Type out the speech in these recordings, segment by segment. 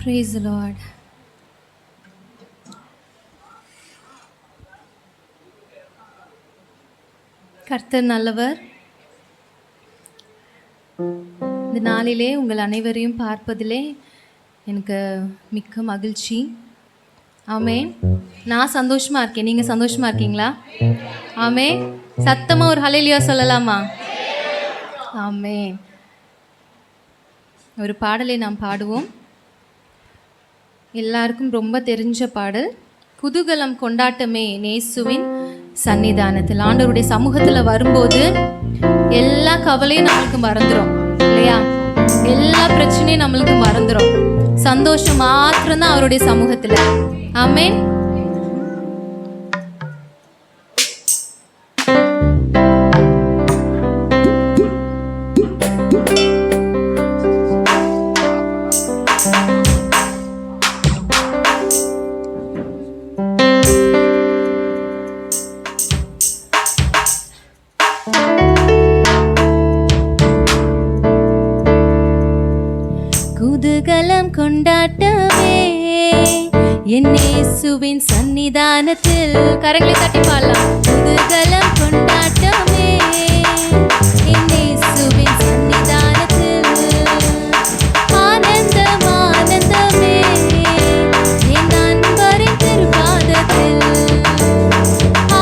Praise the Lord. கர்த்தர் நல்லவர். இந்த நாளிலே உங்கள் அனைவரையும் பார்ப்பதிலே எனக்கு மிக்க மகிழ்ச்சி. ஆமென். நான் சந்தோஷமா இருக்கேன். நீங்க சந்தோஷமா இருக்கீங்களா? ஆமென். சத்தமா ஒரு ஹல்லேலூயா சொல்லலாமா? ஆமென். ஒரு பாடலை நாம் பாடுவோம். எல்லாருக்கும் ரொம்ப தெரிஞ்ச பாடல். குதூகலம் கொண்டாட்டமே நேசுவின் சன்னிதானத்தில். ஆண்டவருடைய சமூகத்துல வரும்போது எல்லா கவலையும் நம்மளுக்கு மறந்துடும் இல்லையா? எல்லா பிரச்சனையும் நம்மளுக்கு மறந்துடும். சந்தோஷம் மாத்திரம்தான் அவருடைய சமூகத்துல. ஆமென். குதூகலம் கொண்டாட்டமே என் இயேசுவின் சன்னிதானத்தில். கரங்களை தட்டி பாடலாம். குதூகலம் கொண்டாட்டமே என் இயேசுவின் சன்னிதானத்தில். ஆனந்தம் ஆனந்தமே என் நண்பரின் திருப்பாதத்தில்.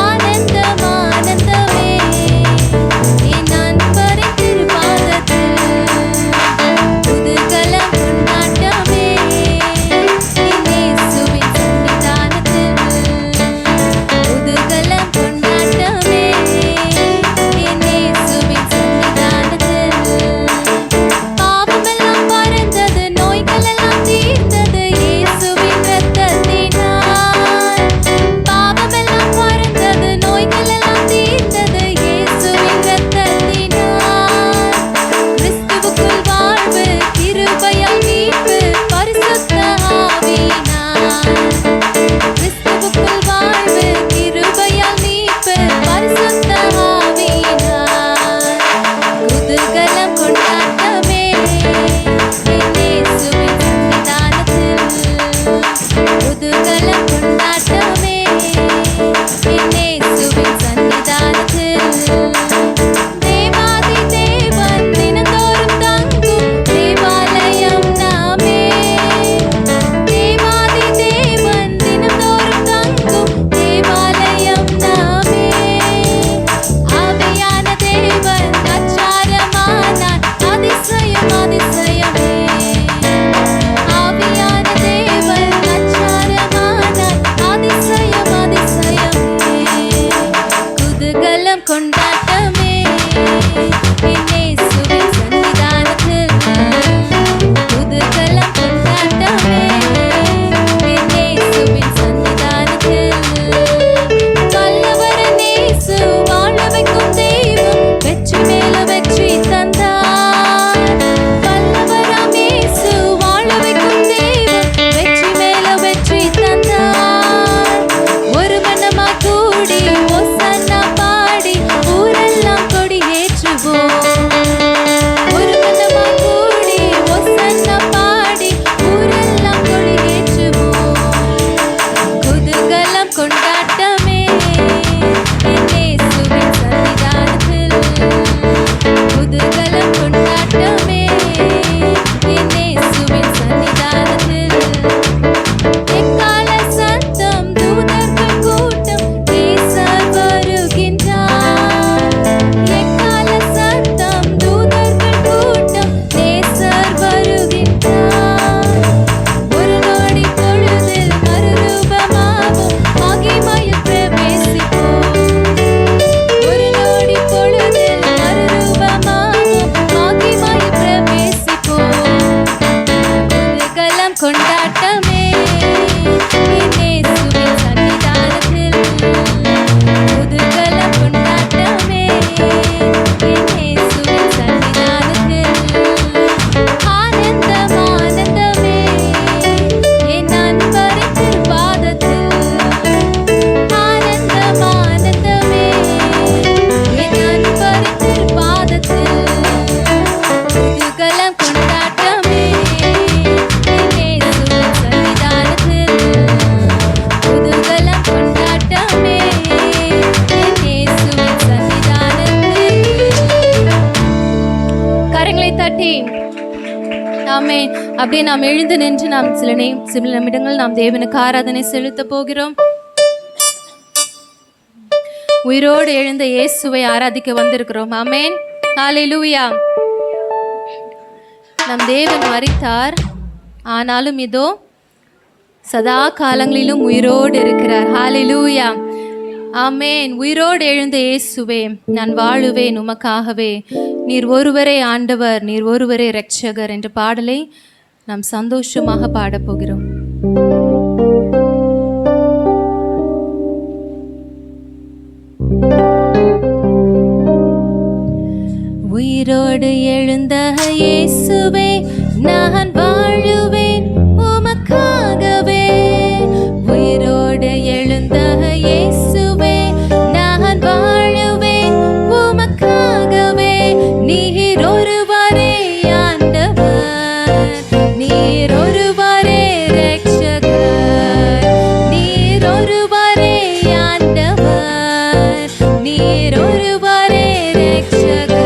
ஆனந்தம் ஆனந்தமே என் நண்பரின் திருப்பாதத்தில். குதூகலம் கொண்டாட்டமே என் இயேசுவின் சன்னிதானத்தில். குதூகலம் கொண்டாட்டமே என் இயேசுவின் சன்னிதானத்தில். பாவமெல்லாம் பறந்தது, நோய்களெல்லாம் தீர்ந்தது இயேசுவின் இரத்தத்தினால். பாவமெல்லாம் பறந்தது, நோய்களெல்லாம் தீர்ந்தது இயேசுவின் இரத்தத்தினால். கிறிஸ்துவுக்குள் வாழ்வு, கிருபையால் மீட்பு, பரிசுத்த ஆவியினால். கிறிஸ்துவுக்குள் வாழ்வு, கிருபையால் மீட்பு, பரிசுத்த ஆவியினால். குதூகலம் கொண்டாட்டமே என் இயேசுவின் சன்னிதானத்தில். குதூகலம் கொண்டாட்டமே என் இயேசுவின் சன்னிதானத்தில். தேவாதி தேவன் தினந்தோறும் தங்கும் தேவாலயம் நாமே. தேவாதி தேவன் தினந்தோறும் தங்கும் தேவாலயம் நாமே. ஆவியான தேவன் அச்சாரமானார், அதிசயம் அதிசயமே. ஆவியான தேவன் அச்சாரமானார், அதிசயம் அதிசயமே. குதூகலம் கொண்டாட்டமே என் இயேசுவின் சன்னிதானத்தில். குதூகலம் கொண்டாட்டமே என் இயேசுவின் சன்னிதானத்தில். வல்லவரன் இயேசு வாழ வைக்கும் தெய்வம், வெற்றி மேல வெற்றி தந்தார். வல்லவராம் இயேசு வாழ வைக்கும் தெய்வம், வெற்றி மேல வெற்றி தந்தார். ஒரு மனமாய் கூடி ஓசன்னா பாடி ஊரெல்லாம் கொடியேற்றுவோம். ஒரு மனமாய் கூடி ஓசன்னா பாடி ஊரெல்லாம் கொடியேற்றுவோம். குதூகலம் கொண்டாட்டமே என் இயேசுவின் சன்னிதானத்தில். குதூகலம் கொண்டாட்டமே என் இயேசுவின் சன்னிதானத்தில். எக்கால சத்தம், தூதர்கள் கூட்டம், நேசர் வருகின்றார். எக்கால சத்தம், தூதர்கள் கூட்டம், நேசர் வருகின்றார். ஒரு நொடி பொழுதில் மறுரூபமாகும், மகிமையில் அப்படியே நாம் எழுந்து நின்று நாம் சில நிமிடங்கள் நாம் தேவனுக்கு ஆராதனை செலுத்த போகிறோம். உயிரோடு எழுந்த இயேசுவை ஆராதிக்க வந்திருக்கிறோம். ஆமென், ஹல்லேலூயா. நம் தேவன் மரித்தார், ஆனாலும் இதோ சதா காலங்களிலும் உயிரோடு இருக்கிறார். ஹல்லேலூயா, ஆமென். உயிரோடு எழுந்த இயேசுவே, நான் வாழுவேன் உமக்காகவே, நீர் ஒருவரே ஆண்டவர், நீர் ஒருவரே இரட்சகர் என்ற பாடலை நாம் சந்தோஷமாக பாடப்போகிறோம். உயிரோடு எழுந்த இயேசுவே, நான் வாழுவேன் உமக்காகவே. உயிரோடு எழுந்த இயேசுவே, நான் வாழுவேன் உமக்காகவே. நீர் ஒருவரே ஆண்டவர், நீர் ஒருவரே இரட்சகர், நீர் ஒருவரே ஆண்டவர், நீர் ஒருவரே இரட்சகர்.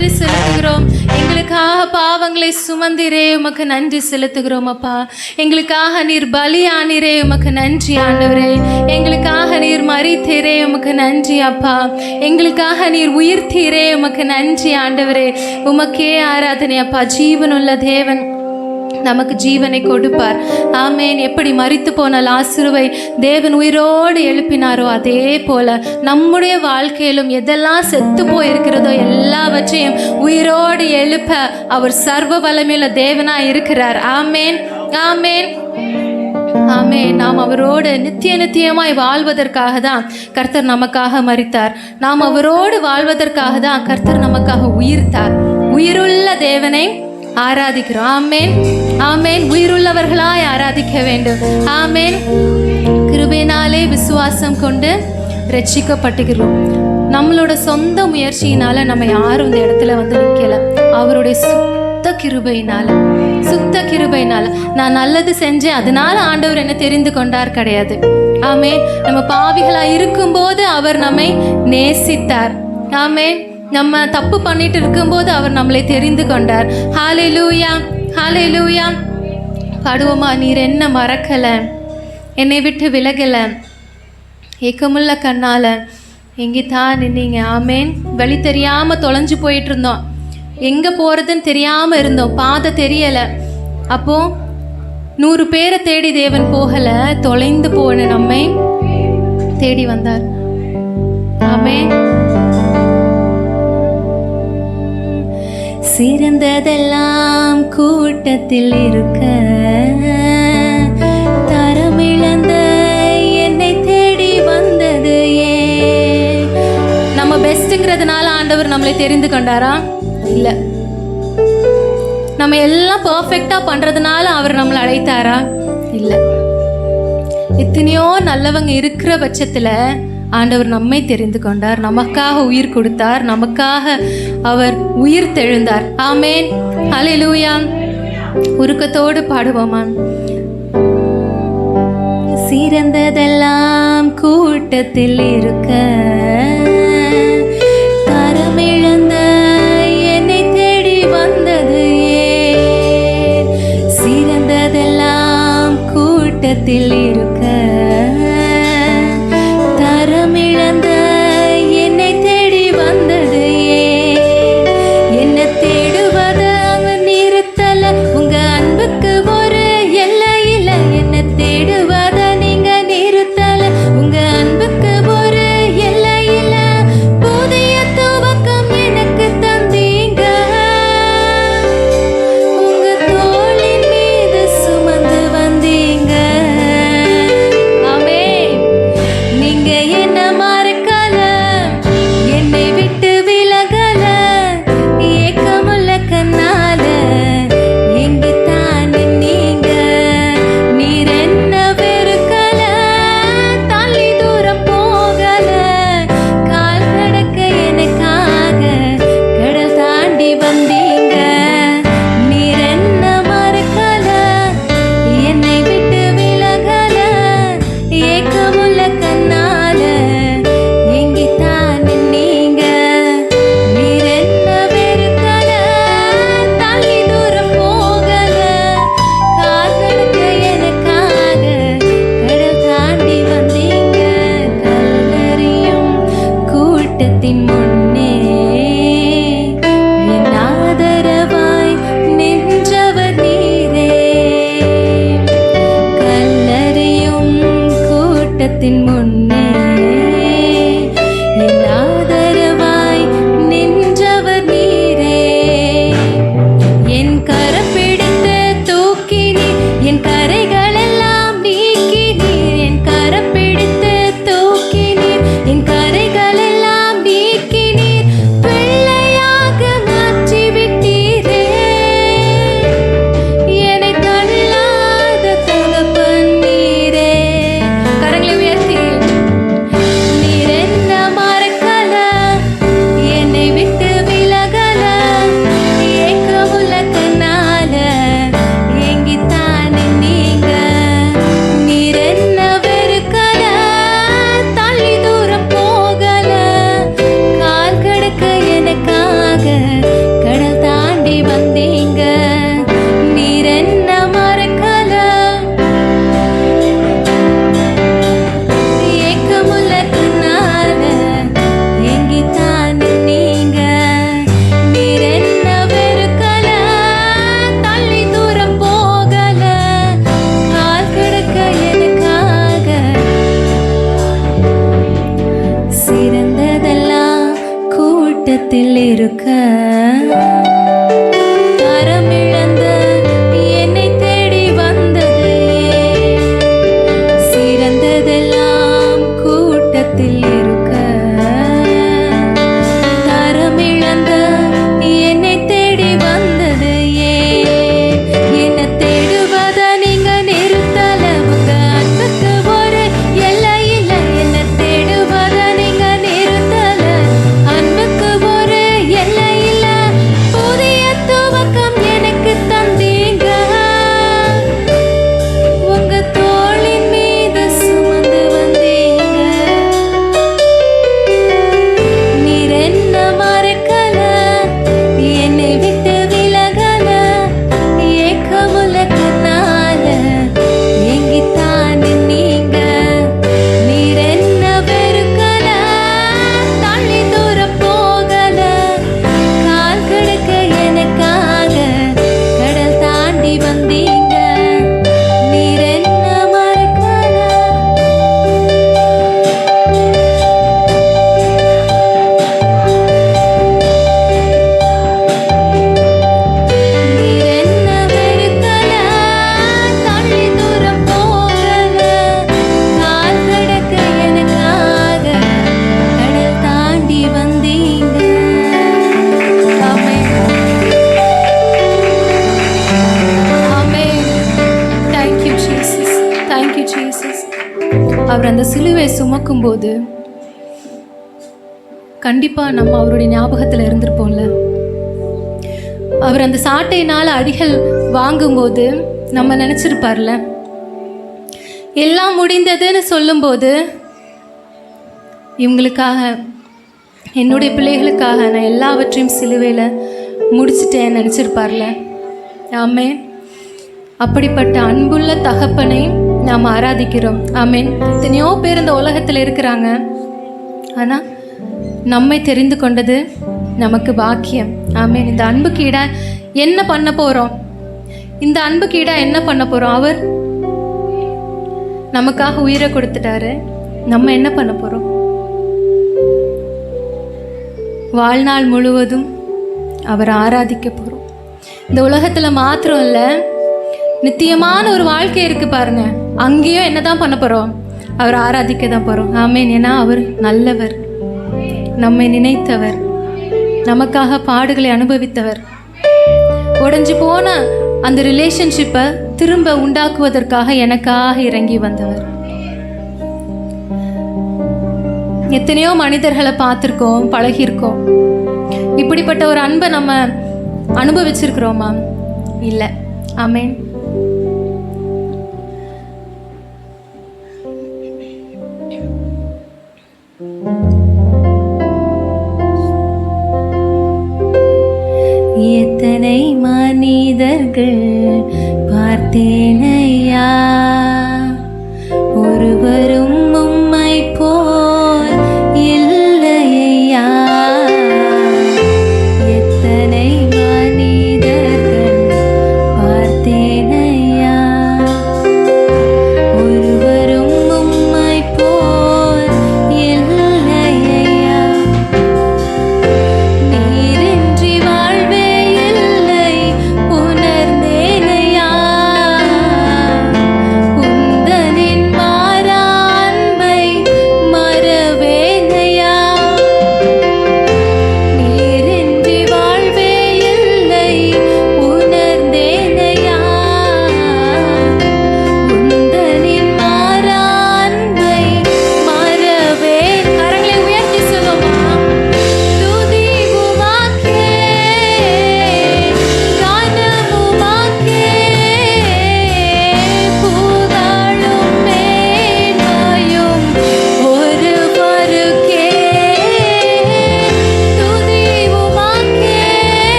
நன்றி செலுத்துகிறோம். எங்களுக்காக பாவங்களை சுமந்திரே, உமக்கு நன்றி செலுத்துகிறோம் அப்பா. எங்களுக்காக நீர் பலியானீரே, உமக்கு நன்றி ஆண்டவரே. எங்களுக்காக நீர் மரித்தீரே, உமக்கு நன்றி அப்பா. எங்களுக்காக நீர் உயிர்த்தீரே, உமக்கு நன்றி ஆண்டவரே. உமக்கே ஆராதனை அப்பா. ஜீவனுள்ள தேவன் நமக்கு ஜீவனை கொடுப்பார். ஆமேன். எப்படி மரித்து போன லாசருவை தேவன் உயிரோடு எழுப்பினாரோ அதே போல நம்முடைய வாழ்க்கையிலும் எதெல்லாம் செத்து போயிருக்கிறதோ எல்லாவற்றையும் உயிரோடு எழுப்ப அவர் சர்வ வல்லமையுள்ள தேவனாய் இருக்கிறார். ஆமேன், ஆமேன், ஆமேன். நாம் அவரோடு நித்தியமாய் வாழ்வதற்காக தான் கர்த்தர் நமக்காக மரித்தார். நாம் அவரோடு வாழ்வதற்காக தான் கர்த்தர் நமக்காக உயிர்த்தார். உயிருள்ள தேவனை ஆராதிக்கிறோம். ஆமேன், ஆமேன். உயிருள்ளவர்களாய் ஆராதிக்க வேண்டும். ஆமேன். கிருபையினாலே விசுவாசம் கொண்டு ரட்சிக்கப்பட்டுகிறோம். நம்மளோட சொந்த முயற்சியினால நம்ம யாரும் இந்த இடத்துல வந்து நிற்கல. அவருடைய சுத்த கிருபையினால நான் நல்லது செஞ்சேன் அதனால ஆண்டவர் என்ன தெரிந்து கொண்டார் கிடையாது. ஆமேன். நம்ம பாவிகளா இருக்கும்போது அவர் நம்மை நேசித்தார். ஆமேன். நம்ம தப்பு பண்ணிட்டு இருக்கும்போது அவர் நம்மளை தெரிந்து கொண்டார். ஹல்லேலூயா, ஹல்லேலூயா. பாடுவோமா? நீர் என்ன மறக்கல, என்னை விட்டு விலகல, ஏக்கமுள்ள கண்ணால எங்கே தான் நின்னீங்க. ஆமேன். வழி தெரியாமல் தொலைஞ்சு போயிட்டு இருந்தோம், எங்கே போகிறதுன்னு தெரியாமல் இருந்தோம், பாதை தெரியலை. அப்போ 100 பேரை தேடி தேவன் போகலை, தொலைந்து போன நம்மை தேடி வந்தார். ஆமேன். சிறந்ததெல்லாம் கூட்டத்தில் இருக்க, தரமிழந்த என்னை தேடி வந்தது ஏன்? நம்ம பெஸ்ட்டுங்கிறதுனால ஆண்டவர் நம்மளை தெரிந்து கொண்டாரா? இல்லை. நம்ம எல்லாம் பர்ஃபெக்டாக பண்ணுறதுனால அவர் நம்மளை அழைத்தாரா? இல்லை. எத்தனையோ நல்லவங்க இருக்கிற பட்சத்தில் ஆண்டவர் நம்மை தெரிந்து கொண்டார், நமக்காக உயிர் கொடுத்தார், நமக்காக அவர் உயிர் தெழுந்தார். ஆமேன், ஹல்லேலூயா. உருக்கத்தோடு பாடுவோமா? சிறந்ததெல்லாம் கூட்டத்தில் இருக்க, தரமிழந்த என்னை தேடி வந்தது ஏன்? சிறந்ததெல்லாம் கூட்டத்தில் இருக்க, தரமிழந்த என்னை தேடி வந்தது ஏன்? என்ன தேடுவதை அவர் நிறுத்தல, உங்க அன்புக்கு ஒரு எல்லை இல்ல. என்ன தேடுவதை நீங்க நிறுத்தல, உங்க அன்புக்கு ஒரு எல்லை இல்ல. புதிய துவக்கம் எனக்கு தந்தீங்க, உங்க தோளின் மீது சுமந்து வந்தீங்க. அவர் அந்த சிலுவை சுமக்கும்போது கண்டிப்பாக நம்ம அவருடைய ஞாபகத்தில் இருந்திருப்போம்ல. அவர் அந்த சாட்டையினால் அடிகள் வாங்கும்போது நம்ம நினச்சிருப்பார்ல, எல்லாம் முடிந்ததுன்னு சொல்லும்போது இவங்களுக்காக, என்னுடைய பிள்ளைகளுக்காக நான் எல்லாவற்றையும் சிலுவையில் முடிச்சிட்டேன்னு நினச்சிருப்பார்ல. ஆமேன். அப்படிப்பட்ட அன்புள்ள தகப்பனை நாம் ஆராதிக்கிறோம். ஆமேன். எத்தனையோ பேர் இந்த உலகத்தில் இருக்கிறாங்க, ஆனால் நம்மை தெரிந்து கொண்டது நமக்கு பாக்கியம். ஆமேன். இந்த அன்புக்கு ஈடா என்ன பண்ண போகிறோம்? இந்த அன்புக்கு ஈடா என்ன பண்ண போகிறோம்? அவர் நமக்காக உயிரை கொடுத்துட்டாரு. நம்ம என்ன பண்ண போகிறோம்? வாழ்நாள் முழுவதும் அவர் ஆராதிக்க போகிறோம். இந்த உலகத்தில் மாத்திரம் இல்லை, நித்தியமான ஒரு வாழ்க்கை இருக்குது பாருங்க, அங்கேயும் என்ன தான் பண்ண போகிறோம்? அவர் ஆராதிக்க தான் போகிறோம். ஆமேன். ஏன்னா அவர் நல்லவர், நம்மை நினைத்தவர், நமக்காக பாடுகளை அனுபவித்தவர், உடைஞ்சு போன அந்த ரிலேஷன்ஷிப்பை திரும்ப உண்டாக்குவதற்காக எனக்காக இறங்கி வந்தவர். எத்தனையோ மனிதர்களை பார்த்துருக்கோம், பழகியிருக்கோம். இப்படிப்பட்ட ஒரு அன்பை நம்ம அனுபவிச்சிருக்கிறோமா? இல்லை. ஆமேன். எத்தனை மனிதர்கள் பார்த்தேனையா, ஒருவரும் உம்மை போல் இல்லையா. எத்தனை மனிதர்கள் பார்த்தேனையா, ஒருவரும் உம்மை போல் இல்லையா. நீரின்றி வாழ்வே இல்லை உணர்ந்தேனையா,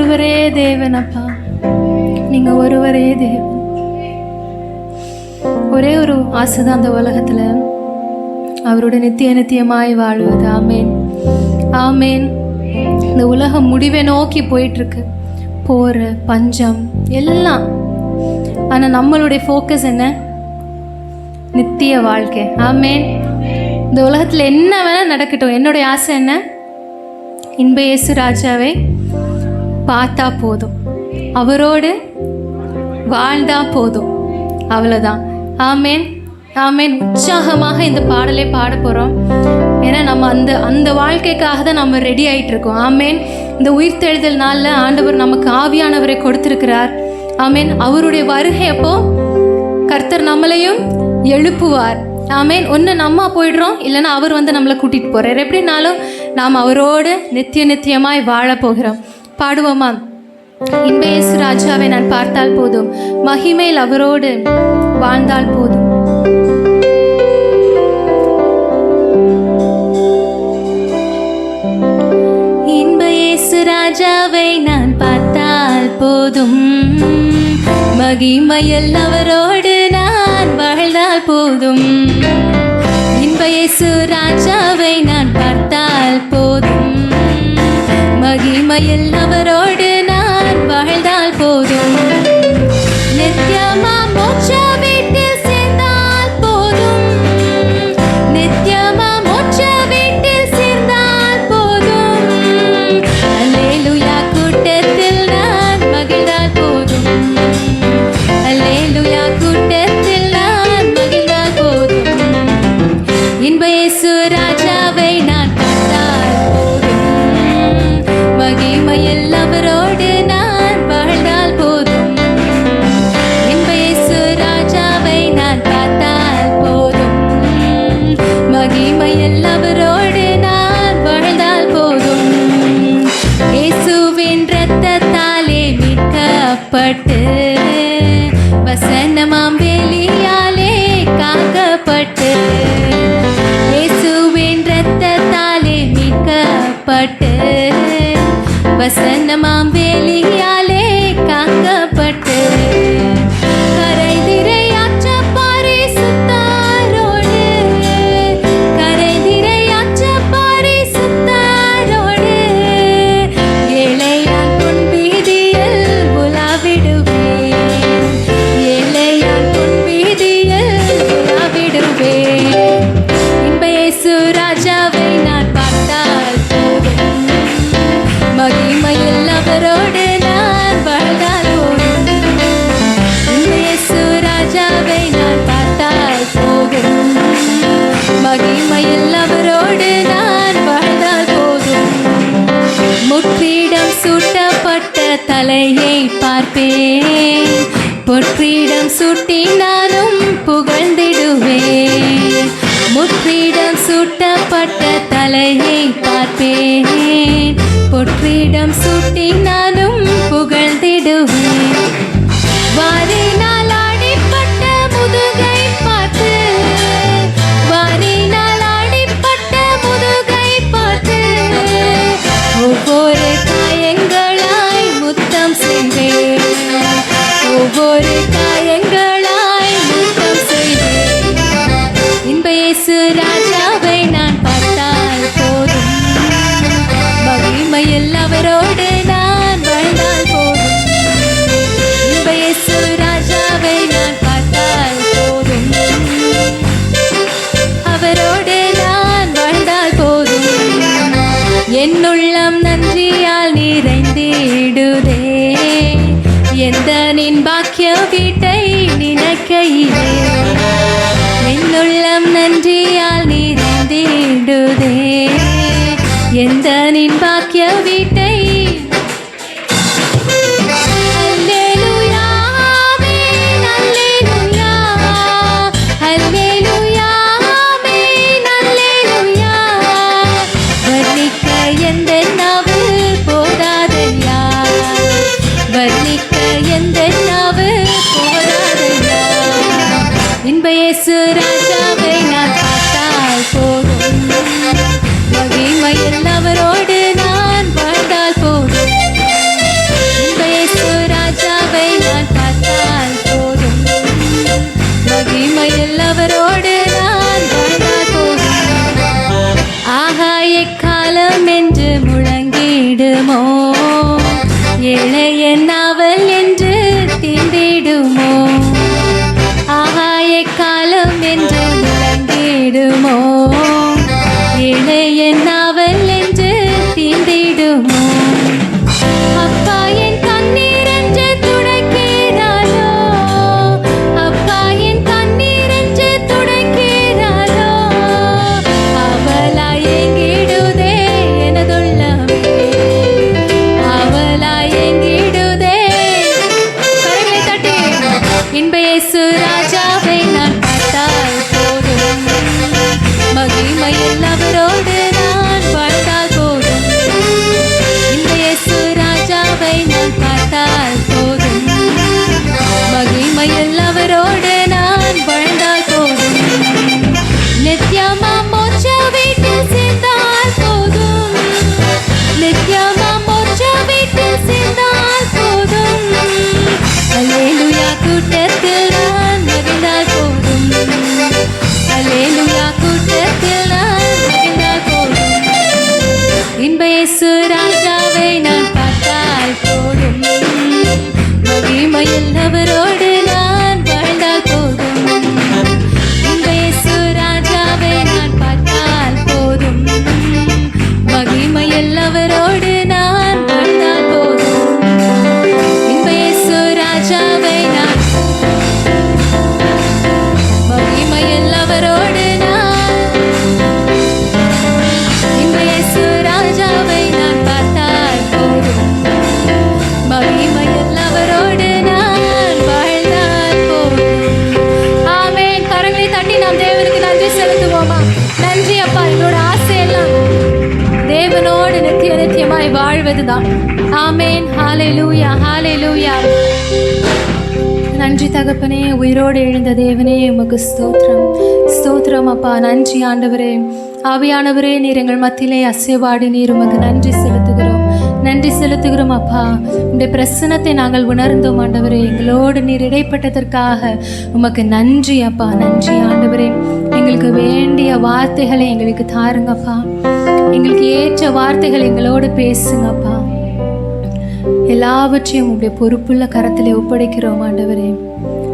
ஒருவரே தேவன் அப்பா, நீங்க ஒருவரே தேவன். ஒரே ஒரு ஆசைதான் அந்த உலகத்துல, அவரோட நித்தியமாய் வாழ்வது. ஆமேன், ஆமேன். இந்த உலகம் முடிவை நோக்கி போயிட்டு இருக்கு, போர், பஞ்சம் எல்லாம். ஆனா நம்மளுடைய ஃபோக்கஸ் என்ன? நித்திய வாழ்க்கை. ஆமேன். இந்த உலகத்துல என்ன வேணா நடக்கட்டும், என்னுடைய ஆசை என்ன? இன்ப இயேசு ராஜாவை பார்த்தா போதும், அவரோடு வாழ்ந்தா போதும், அவ்வளோதான். ஆமேன், ஆமேன். உற்சாகமாக இந்த பாடலை பாட போகிறோம். ஏன்னா நம்ம அந்த வாழ்க்கைக்காக தான் நம்ம ரெடி ஆகிட்டு இருக்கோம். ஆமேன். இந்த உயிர்த்தெழுதல் நாளில் ஆண்டவர் நமக்கு ஆவியானவரை கொடுத்திருக்கிறார். ஆமேன். அவருடைய வருகை அப்போ கர்த்தர் நம்மளையும் எழுப்புவார். ஆமேன். ஒன்று நம்ம போயிடுறோம், இல்லைன்னா அவர் வந்து நம்மளை கூட்டிகிட்டு போகிறார். எப்படின்னாலும் நாம் அவரோடு நித்தியமாய் வாழ போகிறோம். பாடுவோமா? இன்ப இயேசு ராஜாவை நான் பார்த்தால் போதும், மகிமையில் அவரோடு வாழ்ந்தால் போதும். இன்ப இயேசு ராஜாவை நான் பார்த்தால் போதும், மகிமையில் அவரோடு நான் வாழ்ந்தால் போதும். இன்ப இயேசு ராஜாவை நான் பார்த்தால் போதும், மகிமையில் அவரோடு நான் வாழ்ந்தால் போதும். நித்தியமா மோட்ச வீட்டில் சேர்ந்தால் போதும், நித்தியமா மோட்ச வீட்டில் சேர்ந்தால் போதும். அல்லேலூயா கூட்டத்தில் நான் மகிழ்ந்தால் போதும், அல்லேலூயா கூட்டத்தில் நான் மகிழ்ந்தால் போதும். இன்ப இயேசு ராஜாவை நான் பார்த்தால் போதும், மகிமையில் அவரோடு நான் வாழ்ந்தால் போதும். இன்ப இயேசு ராஜாவை நான் பார்த்தால் போதும், மகிமையில் அவரோடு நான் வாழ்ந்தால் போதும். இயேசுவின் இரத்தத்தாலே மீட்கப்பட்டு, வசனமாம் வேலியாலே காக்கப்பட்டு, இயேசுவின் இரத்தத்தாலே மீட்கப்பட்டு, வசனமாம் வேலியாலே காக்கப்பட்டு, கரைதிரையாற்ற பரிசுத்தரோடு, கரைதிரையாற்ற பரிசுத்தரோடு, ஏழையான் பொன் வீதியில் உலாவிடுவேன், ஏழையான் பொன் வீதியில் உலாவிடுவேன். இன்ப இயேசு ராஜாவை நான் பார்த்தால் போதும், மகிமையில் அவரோடு நான் வாழ்ந்தால் போதும். இன்ப இயேசு ராஜாவை நான் பார்த்தால் போதும், மகிமையில் அவரோடு நான் வாழ்ந்தால் போதும். முற்றிடம் சூட்டப்பட்ட தலையை பார்ப்பேன், பொற்றிடம் சூட்டி நானும் புகழ்ந்திடுவேன். முற்றிடம் சூட்டப்பட்ட தலையை பார்ப்பேன், பொற்றிடம் சூட்டி நானும் புகழ்ந்திடுவேன். வாரினால் அடிப்பட்ட முதுகை பார்த்து, வாரினால் அடிப்பட்ட முதுகை பார்த்து, ஒவ்வொரு காயங்களாய் முத்தம் செய்வேன், ஒவ்வொரு காயங்களாய் முத்தம் செய்வேன். இன்ப இயேசு ராஜாவை நான் பார்த்தால் போதும், மகிமையில் அவரோடு நான் வாழ்ந்தால் போதும். இன்ப இயேசு ராஜாவை நான் பார்த்தால் போதும், அவரோடு நான் வாழ்ந்தால் போதும். என்னுள்ளம் நன்றியால் நிறைந்திடுதே, எந்த நின் பாக்கிய வீட்டை நினைக்கையிலே. என்னுள்ளம் நன்றியால் நிறைந்திடுதே, எந்த நின் பாக்கிய வீட்டை. அல்லேலூயா, ஆமென், அல்லேலூயா, அல்லேலூயா, ஆமென், அல்லேலூயா. வர்ணிக்க எந்த நாவு போதாதையா, வர்ணிக்க எந்த நாவு போதாதையா. இன்ப இயேசு ராஜாவை நான் பார்த்தால் போதும், மகிமையில் அவரோடு நான் வாழ்ந்தால் போதும். நன்றி அப்பா. எங்களோட ஆசையெல்லாம் தேவனோடு நித்திய நித்தியமாய் வாழ்வதுதான். ஆமேன். ஹalleluya, ஹalleluya. நன்றி தகப்பனே, உயிரோடு எழுந்த தேவனே, உமக்கு ஸ்தோத்திரம், ஸ்தோத்திரம் அப்பா. நன்றி ஆண்டவரே. ஆவியானவரே, நீர் எங்கள் மத்தியிலே அசைவாடி நீர் உமக்கு நன்றி செலுத்துகிறோம், நன்றி செலுத்துகிறோம் அப்பா. உடைய பிரசன்னத்தை நாங்கள் உணர்ந்தோம் ஆண்டவரே. எங்களோடு நீர் இடைப்பட்டதற்காக உமக்கு நன்றி அப்பா, நன்றி ஆண்டவரே. எங்களுக்கு வேண்டிய வார்த்தைகளை எங்களுக்கு தாருங்கப்பா, எங்களுக்கு ஏற்ற வார்த்தைகள் எங்களோடு பேசுங்கப்பா. எல்லாவற்றையும் உங்களுடைய பொறுப்புள்ள கரத்திலே ஒப்படைக்கிறோம் ஆண்டவரே.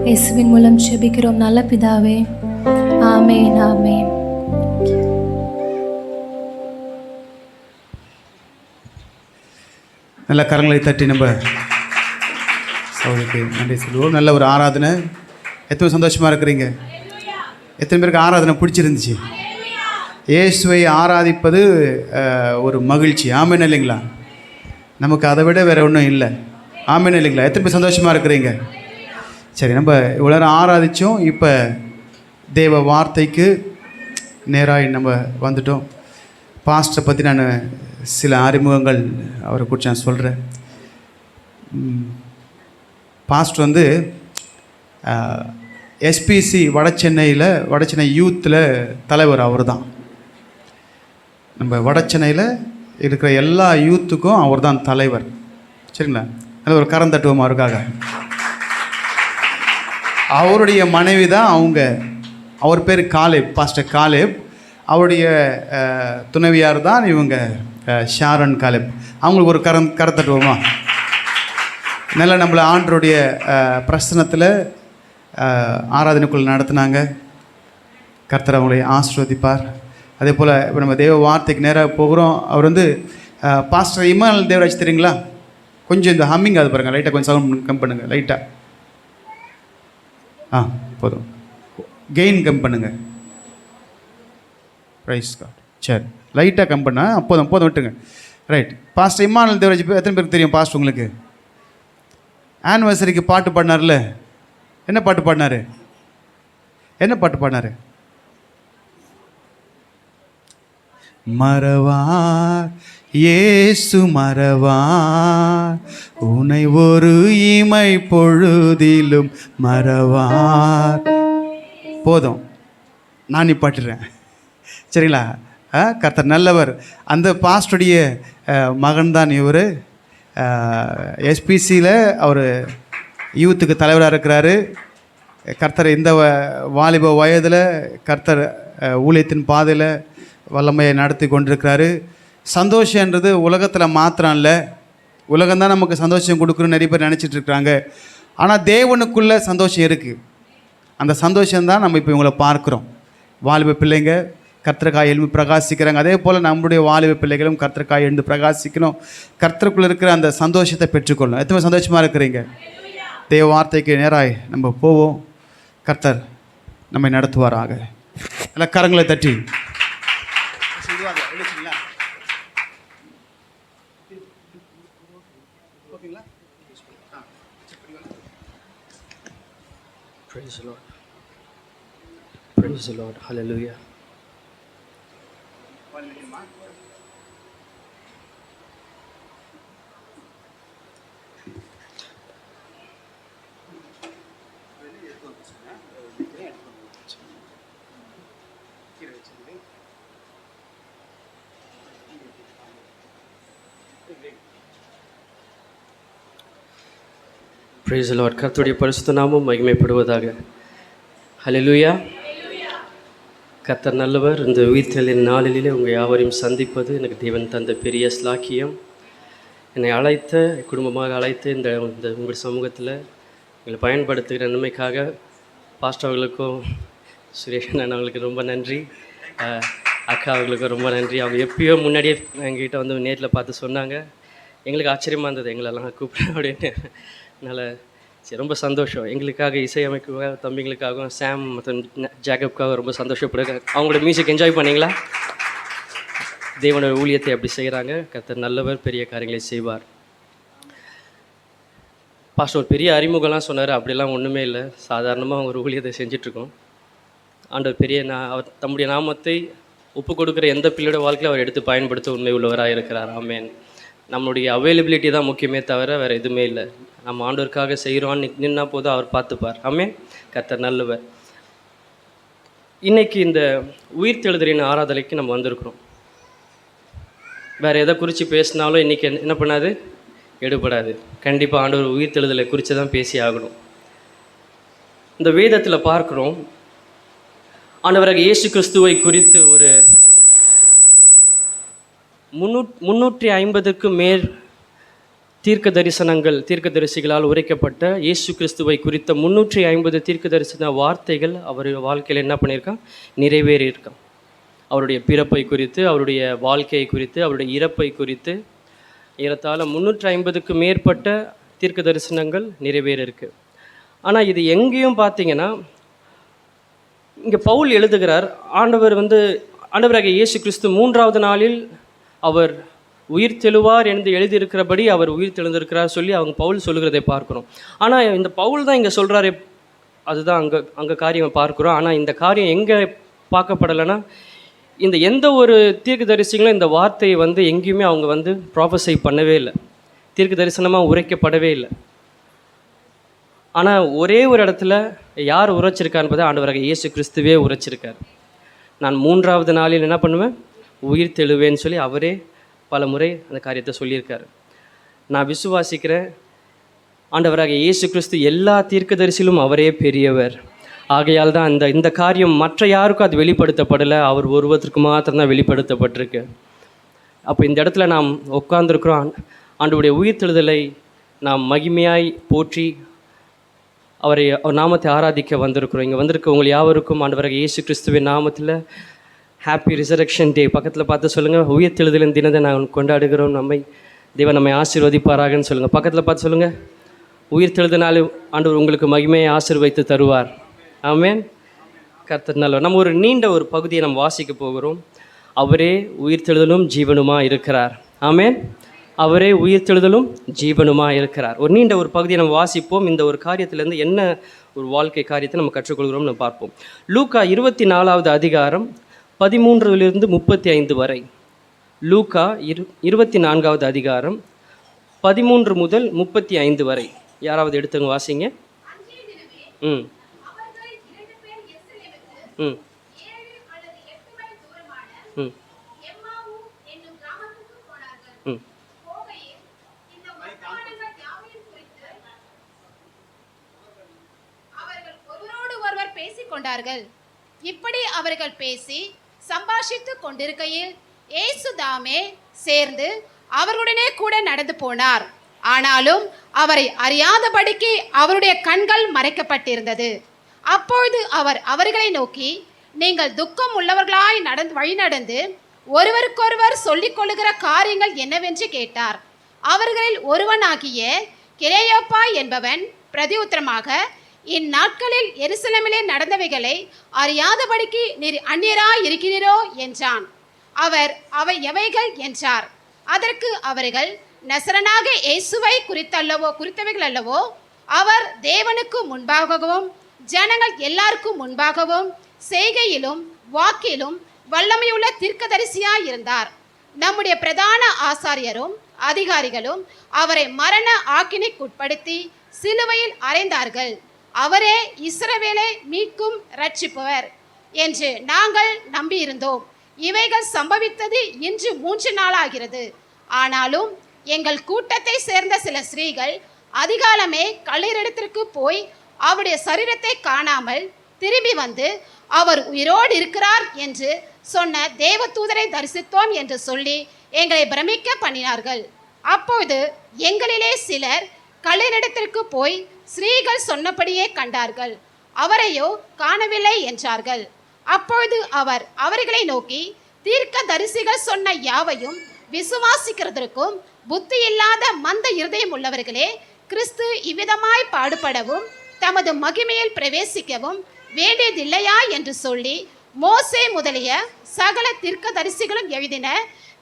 இயேசுவின் மூலம் ஜெபிக்கிறோம் நல்ல பிதாவே. ஆமேன், ஆமேன். நல்ல கரங்களை தட்டி நம்ம சவுளுக்கு நன்றி சொல்லுவோம். நல்ல ஒரு ஆராதனை. எத்தனை சந்தோஷமாக இருக்கிறீங்க? எத்தனை பேருக்கு ஆராதனை பிடிச்சிருந்துச்சு? இயேசுவை ஆராதிப்பது ஒரு மகிழ்ச்சி. ஆமேன் இல்லைங்களா? நமக்கு அதை விட வேறு ஒன்றும் இல்லை. ஆமேன் இல்லைங்களா? எத்தனை பேர் சந்தோஷமாக இருக்கிறீங்க? சரி, நம்ம இவ்வளோ நேரம் ஆராதித்தோம். இப்போ தேவ வார்த்தைக்கு நேராக நம்ம வந்துட்டோம். பாஸ்டரை பற்றி நான் சில அறிமுகங்கள் அவரை குறித்து நான் சொல்கிறேன். பாஸ்டர் வந்து எஸ்பிசி வடசென்னை யூத்தில் தலைவர் அவர் தான். நம்ம வடசென்னையில் இருக்கிற எல்லா யூத்துக்கும் அவர் தான் தலைவர். சரிங்களா? அதில் ஒரு கரம் தட்டுவோம் அவருக்காக. அவருடைய மனைவி தான் அவர் பேர் காலேப், பாஸ்டர் காலேப். அவருடைய துணைவியார் தான் இவங்க ஷாரன் காலேப். அவங்களுக்கு ஒரு கரத்தட்டுவோமா? நல்லா நம்மளை ஆண்டருடைய பிரசனத்தில் ஆராதனைக்குள் நடத்தினாங்க. கர்த்தர் அவங்களை ஆசீர்வதிப்பார். அதே போல் இப்போ நம்ம தேவ வார்த்தைக்கு நேராக போகிறோம். அவர் வந்து பாஸ்டர் இமானுவேல் தேவராஜ் தெரியுங்களா? கொஞ்சம் இந்த ஹம்மிங் அது பாருங்கள், லைட்டாக கொஞ்சம் சவுண்ட் கம் பண்ணுங்கள், லைட்டாக. போதும். கெயின் கம் பண்ணுங்கள். Rice card. சரி, லைட்டாக கம் பண்ணால் போதும் விட்டுங்க. ரைட். பாஸ்டர் இமானுவேல் தேவராஜ் எத்தனை பேருக்கு தெரியும்? பாஸ்டர் உங்களுக்கு ஆனிவர்சரிக்கு பாட்டு பாடினார்ல? என்ன பாட்டு பாடினார்? மறவார் இயேசு மறவார் உன்னை ஒரு இமை பொழுதிலும் மறவார். போதும், நான் நிப்பாட்டுறேன். சரிங்களா? கர்த்தர் நல்லவர். அந்த பாஸ்டருடைய மகன்தான் இவர். எஸ்பிசியில் அவர் யூத்துக்கு தலைவராக இருக்கிறாரு. கர்த்தர் இந்த வாலிப வயதில் கர்த்தர் ஊழியத்தின் பாதையில் வல்லமையை நடத்தி கொண்டிருக்கிறாரு. சந்தோஷன்றது உலகத்தில் மாத்திரம் இல்லை, உலகம்தான் நமக்கு சந்தோஷம் கொடுக்குறோன்னு நிறைய பேர் நினச்சிட்ருக்குறாங்க. ஆனால் தேவனுக்குள்ளே சந்தோஷம் இருக்குது. அந்த சந்தோஷம்தான் நம்ம இப்போ இவங்களை பார்க்குறோம். வாலிப பிள்ளைங்க கர்த்தருக்காய் எழுந்து பிரகாசிக்கிறாங்க. அதே போல் நம்முடைய வாலிப பிள்ளைகளும் கர்த்தருக்காய் எழுந்து பிரகாசிக்கணும். கர்த்தருக்குள்ளே இருக்கிற அந்த சந்தோஷத்தை பெற்றுக்கொள்ளணும். எத்தனை சந்தோஷமாக இருக்கிறீங்க? தேவ வார்த்தைக்கு நேராய் நம்ம போவோம். கர்த்தர் நம்மை நடத்துவாராக. எல்லாம் கரங்களை தட்டி Praise the Lord. Praise the Lord. Hallelujah. Praise the Lord. கர்த்தருடைய பரிசுத்த நாமம் மகிமைப்படுவதாக. ஹல்லேலூயா. கர்த்தர் நல்லவர். இந்த உயிர்த்தெழுதலின் நாளிலே உங்கள் யாவரையும் சந்திப்பது எனக்கு தேவன் தந்த பெரிய ஸ்லாக்கியம். என்னை அழைத்த, குடும்பமாக அழைத்து இந்த உங்கள் சமூகத்தில் எங்களை பயன்படுத்துகிற நன்மைக்காக பாஸ்டர் அவர்களுக்கும் சுரேஷ் அண்ணன் அவர்களுக்கு ரொம்ப நன்றி. அக்கா அவர்களுக்கும் ரொம்ப நன்றி. அவங்க எப்பயோ முன்னாடியே எங்ககிட்ட வந்து நேரில் பார்த்து சொன்னாங்க. எங்களுக்கு ஆச்சரியமாக இருந்தது, எங்களெல்லாம் கூப்பிட அப்படின்னு. அதனால் சரி, ரொம்ப சந்தோஷம். எங்களுக்காக இசையமைக்காக தம்பிங்களுக்காகவும் சாம் மற்றும் ஜேக்கப்காக ரொம்ப சந்தோஷப்படுங்க. அவங்களோட மியூசிக் என்ஜாய் பண்ணிங்களா? தேவனோட ஊழியத்தை அப்படி செய்கிறாங்க. கர்த்தர் நல்லவர், பெரிய காரியங்களை செய்வார். பாஸ்டர் ஒரு பெரிய அறிமுகம்லாம் சொன்னார். அப்படிலாம் ஒன்றுமே இல்லை. சாதாரணமாக ஒரு ஊழியத்தை செஞ்சிட்ருக்கோம். ஆண்டவர் பெரிய அவர் தம்முடைய நாமத்தை ஒப்பு கொடுக்குற எந்த பிள்ளையோட வாழ்க்கையில் அவர் எடுத்து பயன்படுத்த உண்மை உள்ளவராக இருக்கிறார். ஆமென். நம்மளுடைய அவைலபிலிட்டி தான் முக்கியமே தவிர வேறு எதுவுமே இல்லை. நம்ம ஆண்டவருக்காக செய்கிறோன்னு நின்னா போதும், அவர் பார்த்துப்பார். ஆமென். கர்த்தர் நல்லவர். இன்றைக்கி இந்த உயிர்த்தெழுதலின் ஆராதனைக்கு நம்ம வந்திருக்கிறோம். வேறு எதை குறித்து பேசினாலும் இன்றைக்கி என்ன பண்ணாது, எடுபடாது. கண்டிப்பாக ஆண்டவர் உயிர்த்தெழுதலை குறித்து தான் பேசி ஆகணும். இந்த வேதத்தில் பார்க்குறோம், ஆண்டவராக இயேசு கிறிஸ்துவை குறித்து ஒரு 350க்கும் மேல் தீர்க்கதரிசிகளால் உரைக்கப்பட்ட இயேசு கிறிஸ்துவை குறித்த 350 தீர்க்க தரிசன வார்த்தைகள் அவர் வாழ்க்கையில் என்ன பண்ணியிருக்கான், நிறைவேறியிருக்கான். அவருடைய பிறப்பை குறித்து, அவருடைய வாழ்க்கையை குறித்து, அவருடைய இறப்பை குறித்து ஏறத்தாழ 350க்கும் மேற்பட்ட தீர்க்க தரிசனங்கள் நிறைவேறியிருக்கு. ஆனால் இது எங்கேயும் பார்த்தீங்கன்னா, இங்கே பவுல் எழுதுகிறார், ஆண்டவராகிய இயேசு கிறிஸ்து 3வது நாளில் அவர் உயிர் தெழுவார் என்று எழுதியிருக்கிறபடி அவர் உயிர் தெழுந்திருக்கிறார் சொல்லி பவுல் சொல்லுகிறதை பார்க்குறோம். ஆனால் இந்த பவுல் தான் இங்கே சொல்கிறாரு, அதுதான் அங்கே காரியம் பார்க்குறோம். ஆனால் இந்த காரியம் எங்கே பார்க்கப்படலைன்னா, இந்த எந்த ஒரு தீர்க்க தரிசிகளும் இந்த வார்த்தையை எங்கேயுமே அவங்க ப்ராஃபஸை பண்ணவே இல்லை, தீர்க்க தரிசனமாக உரைக்கப்படவே இல்லை. ஆனால் ஒரே ஒரு இடத்துல யார் உரைச்சிருக்கான்னு பார்த்தா ஆண்டவராகிய இயேசு கிறிஸ்துவே உரைச்சிருக்கார். நான் 3வது நாளில் என்ன பண்ணுவேன், உயிர் தெழுவேன்னு சொல்லி அவரே பல முறை அந்த காரியத்தை சொல்லியிருக்கார். நான் விசுவாசிக்கிறேன், ஆண்டவராகிய இயேசு கிறிஸ்து எல்லா தீர்க்கதரிசிலும் அவரே பெரியவர். ஆகையால் தான் இந்த காரியம் மற்ற யாருக்கும் அது வெளிப்படுத்தப்படலை, அவர் ஒருவருக்கு மாத்திரம்தான் வெளிப்படுத்தப்பட்டிருக்கு. அப்போ இந்த இடத்துல நாம் உட்கார்ந்துருக்குறோம், ஆண்டவருடைய உயிர்த்தெழுதலை நாம் மகிமையாய் போற்றி அவர் நாமத்தை ஆராதிக்க வந்திருக்கிறோம். இங்கே வந்திருக்க உங்கள் யாவருக்கும் ஆண்டவராகிய இயேசு கிறிஸ்துவின் நாமத்தில் ஹாப்பி ரிசரக்ஷன் டே. பக்கத்தில் பார்த்து சொல்லுங்கள், உயிர்த்தெழுதலின் தினத்தை நான் கொண்டாடுகிறோம், தேவன் நம்மை ஆசீர்வதிப்பாராகன்னு சொல்லுங்கள். பக்கத்தில் பார்த்து சொல்லுங்கள், உயிர்த்தெழுதினாலே ஆண்டவர் உங்களுக்கு மகிமையை ஆசீர்வதித்து தருவார். ஆமென். கர்த்தர் நல்லவர். நம்ம ஒரு நீண்ட ஒரு பகுதியை நம்ம வாசிக்க போகிறோம். அவரே உயிர்த்தெழுதலும் ஜீவனுமாக இருக்கிறார். ஆமென். அவரே உயிர்த்தெழுதலும் ஜீவனுமாக இருக்கிறார். ஒரு நீண்ட ஒரு பகுதியை நம்ம வாசிப்போம். இந்த ஒரு காரியத்திலேருந்து என்ன ஒரு வாழ்க்கை காரியத்தை நம்ம கற்றுக்கொள்கிறோம் நம்ம பார்ப்போம். லூக்கா 24வது அதிகாரம் 13 to 35 வரை. லூக்கா 24வது அதிகாரம் 13 முதல் 35 வரை. யாராவது எடுத்துங்க வாசிங்க. ம் ம் ம் ம் பேசிக்கொண்டார்கள். இப்படி அவர்கள் பேசி சம்பாஷித்துக் கொண்டிருக்கையில் இயேசு தாமே சேர்ந்து அவர்களுடனே கூட நடந்து போனார். ஆனாலும் அவரை அறியாதபடிக்கு அவருடைய கண்கள் மறைக்கப்பட்டிருந்தது. அப்பொழுது அவர் அவர்களை நோக்கி, நீங்கள் துக்கம் உள்ளவர்களாய் வழிநடந்து ஒருவருக்கொருவர் சொல்லிக் கொள்ளுகிற காரியங்கள் என்னவென்று கேட்டார். அவர்களில் ஒருவனாகிய கிலேயோப்பா என்பவன் பிரதியுத்தரமாக, இந்நாட்களில் எருசலேமிலே நடந்தவைகளை அறியாதபடிக்கு நீர் அந்நியராய் இருக்கிறீரோ என்றான். அவை எவைகள் என்றார். அதற்கு அவர்கள், நசரனாக இயேசுவை குறித்தவைகள் அல்லவோ, அவர் தேவனுக்கு முன்பாகவும் ஜனங்கள் எல்லாருக்கும் முன்பாகவும் செய்கையிலும் வாக்கிலும் வல்லமையுள்ள தீர்க்கதரிசியாய் இருந்தார். நம்முடைய பிரதான ஆசாரியரும் அதிகாரிகளும் அவரை மரண ஆக்கினைக்குட்படுத்தி சிலுவையில் அறைந்தார்கள். அவரே இஸ்ரவேலை மீட்கும் இரட்சிப்பவர் என்று நாங்கள் நம்பியிருந்தோம். இவைகள் சம்பவித்தது இன்று 3 நாளாகிறது. ஆனாலும் எங்கள் கூட்டத்தை சேர்ந்த சில ஸ்திரீகள் அதிகாலமே கல்லறையிடத்திற்கு போய் அவருடைய சரீரத்தை காணாமல் திரும்பி வந்து, அவர் உயிரோடு இருக்கிறார் என்று சொன்ன தேவதூதரை தரிசித்தோம் என்று சொல்லி எங்களை பிரமிக்க பண்ணினார்கள். அப்போது எங்களிலே சிலர் கல்லறையிடத்திற்கு போய் ஸ்திரீகள் சொன்னபடியே கண்டார்கள், அவரையோ காணவில்லை என்றார்கள். அப்பொழுது அவர் அவர்களை நோக்கி, தீர்க்க தரிசிகள் சொன்ன யாவையும் விசுவாசிக்கிறதற்கும் புத்தி இல்லாத மந்த இருதயம் உள்ளவர்களே, கிறிஸ்து இவ்விதமாய் பாடுபடவும் தமது மகிமையில் பிரவேசிக்கவும் வேண்டியதில்லையா என்று சொல்லி மோசே முதலிய சகல தீர்க்க தரிசிகளும் எழுதின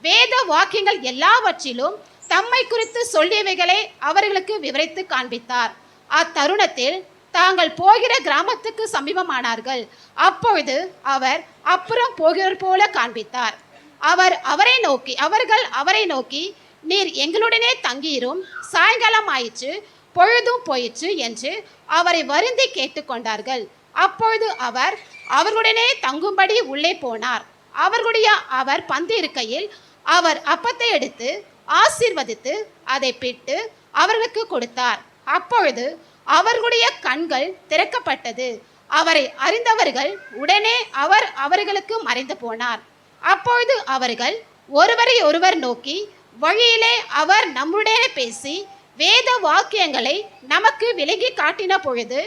வேத வாக்கியங்கள் எல்லாவற்றிலும் தம்மை குறித்து சொல்லியவைகளை அவர்களுக்கு விவரித்து காண்பித்தார். அத்தருணத்தில் தாங்கள் போகிற கிராமத்துக்கு சமீபமானார்கள். அப்பொழுது அவர் அப்புறம் போகிறவர் போல காண்பித்தார். அவர்கள் அவரை நோக்கி, நீர் எங்களுடனே தங்கியிரும், சாயங்காலம் ஆயிற்று, பொழுதும் போயிற்று என்று அவரை வருந்தி கேட்டுக்கொண்டார்கள். அப்பொழுது அவர் அவர்களுடனே தங்கும்படி உள்ளே போனார். அவர் பந்து இருக்கையில் அவர் அப்பத்தை எடுத்து ஆசீர்வதித்து அதை பிட்டு அவர்களுக்கு கொடுத்தார். அப்பொழுது அவர்களுடைய கண்கள் திறக்கப்பட்டது. அவரை அறிந்தவர்கள் உடனே அவர்களுக்கு மறைந்து போனார். அப்பொழுது அவர்கள் ஒருவரை ஒருவர் நோக்கி, வழியிலே அவர் நம்முடைய பேசி வேத வாக்கியங்களை நமக்கு விலகி காட்டின பொழுது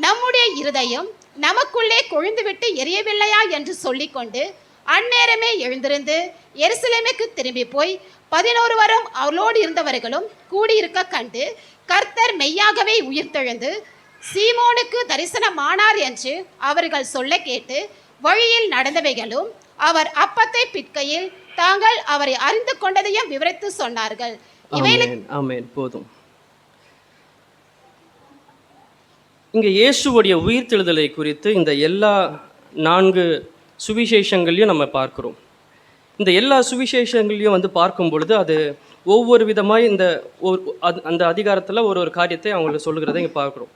நம்முடைய இருதயம் நமக்குள்ளே கொழுந்துவிட்டு எரியவில்லையா என்று சொல்லிக்கொண்டு அந்நேரமே எழுந்திருந்து எருசலேமுக்கு திரும்பி போய் 11 வரும் அவளோடு இருந்தவர்களும் கூடியிருக்க கண்டு, கர்த்தர் மெய்யாகவே உயிர்த்தெழுந்து சீமோனுக்கு தரிசனமானார் என்று அவர்கள் சொல்ல கேட்டு வழியில் நடந்தவைகளும் அவர் அப்பத்தை பிற்கையில் தாங்கள் அவரை அறிந்து கொண்டதையும் விவரித்து சொன்னார்கள். ஆமென். போதும். இங்கே இயேசுவுடைய உயிர்த்தெழுதலை குறித்து இந்த எல்லா 4 சுவிசேஷங்களையும் நம்ம பார்க்குறோம். இந்த எல்லா சுவிசேஷங்களையும் பார்க்கும் பொழுது அது ஒவ்வொரு விதமாக அந்த அதிகாரத்தில் ஒரு காரியத்தை அவங்களுக்கு சொல்லுகிறத இங்கே பார்க்குறோம்.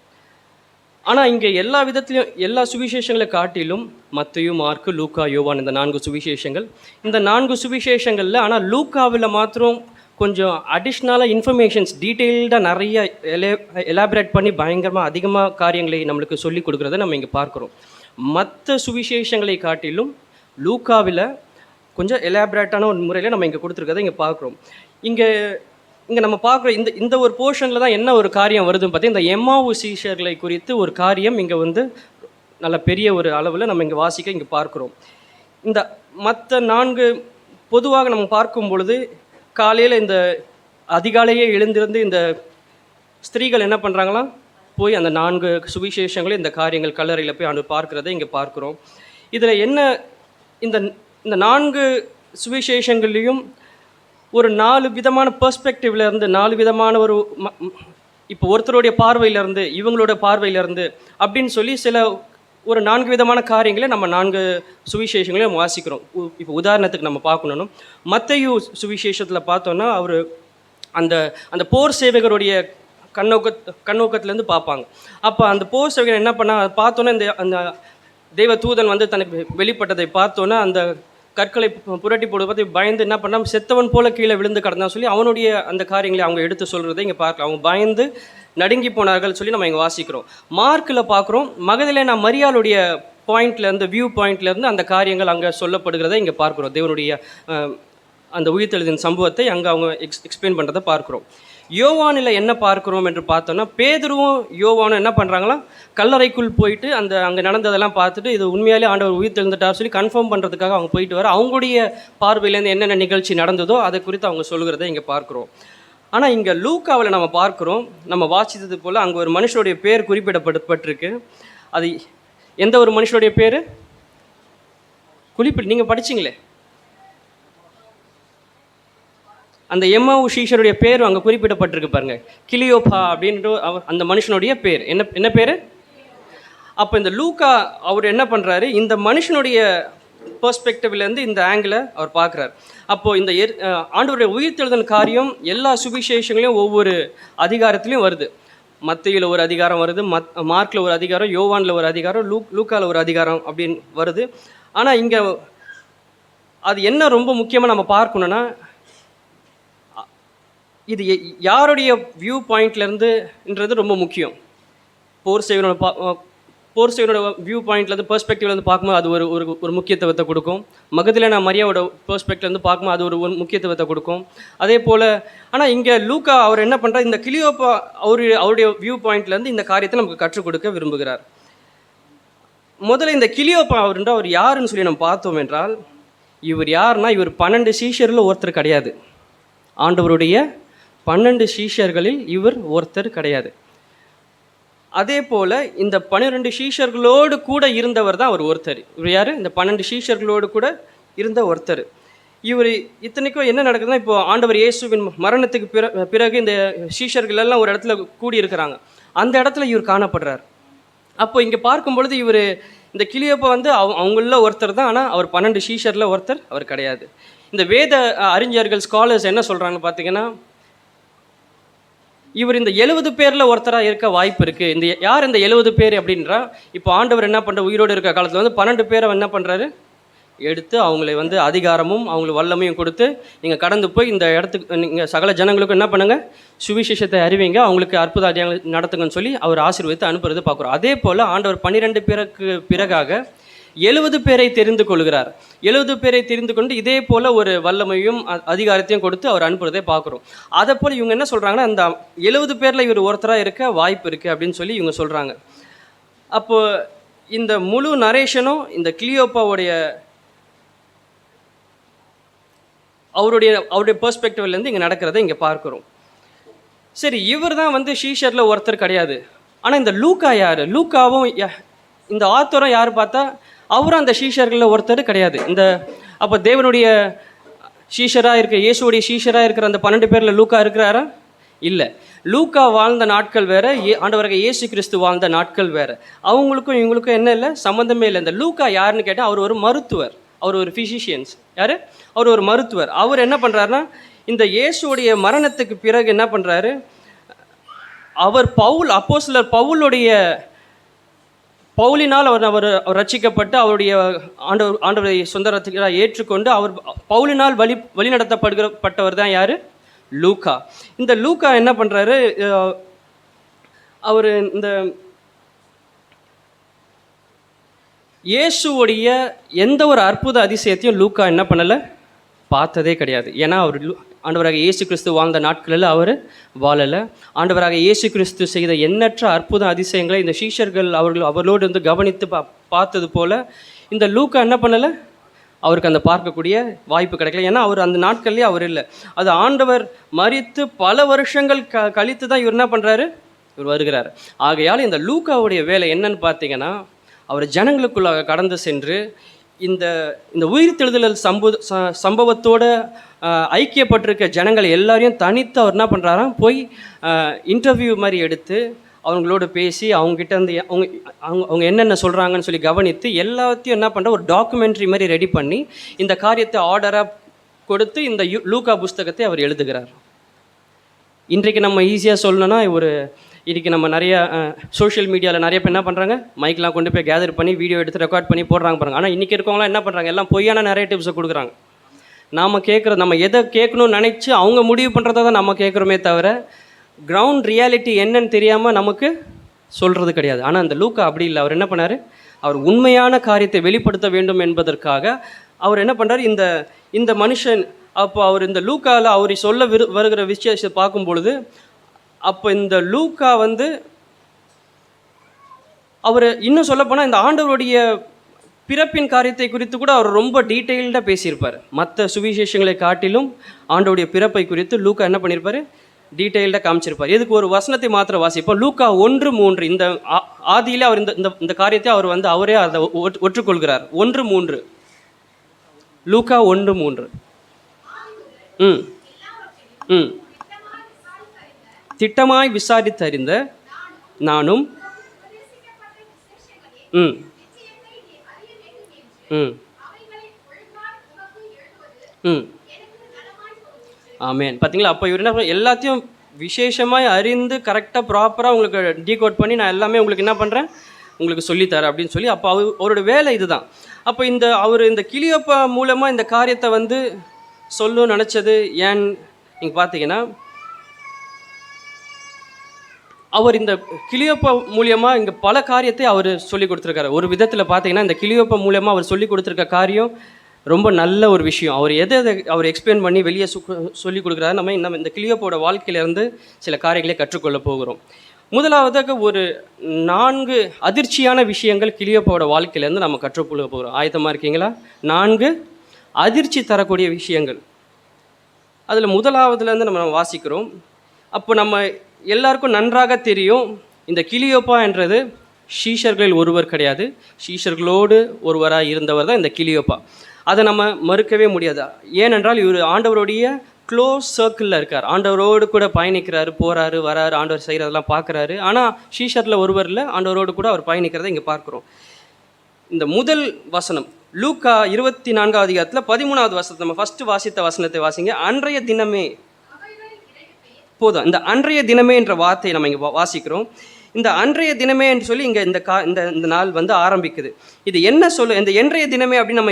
ஆனால் இங்கே எல்லா விதத்துலையும் எல்லா சுவிசேஷங்களை காட்டிலும் மத்தேயு, மார்க்கு, லூக்கா, யோவான் இந்த 4 சுவிசேஷங்கள். இந்த 4 சுவிசேஷங்களில் ஆனால் லூக்காவில் மாத்திரம் கொஞ்சம் அடிஷ்னலாக இன்ஃபர்மேஷன்ஸ் டீட்டெயில்டாக நிறைய எலாபரேட் பண்ணி பயங்கரமாக அதிகமாக காரியங்களை நம்மளுக்கு சொல்லி கொடுக்குறத நம்ம இங்கே பார்க்குறோம். மற்ற சுவிசேஷங்களை காட்டிலும் லூக்காவில் கொஞ்சம் எலாபரேட்டான ஒரு முறையில் நம்ம இங்கே கொடுத்துருக்கதை இங்கே பார்க்குறோம். இங்கே நம்ம பார்க்குற இந்த ஒரு போர்ஷனில் தான் என்ன ஒரு காரியம் வருதுன்னு பார்த்தீங்கன்னா, இந்த எம்மாவு சீஷர்களை குறித்து ஒரு காரியம் இங்கே நல்ல பெரிய ஒரு அளவில் நம்ம இங்கே வாசிக்க இங்கே பார்க்குறோம். இந்த மற்ற 4 பொதுவாக நம்ம பார்க்கும் பொழுது காலையில் இந்த அதிகாலையே எழுந்திருந்து இந்த ஸ்திரீகள் என்ன பண்ணுறாங்களாம், போய் அந்த 4 சுவிசேஷங்களும் இந்த காரியங்கள் கல்லறையில் போய் ஆண்டு பார்க்குறதை இங்கே பார்க்குறோம். இதில் என்ன இந்த 4 சுவிசேஷங்கள்லேயும் ஒரு 4 விதமான பெர்ஸ்பெக்டிவ்ல இருந்து 4 விதமான இப்போ ஒருத்தருடைய பார்வையிலேருந்து இவங்களோட பார்வையிலேருந்து அப்படின்னு சொல்லி ஒரு 4 விதமான காரியங்களை நம்ம 4 சுவிசேஷங்களையும் வாசிக்கிறோம். இப்போ உதாரணத்துக்கு நம்ம பார்க்கணும்னா மத்தேயு சுவிசேஷத்தில் பார்த்தோன்னா அவர் அந்த போர் சேவகருடைய கண்ணோக்கத்துலேருந்து பார்ப்பாங்க. அப்போ அந்த போர் சேவகர் என்ன பண்ணா பார்த்தோன்னா அந்த தெய்வ தூதன் தனக்கு வெளிப்பட்டதை பார்த்தோன்னா அந்த கற்களை புரட்டி போடுவதை பார்த்து பயந்து என்ன பண்ணால் செத்தவன் போல கீழே விழுந்து கிடந்தான் சொல்லி அவனுடைய அந்த காரியங்களை அவங்க எடுத்து சொல்கிறத இங்கே பார்க்கலாம். அவங்க பயந்து நடுங்கி போனார்கள் சொல்லி நம்ம இங்கே வாசிக்கிறோம். மார்க்கில் பார்க்குறோம் மகதலேனா மரியாளுடைய பாயிண்ட்லேருந்து வியூ பாயிண்ட்லேருந்து அந்த காரியங்கள் அங்கே சொல்லப்படுகிறத இங்கே பார்க்குறோம். தேவனுடைய அந்த உயிர்த்தெழுதின் சம்பவத்தை அங்கே அவங்க எக்ஸ்பிளைன் பண்ணுறதை பார்க்குறோம். யோவானில் என்ன பார்க்குறோம் என்று பார்த்தோன்னா, பேதுருவும் யோவானும் என்ன பண்ணுறாங்களா, கல்லறைக்குள் போயிட்டு அங்கே நடந்ததெல்லாம் பார்த்துட்டு இது உண்மையாலே ஆண்டவர் உயிர்த்தெழுந்துட்டார் சொல்லி கன்ஃபார்ம் பண்ணுறதுக்காக அவங்க போயிட்டு வர அவங்களுடைய பார்வையிலேருந்து என்னென்ன நிகழ்ச்சி நடந்ததோ அதை குறித்து அவங்க சொல்கிறத இங்கே பார்க்குறோம். ஆனால் இங்கே லூக்காவில் நம்ம பார்க்குறோம், நம்ம வாசித்தது போல் அங்கே ஒரு மனுஷனுடைய பேர் குறிப்பிடப்பட்டிருக்கு. அது எந்த ஒரு மனுஷனுடைய பேர் நீங்கள் படிச்சிங்களே, அந்த எம்மாவு சீஷருடைய பேர் அங்கே குறிப்பிடப்பட்டிருக்கு பாருங்க, கிளியோபா அப்படின்ற அந்த மனுஷனுடைய பேர். என்ன பேர்? அப்போ இந்த லூக்கா அவர் என்ன பண்ணுறாரு, இந்த மனுஷனுடைய பெர்ஸ்பெக்டிவ்லேருந்து இந்த ஆங்கிளை அவர் பார்க்குறாரு. அப்போது இந்த ஆண்டவருடைய உயிர்த்தெழுதல் காரியம் எல்லா சுவிசேஷங்களையும் ஒவ்வொரு அதிகாரத்துலேயும் வருது. மத்தேயுல ஒரு அதிகாரம் வருது, மார்க்கில் ஒரு அதிகாரம், யோவானில் ஒரு அதிகாரம், லூக்காவில் ஒரு அதிகாரம் அப்படின்னு வருது. ஆனால் இங்கே அது என்ன ரொம்ப முக்கியமாக நம்ம பார்க்கணுன்னா, இது யாருடைய வியூ பாயிண்ட்லேருந்துன்றது ரொம்ப முக்கியம். போர் சேவனோட வியூ பாயிண்ட்லேருந்து பெர்ஸ்பெக்டிவ்லேருந்து பார்க்கும்போது அது ஒரு முக்கியத்துவத்தை கொடுக்கும். மகதலேனா மரியாவோட பெர்ஸ்பெக்டிவ்லேருந்து பார்க்கும்போது அது ஒரு முக்கியத்துவத்தை கொடுக்கும். அதே போல் ஆனால் இங்கே லூக்கா அவர் என்ன பண்ணுறார், இந்த கிளியோப்பா அவருடைய வியூ பாயிண்ட்லேருந்து இந்த காரியத்தை நமக்கு கற்றுக் கொடுக்க விரும்புகிறார். முதல்ல இந்த கிளியோப்பா அவர் யாருன்னு சொல்லி நம்ம பார்த்தோம் என்றால், இவர் யாருன்னா, இவர் 12 சீஷரில் ஒருத்தர் கிடையாது. ஆண்டவருடைய 12 சீஷர்களில் இவர் ஒருத்தர் கிடையாது. அதே போல் இந்த 12 சீஷர்களோடு கூட இருந்தவர் தான் அவர் ஒருத்தர். இவர் யார்? இந்த 12 சீஷர்களோடு கூட இருந்த ஒருத்தர். இவர் இத்தனைக்கும் என்ன நடக்குதுன்னா, இப்போ ஆண்டவர் இயேசுவின் மரணத்துக்கு பிறகு இந்த சீஷர்கள் எல்லாம் ஒரு இடத்துல கூடி இருக்கிறாங்க. அந்த இடத்துல இவர் காணப்படுறார். அப்போ இங்கே பார்க்கும் பொழுது இவர் இந்த கிளியோப்பா வந்து அவங்கள ஒருத்தர் தான், ஆனால் அவர் 12 சீஷரில் ஒருத்தர் அவர் கிடையாது. இந்த வேத அறிஞர்கள் ஸ்காலர்ஸ் என்ன சொல்கிறாங்கன்னு பார்த்தீங்கன்னா, இவர் இந்த 70 பேரில் ஒருத்தராக இருக்க வாய்ப்பு இருக்குது. இந்த யார் இந்த 70 பேர் அப்படின்றா, இப்போ ஆண்டவர் என்ன பண்ணுற உயிரோடு இருக்க காலத்தில் வந்து 12 பேரை என்ன பண்ணுறாரு, எடுத்து அவங்களை வந்து அதிகாரமும் அவங்களுக்கு வல்லமையும் கொடுத்து, நீங்கள் கடந்து போய் இந்த இடத்துக்கு நீங்கள் சகல ஜனங்களுக்கும் என்ன பண்ணுங்கள், சுவிசேஷத்தை அறிவிங்க, அவங்களுக்கு அற்புத அதிகாரங்கள் நடத்துங்கன்னு சொல்லி அவர் ஆசீர்வதித்து அனுப்புறது பார்க்குறோம். அதே போல் ஆண்டவர் 12 பேருக்கு பிறகாக 70 பேரை தெரிந்து கொள்கிறார். 70 பேரை தெரிந்து கொண்டு இதே போல் ஒரு வல்லமையும் அதிகாரத்தையும் கொடுத்து அவர் அனுப்புறதே பார்க்குறோம். அதை போல் இவங்க என்ன சொல்கிறாங்கன்னா, அந்த 70 பேரில் இவர் ஒருத்தராக இருக்க வாய்ப்பு இருக்குது அப்படின்னு சொல்லி இவங்க சொல்கிறாங்க. அப்போது இந்த முழு நரேஷனும் இந்த கிளியோப்பாவுடைய அவருடைய பெர்ஸ்பெக்டிவ்லேருந்து இங்கே நடக்கிறத இங்கே பார்க்குறோம். சரி, இவர் தான் வந்து ஷீஷரில் ஒருத்தர் கிடையாது. ஆனால் இந்த லூக்கா யார்? லூக்காவும் இந்த ஆத்தரும் யார் பார்த்தா அவரும் அந்த ஷீஷர்களில் ஒருத்தர் கிடையாது. அப்போ தேவனுடைய ஷீஷராக இருக்க, இயேசுடைய ஷீஷராக இருக்கிற அந்த 12 பேரில் லூக்கா இருக்கிறாரா? இல்லை. லூக்கா வாழ்ந்த நாட்கள் வேறு, ஆண்டவராக இயேசு கிறிஸ்து வாழ்ந்த நாட்கள் வேறு. அவங்களுக்கும் இவங்களுக்கும் என்ன இல்லை, சம்மந்தமே இல்லை. இந்த லூக்கா யாருன்னு கேட்டால் அவர் ஒரு மருத்துவர், அவர் ஒரு ஃபிசிஷியன்ஸ். யார்? அவர் ஒரு மருத்துவர். அவர் என்ன பண்ணுறாருன்னா, இந்த இயேசுடைய மரணத்துக்கு பிறகு என்ன பண்ணுறாரு, அவர் அப்போஸ்தலர் பவுலினால் அவர் ரட்சிக்கப்பட்டு அவருடைய ஆண்டவரை சொந்த ரட்சகராக ஏற்றுக்கொண்டு அவர் பவுலினால் வழிநடத்தப்பட்டவர் தான் யார்? லூக்கா. இந்த லூக்கா என்ன பண்ணுறாரு, அவர் இந்த இயேசுவுடைய எந்த ஒரு அற்புத அதிசயத்தையும் லூக்கா என்ன பண்ணலை, பார்த்ததே கிடையாது. ஏன்னா அவர் ஆண்டவராக இயேசு கிறிஸ்து வாழ்ந்த நாட்களில் அவர் வாழலை. ஆண்டவராக இயேசு கிறிஸ்து செய்த எண்ணற்ற அற்புத அதிசயங்களை இந்த சீஷர்கள் அவர்களோடு வந்து கவனித்து பார்த்தது போல் இந்த லூக்கா என்ன பண்ணலை, அவருக்கு அந்த பார்க்கக்கூடிய வாய்ப்பு கிடைக்கல. ஏன்னா அவர் அந்த நாட்கள்லேயே அவர் இல்லை. அது ஆண்டவர் மரித்து பல வருஷங்கள் கழித்து தான் இவர் என்ன பண்ணுறாரு, இவர் வருகிறார். ஆகையால் இந்த லூக்காவுடைய வேலை என்னன்னு பார்த்தீங்கன்னா, அவர் ஜனங்களுக்குள்ளாக கடந்து சென்று இந்த உயிர்த்தெழுதல் சம்பவத்தோடு ஐக்கியப்பட்டிருக்க ஜனங்கள் எல்லாரையும் தனித்து அவர் என்ன பண்ணுறாராம், போய் இன்டர்வியூ மாதிரி எடுத்து அவங்களோட பேசி அவங்ககிட்ட இருந்து அவங்க என்னென்ன சொல்கிறாங்கன்னு சொல்லி கவனித்து எல்லாத்தையும் என்ன பண்ணுற ஒரு டாக்குமெண்ட்ரி மாதிரி ரெடி பண்ணி இந்த காரியத்தை ஆர்டராக கொடுத்து இந்த லூக்கா புஸ்தகத்தை அவர் எழுதுகிறார். இன்றைக்கு நம்ம ஈஸியாக சொல்லணும்னா, இன்றைக்கி நம்ம நிறைய சோஷியல் மீடியாவில் நிறைய பேர் என்ன பண்ணுறாங்க, மைக்கெலாம் கொண்டு போய் கேதர் பண்ணி வீடியோ எடுத்து ரெக்கார்ட் பண்ணி போடுறாங்க பாருங்க. ஆனால் இன்றைக்கி இருக்கவங்களாம் என்ன பண்ணுறாங்க, எல்லாம் பொய்யான நரேட்டிவ்ஸை கொடுக்குறாங்க. நம்ம எதை கேட்கணும்னு நினச்சி அவங்க முடிவு பண்ணுறத தான் நம்ம கேட்குறோமே தவிர கிரவுண்ட் ரியாலிட்டி என்னன்னு தெரியாமல் நமக்கு சொல்கிறது கிடையாது. ஆனால் அந்த லூக்கா அப்படி இல்லை. அவர் என்ன பண்ணார், அவர் உண்மையான காரியத்தை வெளிப்படுத்த வேண்டும் என்பதற்காக அவர் என்ன பண்ணுறார், இந்த மனுஷன் அப்போ அவர் இந்த லூக்காவில் அவர் சொல்ல வருகிற விஷயத்தை பார்க்கும் பொழுது, அப்போ இந்த லூக்கா வந்து அவர் இன்னும் சொல்லப்போனால் இந்த ஆண்டவருடைய பிறப்பின் காரியத்தை குறித்து கூட அவர் ரொம்ப டீட்டெயில்டாக பேசியிருப்பார். மற்ற சுவிசேஷங்களை காட்டிலும் ஆண்டவருடைய பிறப்பை குறித்து லூக்கா என்ன பண்ணியிருப்பார், டீட்டெயில்டாக காமிச்சிருப்பார். எதுக்கு ஒரு வசனத்தை மாத்திரம் வாசிப்போம். லூக்கா 1:3 இந்த ஆதியிலே அவர் இந்த காரியத்தை அவர் வந்து அவரே அதை ஒற்றுக்கொள்கிறார். 1:3 லூக்கா 1:3 திட்டமாய் விசாரித்தறிந்த நானும் ஆமேன். பார்த்தீங்களா, அப்போ இவர் என்ன எல்லாத்தையும் விசேஷமாய் அறிந்து கரெக்டாக ப்ராப்பராக உங்களுக்கு டீகோட் பண்ணி நான் எல்லாமே உங்களுக்கு என்ன பண்ணுறேன், உங்களுக்கு சொல்லித்தரேன் அப்படின்னு சொல்லி. அப்போ அவரோட வேலை இதுதான். அப்போ அவர் இந்த கிளியோப்பா மூலமாக இந்த காரியத்தை வந்து சொல்லணும்னு நினச்சது ஏன்னு நீங்கள் பார்த்தீங்கன்னா, அவர் இந்த கிளியோப்பா மூலியமாக இங்கே பல காரியத்தை அவர் சொல்லி கொடுத்துருக்காரு. ஒரு விதத்தில் பார்த்தீங்கன்னா இந்த கிளியோப்பா மூலியமாக அவர் சொல்லி கொடுத்துருக்க காரியம் ரொம்ப நல்ல ஒரு விஷயம். அவர் எதை அவர் எக்ஸ்பிளைன் பண்ணி வெளியே சொல்லி கொடுக்குறாரு. நம்ம இந்த கிளியோப்போட வாழ்க்கையிலேருந்து சில காரியங்களை கற்றுக்கொள்ள போகிறோம். முதலாவதாக ஒரு 4 அதிர்ச்சியான விஷயங்கள் கிளியோப்பாவோட வாழ்க்கையிலேருந்து நம்ம கற்றுக்கொள்ள போகிறோம். ஆயத்தமாக இருக்கீங்களா? 4 அதிர்ச்சி தரக்கூடிய விஷயங்கள். அதில் முதலாவதுலேருந்து நம்ம வாசிக்கிறோம். அப்போ நம்ம எல்லாருக்கும் நன்றாக தெரியும், இந்த கிளியோப்பா என்றது ஷீஷர்களில் ஒருவர் கிடையாது, ஷீஷர்களோடு ஒருவராக இருந்தவர் தான் இந்த கிளியோப்பா. அதை நம்ம மறுக்கவே முடியாது. ஏனென்றால் இவர் ஆண்டவருடைய க்ளோஸ் சர்க்கிளில் இருக்கார். ஆண்டவரோடு கூட பயணிக்கிறாரு, போகிறாரு, வராரு, ஆண்டவர் செய்கிறதெல்லாம் பார்க்குறாரு. ஆனால் ஷீஷரில் ஒருவரில் ஆண்டவரோடு கூட அவர் பயணிக்கிறத இங்கே பார்க்குறோம். இந்த முதல் வசனம் லூக்கா 24வது அதிகாரத்தில் 13வது வசனத்தை நம்ம ஃபஸ்ட்டு வாசித்த வசனத்தை வாசிங்க. அன்றைய தினமே போதும். இந்த அன்றைய தினமே என்ற வார்த்தையை நம்ம இங்கே வாசிக்கிறோம். இந்த அன்றைய தினமே என்று சொல்லி இங்கே இந்த நாள் வந்து ஆரம்பிக்குது. இது என்ன இந்த இன்றைய தினமே அப்படின்னு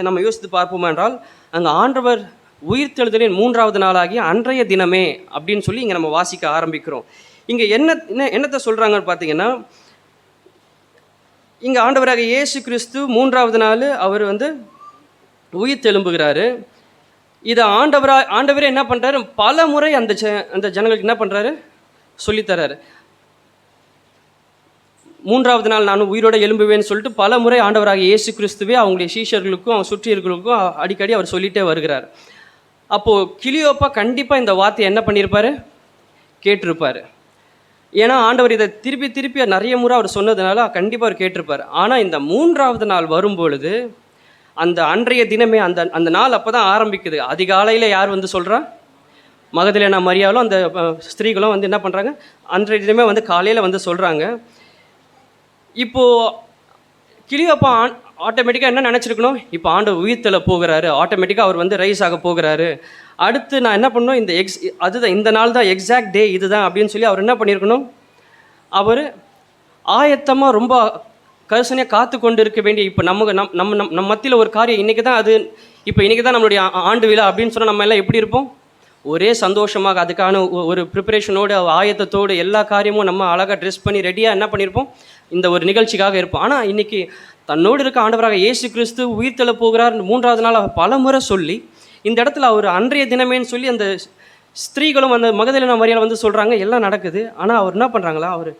நம்ம யோசித்து பார்ப்போம் என்றால், அங்கே ஆண்டவர் உயிர்த்தெழுதலின் 3வது நாளாகிய அன்றைய தினமே அப்படின்னு சொல்லி இங்கே நம்ம வாசிக்க ஆரம்பிக்கிறோம். இங்கே என்னத்தை சொல்கிறாங்கன்னு பார்த்தீங்கன்னா, இங்கே ஆண்டவராக இயேசு கிறிஸ்து 3வது நாள் அவர் வந்து உயிர்த்தெழும்புகிறாரு. இதை ஆண்டவரே என்ன பண்ணுறாரு, பல முறை அந்த ஜனங்களுக்கு என்ன பண்ணுறாரு, சொல்லித்தராரு. 3வது நாள் நான் உயிரோடு எழும்புவேன்னு சொல்லிட்டு பல முறை ஆண்டவராக இயேசு கிறிஸ்துவே அவங்களுடைய சீஷர்களுக்கும் அவங்க சுற்றியர்களுக்கும் அடிக்கடி அவர் சொல்லிகிட்டே வருகிறார். அப்போது கிளியோப்பா கண்டிப்பாக இந்த வார்த்தையை என்ன பண்ணியிருப்பார், கேட்டிருப்பார். ஏன்னா ஆண்டவர் இதை திருப்பி நிறைய முறை அவர் சொன்னதுனால கண்டிப்பாக அவர் கேட்டிருப்பார். ஆனால் இந்த 3வது நாள் வரும்பொழுது அந்த அன்றைய தினமே அந்த நாள் அப்போ தான் ஆரம்பிக்குது. அதிகாலையில் யார் வந்து சொல்கிறா, மகதலேனா மரியாலும் அந்த ஸ்திரீகளும் வந்து என்ன பண்ணுறாங்க, அன்றைய தினமே வந்து காலையில் வந்து சொல்கிறாங்க. இப்போது கிளியோப்பா ஆட்டோமேட்டிக்காக என்ன நினச்சிருக்கணும், இப்போ ஆண்டவர் உயிர்த்தெழ போகிறாரு, ஆட்டோமேட்டிக்காக அவர் வந்து ரைஸ் ஆக போகிறாரு, அடுத்து நான் என்ன பண்ணணும், அதுதான் இந்த நாள் தான் எக்ஸாக்ட் டே இதுதான் அப்படின்னு சொல்லி அவர் என்ன பண்ணியிருக்கணும், அவர் ஆயத்தமாக ரொம்ப கரிசனையாக காத்து கொண்டு இருக்க வேண்டிய, இப்போ நம்ம மத்தியில் ஒரு காரியம் இன்றைக்கி தான் இன்றைக்கி தான் நம்மளுடைய ஆண்டு விழா அப்படின்னு சொன்னால் நம்ம எல்லாம் எப்படி இருப்போம், ஒரே சந்தோஷமாக அதுக்கான ஒரு ப்ரிப்பரேஷனோடு ஆயத்தத்தோடு எல்லா காரியமும் நம்ம அழகாக ட்ரெஸ் பண்ணி ரெடியாக என்ன பண்ணியிருப்போம், இந்த ஒரு நிகழ்ச்சிக்காக இருப்போம். ஆனால் இன்றைக்கி தன்னோடு இருக்க ஆண்டவராக இயேசு கிறிஸ்து உயிர்த்தெழ போகிறார் 3வது நாள் அவர் பல முறை சொல்லி, இந்த இடத்துல அவர் அன்றைய தினமேன்னு சொல்லி அந்த ஸ்திரீகளும் அந்த மகதலேனா மரியாள் வந்து சொல்கிறாங்க, எல்லாம் நடக்குது. ஆனால் அவர் என்ன பண்ணுறாங்களா, அவர்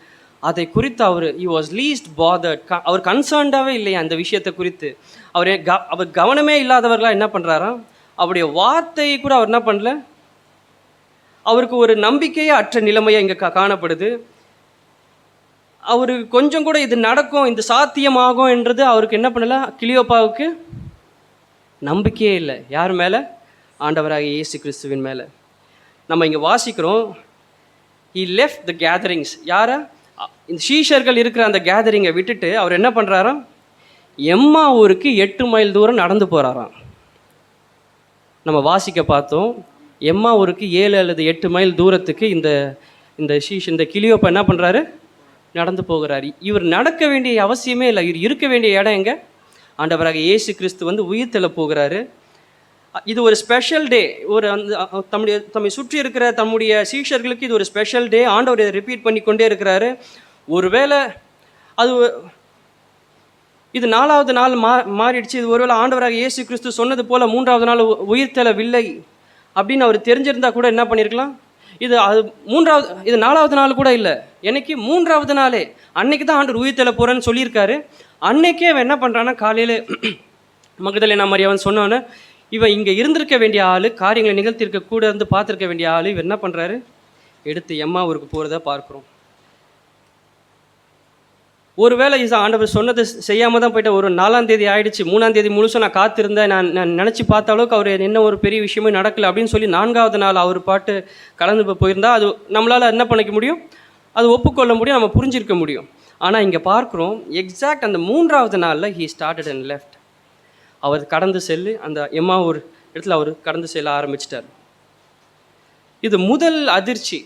அதை குறித்து he was least bothered. அவர் கன்சர்ன்டாகவே இல்லையா அந்த விஷயத்தை குறித்து. அவர் கவனமே இல்லாதவர்களாக என்ன பண்ணுறாராம், அவருடைய வார்த்தையை கூட அவர் என்ன பண்ணல, அவருக்கு ஒரு நம்பிக்கையே அற்ற நிலைமையாக இங்கே காணப்படுது. அவருக்கு கொஞ்சம் கூட இது நடக்கும், இது சாத்தியமாகும் என்றது அவருக்கு என்ன பண்ணல, கிளியோப்பாவுக்கு நம்பிக்கையே இல்லை. யார் மேலே, ஆண்டவராக இயேசு கிறிஸ்துவின் மேலே. நம்ம இங்கே வாசிக்கிறோம், he left the gatherings. யாரை, இந்த சீஷர்கள் இருக்கிற அந்த கேதரிங்கை விட்டுட்டு அவர் என்ன பண்ணுறாராம், எம்மா ஊருக்கு 8 மைல் தூரம் நடந்து போகிறாராம். நம்ம வாசிக்க பார்த்தோம், எம்மா ஊருக்கு 7 அல்லது 8 மைல் தூரத்துக்கு இந்த கிளியோப்பா என்ன பண்ணுறாரு, நடந்து போகிறாரு. இவர் நடக்க வேண்டிய அவசியமே இல்லை, இவர் இருக்க வேண்டிய இடம் எங்கே, ஆண்டவராக இயேசு கிறிஸ்து வந்து உயிர்த்தெழ போகிறாரு. இது ஒரு ஸ்பெஷல் டே. ஒரு தம்மை சுற்றி இருக்கிற தம்முடைய சீஷர்களுக்கு இது ஒரு ஸ்பெஷல் டே. ஆண்டவர் இதை ரிப்பீட் பண்ணி கொண்டே இருக்கிறாரு. ஒருவேளை இது 4வது நாள் மாறிடுச்சு, இது ஒருவேளை ஆண்டவராக இயேசு கிறிஸ்து சொன்னது போல் 3வது நாள் உயிர்த்தெழவில்லை அப்படின்னு அவர் தெரிஞ்சிருந்தா கூட என்ன பண்ணியிருக்கலாம், இது 4வது நாள் கூட இல்லை, என்னைக்கு 3வது நாளே, அன்னைக்கு தான் ஆண்டவர் உயிர்த்தெழ போகிறேன்னு சொல்லியிருக்காரு. அன்னைக்கே அவன் என்ன பண்ணுறான்னா, காலையில் மகதலேனா மரியாள் சொன்னோன்னே இவன் இங்கே இருந்திருக்க வேண்டிய ஆள், காரியங்களை நிகழ்த்திருக்க கூட இருந்து பார்த்துருக்க வேண்டிய ஆள், இவர் என்ன பண்ணுறாரு, எடுத்து எம்மா ஊருக்கு போகிறத பார்க்குறோம். ஒருவேளை ஆண்டவர் சொன்னது செய்யாமல் தான் போயிட்ட, ஒரு 4ஆம் தேதி ஆகிடுச்சு, 3ஆம் தேதி முழுசும் நான் காத்திருந்தேன், நான் நினச்சி பார்த்த அளவுக்கு அவர் என்ன ஒரு பெரிய விஷயமே நடக்கலை அப்படின்னு சொல்லி 4வது நாள் அவர் பாட்டு கலந்து போயிருந்தா அது நம்மளால் என்ன பண்ணிக்க முடியும், அது ஒப்புக்கொள்ள முடியும், நம்ம புரிஞ்சிருக்க முடியும். ஆனால் இங்கே பார்க்குறோம், எக்ஸாக்ட் அந்த 3வது நாளில் he started and left. அவர் கடந்து செல்லு அந்த எம்மா ஒரு இடத்துல அவர் கடந்து செல்ல ஆரம்பிச்சிட்டார். இது முதல் அதிர்ச்சி.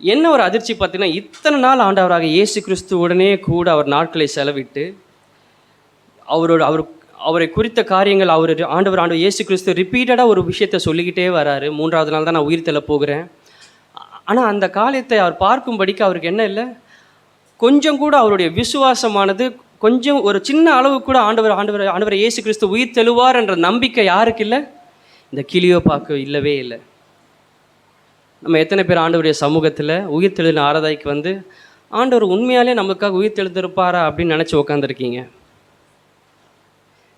என்ன ஒரு அதிர்ச்சி பார்த்தீங்கன்னா, இத்தனை நாள் ஆண்டவராக இயேசு கிறிஸ்து உடனே கூட அவர் நாட்களை செலவிட்டு அவரை குறித்த காரியங்கள் ஆண்டவர் இயேசு கிறிஸ்து ரிப்பீட்டடாக ஒரு விஷயத்தை சொல்லிக்கிட்டே வராரு, 3வது நாள் தான் நான் உயிர்த்தெழ போகிறேன். ஆனால் அந்த காரியத்தை அவர் பார்க்கும்படிக்கு அவருக்கு என்ன இல்லை, கொஞ்சம் கூட அவருடைய விசுவாசமானது கொஞ்சம் ஒரு சின்ன அளவு கூட ஆண்டவர் இயேசு கிறிஸ்து உயிர்த்தெழுவார் என்ற நம்பிக்கை யாருக்கு இல்லை, இந்த கிளியோப்பாக்கு இல்லவே இல்லை. நம்ம எத்தனை பேர் ஆண்டவருடைய சமூகத்தில் உயிர்த்தெழுதின ஆராதனைக்கு வந்து ஆண்டவர் உண்மையாலே நமக்காக உயிர்த்தெழுந்திருப்பாரா அப்படின்னு நினச்சி உட்காந்துருக்கீங்க?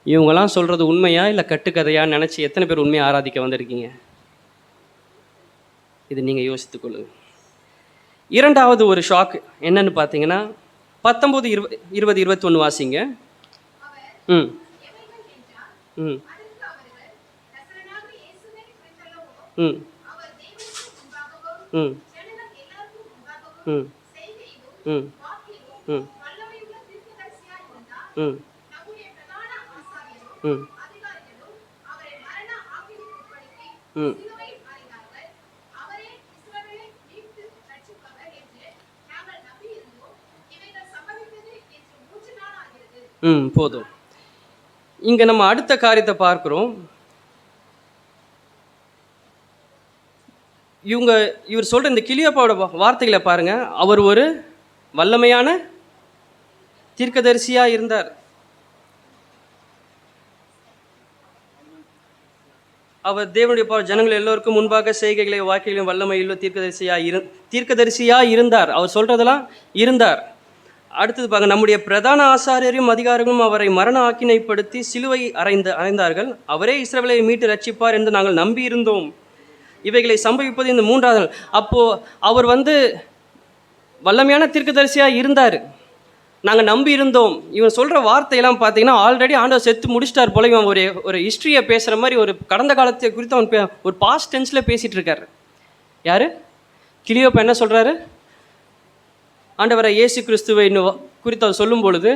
இவங்கெல்லாம் சொல்கிறது உண்மையா இல்லை கட்டுக்கதையான்னு நினச்சி எத்தனை பேர் உண்மையை ஆராதிக்க வந்திருக்கீங்க? இது நீங்கள் யோசித்துக்கொள்ளுங்க. 2வது ஒரு ஷாக் என்னன்னு பார்த்தீங்கன்னா, 19, 20, 21 வாசிங்க. ம் ம் ம் ம் ம் ம் ம் ம் ம் போதும். இங்கே நம்ம அடுத்த காரியத்தை பார்க்குறோம். இவர் சொல்கிற இந்த கிளியோப்பாவோட வார்த்தைகளை பாருங்க. அவர் ஒரு வல்லமையான தீர்க்கதரிசியாக இருந்தார். அவர் தேவனுடைய ஜனங்கள் எல்லோருக்கும் முன்பாக செய்கைகளை வாக்கிலையும் வல்லமையிலோ தீர்க்கதரிசியாக இருந்தார். அவர் சொல்கிறதெல்லாம் இருந்தார். அடுத்தது பாருங்க, நம்முடைய பிரதான ஆசாரியரும் அதிகாரிகளும் அவரை மரண ஆக்கினைப்படுத்தி சிலுவை அறைந்தார்கள். அவரே இஸ்ரவேலை மீட்டு ரட்சிப்பார் என்று நாங்கள் நம்பி இருந்தோம். இவைகளை சம்பவிப்பது இந்த 3வது நாள். அப்போது அவர் வல்லமையான தீர்க்கதரிசியாக இருந்தார். நாங்கள் நம்பி இருந்தோம். இவன் சொல்கிற வார்த்தையெல்லாம் பார்த்தீங்கன்னா ஆல்ரெடி ஆண்டவர் செத்து முடிச்சிட்டார் போல. இவன் ஒரு ஹிஸ்ட்ரியை பேசுகிற மாதிரி, ஒரு கடந்த காலத்தை குறித்து அவன் ஒரு பாஸ்ட் டென்ஸில் பேசிகிட்டு இருக்காரு. யார்? கிளியோப்பா என்ன சொல்கிறாரு? ஆண்டவரை இயேசு கிறிஸ்துவை குறித்து அவர் சொல்லும் பொழுது,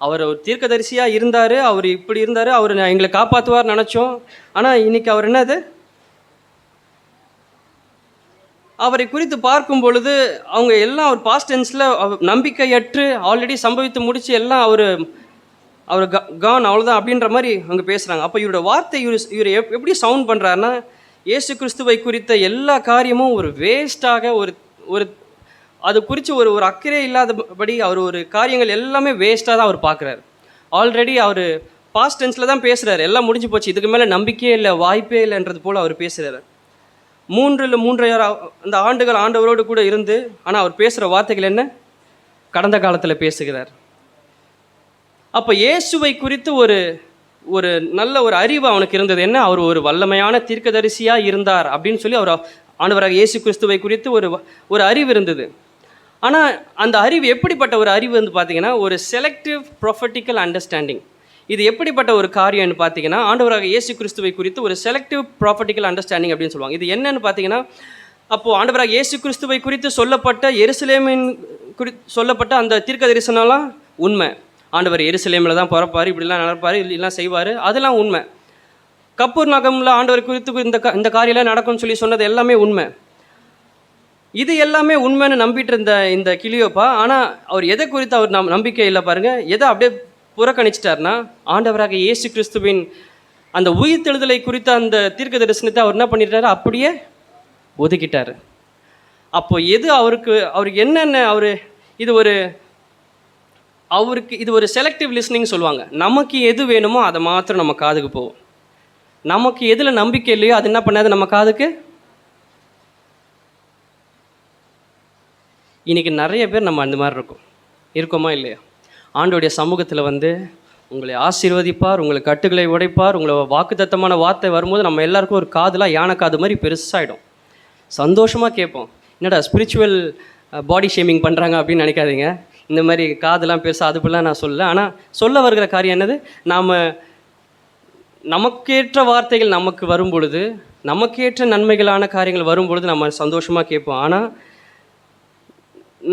அவர் ஒரு தீர்க்கதரிசியாக இருந்தார், அவர் இப்படி இருந்தார், அவர் எங்களை காப்பாற்றுவார் நினச்சோம். ஆனால் இன்னைக்கு அவர் என்னது, அவரை குறித்து பார்க்கும் பொழுது அவங்க எல்லாம் ஒரு பாஸ்ட் டென்ஸில் நம்பிக்கையற்று ஆல்ரெடி சம்பவித்து முடித்து எல்லாம் அவர் கான் அவ்வளோதான் அப்படின்ற மாதிரி அவங்க பேசுகிறாங்க. அப்போ இவரோட வார்த்தை இவர் எப்படி சவுண்ட் பண்ணுறாருன்னா, இயேசு கிறிஸ்துவை குறித்த எல்லா காரியமும் ஒரு வேஸ்ட்டாக ஒரு அது குறித்து ஒரு அக்கறை இல்லாதபடி அவர் ஒரு காரியங்கள் எல்லாமே வேஸ்ட்டாக தான் அவர் பார்க்குறாரு. ஆல்ரெடி அவர் பாஸ்ட் டென்ஸில் தான் பேசுகிறாரு. எல்லாம் முடிஞ்சு போச்சு, இதுக்கு மேலே நம்பிக்கையே இல்லை, வாய்ப்பே இல்லைன்றது போல் அவர் பேசுகிறாரு. 3.5 அந்த ஆண்டுகள் ஆண்டவரோடு கூட இருந்து, ஆனால் அவர் பேசுகிற வார்த்தைகள் என்ன? கடந்த காலத்தில் பேசுகிறார். அப்போ இயேசுவை குறித்து ஒரு நல்ல ஒரு அறிவு அவனுக்கு இருந்தது. என்ன? அவர் ஒரு வல்லமையான தீர்க்கதரிசியாக இருந்தார் அப்படின்னு சொல்லி அவர் ஆண்டவராக இயேசு கிறிஸ்துவை குறித்து ஒரு அறிவு இருந்தது. ஆனால் அந்த அறிவு எப்படிப்பட்ட ஒரு அறிவு பார்த்தீங்கன்னா, ஒரு செலக்டிவ் ப்ரொஃபட்டிக்கல் அண்டர்ஸ்டாண்டிங். இது எப்படிப்பட்ட ஒரு காரியம்னு பார்த்தீங்கன்னா, ஆண்டவராக இயேசு கிறிஸ்துவை குறித்து ஒரு செலக்டிவ் ப்ராப்பர்ட்டிக்கல் அண்டர்ஸ்டாண்டிங் அப்படின்னு சொல்லுவாங்க. இது என்னன்னு பார்த்தீங்கன்னா, அப்போது ஆண்டவராக இயேசு கிறிஸ்துவை குறித்து சொல்லப்பட்ட எருசலேமின் சொல்லப்பட்ட அந்த தீர்க்க தரிசனம்லாம் உண்மை. ஆண்டவர் எருசலேமில் தான் பிறப்பார், இப்படிலாம் நடப்பார், இப்படிலாம் செய்வார், அதெல்லாம் உண்மை. கப்பூர் நகமில் ஆண்டவர் குறித்து இந்த காரியெல்லாம் நடக்கும்னு சொல்லி சொன்னது எல்லாமே உண்மை. இது எல்லாமே உண்மைன்னு நம்பிட்டு இருந்த இந்த கிளியோப்பா, ஆனால் அவர் எதை குறித்து அவர் நம்பிக்கை இல்லை பாருங்கள். எதை அப்படியே புறக்கணிச்சிட்டார்னா, ஆண்டவராக இயேசு கிறிஸ்துவின் அந்த உயிர்த்தெழுதலை குறித்த அந்த தீர்க்க தரிசனத்தை அவர் என்ன பண்ணிட்டாரு? அப்படியே ஒதுக்கிட்டார். அப்போ எது அவருக்கு என்னென்ன இது ஒரு செலக்டிவ் லிஸ்னிங் சொல்லுவாங்க. நமக்கு எது வேணுமோ அதை மாத்திரம் நம்ம காதுக்கு போவோம். நமக்கு எதில் நம்பிக்கை இல்லையோ அது என்ன பண்ணாது நம்ம காதுக்கு. இன்றைக்கி நிறைய பேர் நம்ம அந்த மாதிரி இருக்கோமா இல்லையா? ஆண்டோடைய சமூகத்தில் உங்களை ஆசீர்வதிப்பார், உங்களை கட்டுகளை உடைப்பார், உங்களை வாக்குத்தத்தமான வார்த்தை வரும்போது நம்ம எல்லாருக்கும் ஒரு காதுலாம் யானை காது மாதிரி பெருசாகிடும். சந்தோஷமாக கேட்போம். என்னடா ஸ்பிரிச்சுவல் பாடி ஷேமிங் பண்ணுறாங்க அப்படின்னு நினைக்காதீங்க. இந்த மாதிரி காதெல்லாம் பெருசாக அதுபோலாம் நான் சொல்ல. ஆனால் சொல்ல வருகிற காரியம் என்னது? நமக்கேற்ற வார்த்தைகள் நமக்கு வரும் பொழுது, நமக்கேற்ற நன்மைகளான காரியங்கள் வரும் பொழுது நம்ம சந்தோஷமாக கேட்போம். ஆனால்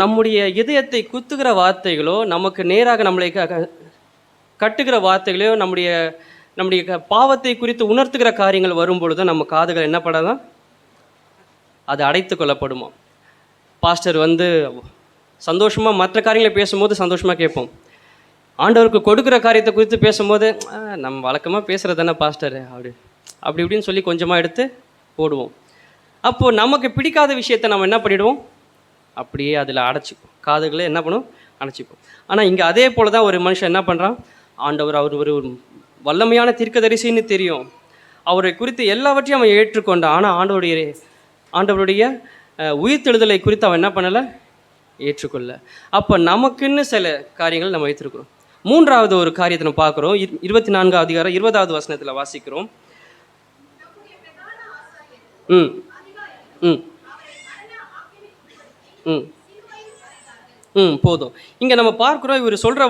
நம்முடைய இதயத்தை குத்துகிற வார்த்தைகளோ, நமக்கு நேராக நம்மளை கட்டுகிற வார்த்தைகளோ, நம்முடைய பாவத்தை குறித்து உணர்த்துகிற காரியங்கள் வரும் பொழுது நம்ம காதுகள் என்ன பண்ணாதான் அது அடைத்து கொள்ளப்படுமா? பாஸ்டர் சந்தோஷமாக மற்ற காரியங்களை பேசும்போது சந்தோஷமாக கேட்போம். ஆண்டவருக்கு கொடுக்குற காரியத்தை குறித்து பேசும்போது நம்ம வழக்கமாக பேசுகிறது தானே பாஸ்டர் அப்படி இப்படின்னு சொல்லி கொஞ்சமாக எடுத்து போடுவோம். அப்போது நமக்கு பிடிக்காத விஷயத்தை நம்ம என்ன பண்ணிவிடுவோம்? அப்படியே அதில் அடைச்சிப்போம். காதுகளை என்ன பண்ணுவோம்? அடைச்சிப்போம். ஆனால் இங்கே அதே போல் தான் ஒரு மனுஷன் என்ன பண்ணுறான்? அவர் ஒரு வல்லமையான தீர்க்கதரிசின்னு தெரியும், அவரை குறித்து எல்லாவற்றையும் அவன் ஏற்றுக்கொண்டான். ஆனால் ஆண்டவருடைய உயிர்த்தெழுதலை குறித்து அவன் என்ன பண்ணலை? ஏற்றுக்கொள்ள. அப்போ நமக்குன்னு சில காரியங்கள் நம்ம வைத்திருக்கிறோம். 3வது ஒரு காரியத்தை நம்ம பார்க்குறோம். 24ஆம் அதிகாரம் 20வது வசனத்தில் வாசிக்கிறோம். ம் ம் ம் ம் போதும். இங்கே நம்ம பார்க்குறோம், இவர் சொல்கிற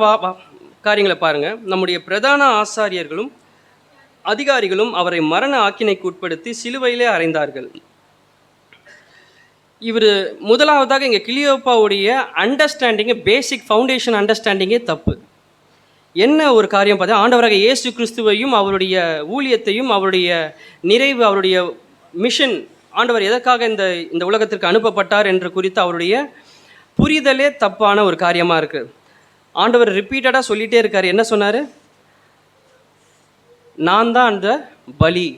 காரியங்களை பாருங்கள். நம்முடைய பிரதான ஆசாரியர்களும் அதிகாரிகளும் அவரை மரண ஆக்கினைக்கு உட்படுத்தி சிலுவையிலே அறைந்தார்கள். இவர் முதலாவதாக இங்கே கிளியோப்பாவுடைய அண்டர்ஸ்டாண்டிங்கு, பேசிக் ஃபவுண்டேஷன் அண்டர்ஸ்டாண்டிங்கே தப்பு. என்ன ஒரு காரியம் பார்த்தா, ஆண்டவராக இயேசு கிறிஸ்துவையும் அவருடைய ஊழியத்தையும் அவருடைய நிறைவு, அவருடைய மிஷன், ஆண்டவர் எதற்காக இந்த உலகத்திற்கு அனுப்பப்பட்டார் என்று குறித்து அவருடைய புரிதலே தப்பான ஒரு காரியமாக இருக்குது. ஆண்டவர் ரிப்பீட்டடாக சொல்லிகிட்டே இருக்கார். என்ன சொன்னார்? நான் தான் அந்த பலி.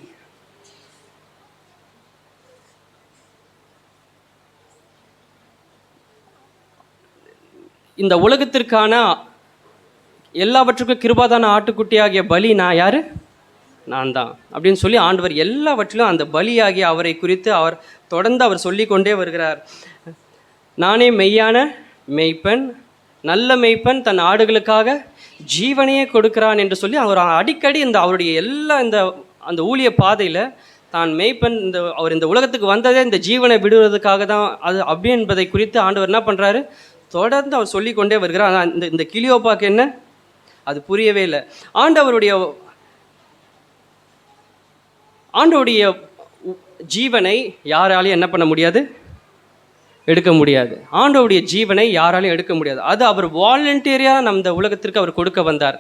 இந்த உலகத்திற்கான எல்லாவற்றுக்கும் கிருபாதான ஆட்டுக்குட்டியாகிய பலி நான் தான் அப்படின்னு சொல்லி ஆண்டவர் எல்லாவற்றிலும் அந்த பலியாகிய அவரை குறித்து அவர் தொடர்ந்து அவர் சொல்லி கொண்டே வருகிறார். நானே மெய்யான மெய்ப்பன், நல்ல மெய்ப்பன் தன் ஆடுகளுக்காக ஜீவனையே கொடுக்கிறான் என்று சொல்லி அவர் அடிக்கடி அவருடைய எல்லா அந்த ஊழிய பாதையில் தான் மெய்ப்பன், அவர் இந்த உலகத்துக்கு வந்ததே இந்த ஜீவனை விடுவதற்காக தான் அது அப்படி என்பதை குறித்து ஆண்டவர் என்ன பண்ணுறாரு, தொடர்ந்து அவர் சொல்லி கொண்டே வருகிறார். ஆனால் இந்த கிளியோப்பாக்கு என்ன, அது புரியவே இல்லை. ஆண்டவருடைய ஜீவனை யாராலையும் என்ன பண்ண முடியாது, எடுக்க முடியாது. ஆண்டவருடைய ஜீவனை யாராலையும் எடுக்க முடியாது. அது அவர் வாலண்டியரியாக நம்ம உலகத்திற்கு அவர் கொடுக்க வந்தார்.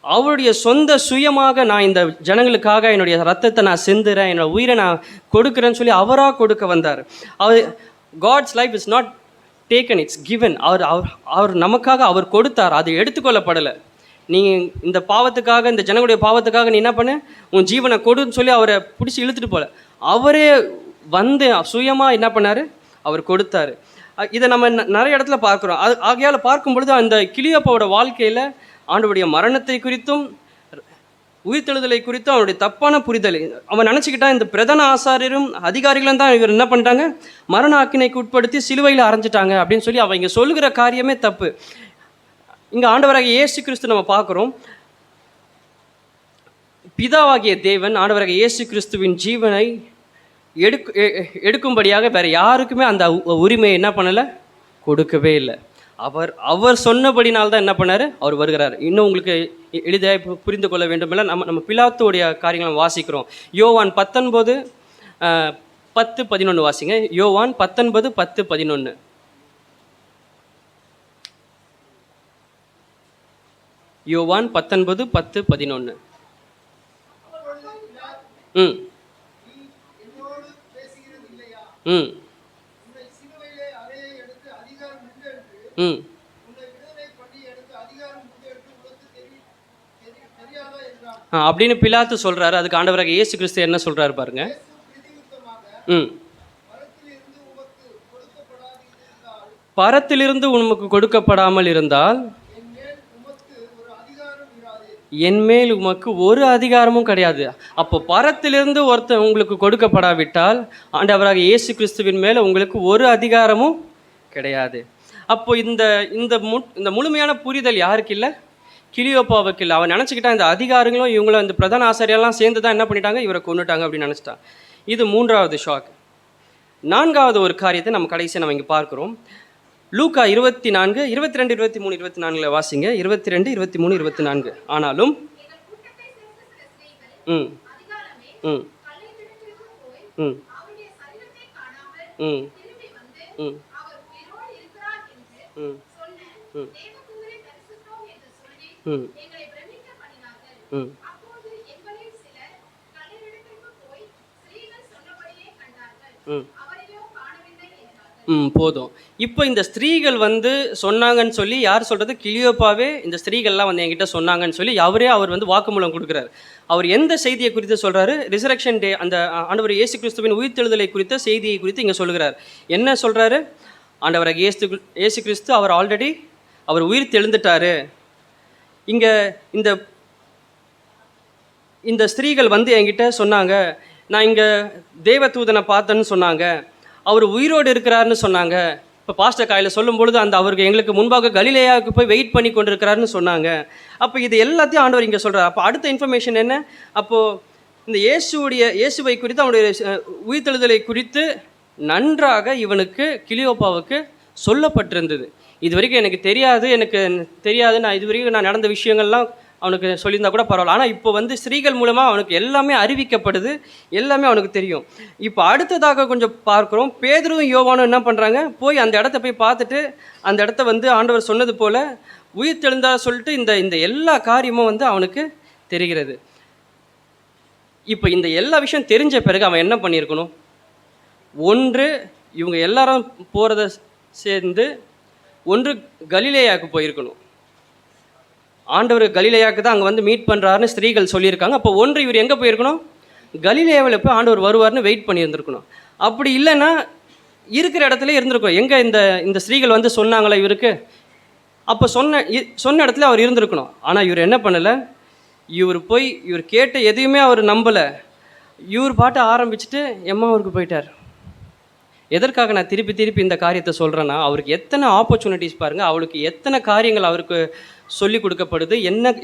அவருடைய சொந்த சுயமாக நான் இந்த ஜனங்களுக்காக என்னுடைய ரத்தத்தை நான் சிந்துறேன், என்னோட உயிரை நான் கொடுக்குறேன்னு சொல்லி அவராக கொடுக்க வந்தார். God's life is not taken, it's given. அவர் நமக்காக அவர் கொடுத்தார், அது எடுத்துக்கொள்ளப்படலை. நீங்கள் இந்த பாவத்துக்காக, இந்த ஜனங்களுடைய பாவத்துக்காக நீ என்ன பண்ண, உன் ஜீவனை கொடுன்னு சொல்லி அவரை பிடிச்சி இழுத்துட்டு போல, அவரே வந்து சுயமாக என்ன பண்ணார், அவர் கொடுத்தாரு. இதை நம்ம நிறைய இடத்துல பார்க்குறோம். ஆகையால் பார்க்கும் பொழுது அந்த கிளியோப்பாவோட வாழ்க்கையில் ஆண்டவருடைய மரணத்தை குறித்தும் உயிர்த்தெழுதலை குறித்தும் அவருடைய தப்பான புரிதல். அவன் நினச்சிக்கிட்டான் இந்த பிரதான ஆசாரியரும் அதிகாரிகளும் தான் இவர் என்ன பண்ணிட்டாங்க, மரண ஆக்கினைக்கு உட்படுத்தி சிலுவையில் அரைஞ்சிட்டாங்க அப்படின்னு சொல்லி அவங்க சொல்லுகிற காரியமே தப்பு. இங்கே ஆண்டவராகிய இயேசு கிறிஸ்து நம்ம பார்க்குறோம். பிதாவாகிய தேவன் ஆண்டவராகிய இயேசு கிறிஸ்துவின் ஜீவனை எடுக்கும்படியாக வேறு யாருக்குமே அந்த உரிமையை என்ன பண்ணலை, கொடுக்கவே இல்லை. அவர் சொன்னபடினால்தான் என்ன பண்ணார், அவர் வருகிறார். இன்னும் உங்களுக்கு எளிதாக புரிந்து கொள்ள வேண்டுமில்ல, நம்ம பிலாத்துடைய காரியங்களை வாசிக்கிறோம். யோவான் 19:10-11 வாசிங்க. யோவான் 19:10-11. யோவான் 19:10-11. ம் ம் ம் அப்படின்னு பிலாத்து சொல்கிறாரு. அதுக்கு ஆண்டவராக இயேசு கிறிஸ்து என்ன சொல்கிறாரு பாருங்க. ம் பரத்திலிருந்து உமக்கு கொடுக்கப்படாமல் இருந்தால் என்மேல் உமக்கு ஒரு அதிகாரமும் கிடையாது. அப்போ பரத்திலிருந்து ஒருத்தர் உங்களுக்கு கொடுக்கப்படாவிட்டால் ஆண்டவராக இயேசு கிறிஸ்துவின் மேலே உங்களுக்கு ஒரு அதிகாரமும் கிடையாது. அப்போ இந்த முழுமையான புரிதல் யாருக்கு இல்லை, கிளியோப்பாவுக்கு இல்லை. அவன் நினச்சிக்கிட்டான் இந்த அதிகாரங்களும் இவங்களும் இந்த பிரதான ஆசிரியெல்லாம் சேர்ந்து தான் என்ன பண்ணிட்டாங்க, இவரை கொண்டுட்டாங்க அப்படின்னு நினச்சிட்டான். இது 3வது ஷாக். 4வது ஒரு காரியத்தை நம்ம கடைசியாக நம்ம இங்கே பார்க்குறோம். லூக்கா 24, 22, 23, 24 வாசிங்க. 22, 23, 24. ஆனாலும் ம் ம் ம் ம் ம் ம் ம் ம் போதும். இப்போ இந்த ஸ்திரீகள் வந்து சொன்னாங்கன்னு சொல்லி யார் சொல்கிறது, கிளியோப்பாவே இந்த ஸ்திரீகள்லாம் வந்து என்கிட்ட சொன்னாங்கன்னு சொல்லி அவர் வந்து வாக்குமூலம் கொடுக்குறாரு. அவர் எந்த செய்தியை குறித்து சொல்கிறாரு, ரிசரக்ஷன் டே, அந்த ஆண்டவர் இயேசு கிறிஸ்துவின் உயிர்த்தெழுதலை குறித்த செய்தியை குறித்து இங்கே சொல்கிறார். என்ன சொல்கிறாரு, ஆண்டவராக இயேசு கிறிஸ்து அவர் உயிர் தெழுந்துட்டாரு. இங்கே இந்த ஸ்திரீகள் வந்து என்கிட்ட சொன்னாங்க, நான் இங்கே தேவதூதனை பார்த்தேன்னு சொன்னாங்க, அவர் உயிரோடு இருக்கிறாருன்னு சொன்னாங்க. இப்போ பாஸ்டர் காலையில் சொல்லும் பொழுது அவருக்கு எங்களுக்கு முன்பாக கலிலேயாவுக்கு போய் வெயிட் பண்ணி கொண்டிருக்கிறாருன்னு சொன்னாங்க. அப்போ இது எல்லாத்தையும் ஆண்டவர் இங்கே சொல்கிறார். அப்போ அடுத்த இன்ஃபர்மேஷன் என்ன, அப்போது இந்த இயேசுவை குறித்து அவனுடைய உயிர்த்தெழுதலை குறித்து நன்றாக இவனுக்கு கிளியோப்பாவுக்கு சொல்லப்பட்டிருந்தது. இது வரைக்கும் எனக்கு தெரியாது, நான் இது வரைக்கும் நடந்த விஷயங்கள்லாம் அவனுக்கு சொல்லியிருந்தா கூட பரவாயில்ல. ஆனால் இப்போ வந்து ஸ்திரீகள் மூலமாக அவனுக்கு எல்லாமே அறிவிக்கப்படுது, எல்லாமே அவனுக்கு தெரியும். இப்போ அடுத்ததாக கொஞ்சம் பார்க்குறோம், பேதுருவும் யோவானும் என்ன பண்ணுறாங்க, போய் அந்த இடத்த போய் பார்த்துட்டு அந்த இடத்த வந்து ஆண்டவர் சொன்னது போல் உயிர் தெழுந்தா சொல்லிட்டு இந்த இந்த எல்லா காரியமும் வந்து அவனுக்கு தெரிகிறது. இப்போ இந்த எல்லா விஷயம் தெரிஞ்ச பிறகு அவன் என்ன பண்ணியிருக்கணும்? ஒன்று இவங்க எல்லாரும் போகிறத சேர்ந்து ஒன்று கலிலேயாவுக்கு போயிருக்கணும். ஆண்டவர் கலிலேயாவுக்கு தான் அங்கே வந்து மீட் பண்ணுறாருன்னு ஸ்திரீகள் சொல்லியிருக்காங்க. அப்போ ஒன்று இவர் எங்கே போயிருக்கணும்? கலிலேயாவில் போய் ஆண்டவர் வருவார்னு வெயிட் பண்ணியிருந்துருக்கணும். அப்படி இல்லைன்னா இருக்கிற இடத்துல இருந்திருக்கணும். எங்கே இந்த இந்த ஸ்திரீகள் வந்து சொன்னாங்களே இவருக்கு, அப்போ சொன்ன இடத்துல அவர் இருந்திருக்கணும். ஆனால் இவர் என்ன பண்ணலை, இவர் கேட்ட எதையுமே அவர் நம்பலை. இவர் பாட்டு ஆரம்பிச்சுட்டு எம்மாவூருக்கு போயிட்டார். எதற்காக நான் திருப்பி திருப்பி இந்த காரியத்தை சொல்கிறேன்னா, அவருக்கு எத்தனை ஆப்பர்ச்சுனிட்டிஸ் பாருங்கள், அவளுக்கு எத்தனை காரியங்கள் அவருக்கு சொல்லி கொடுக்கப்படுது,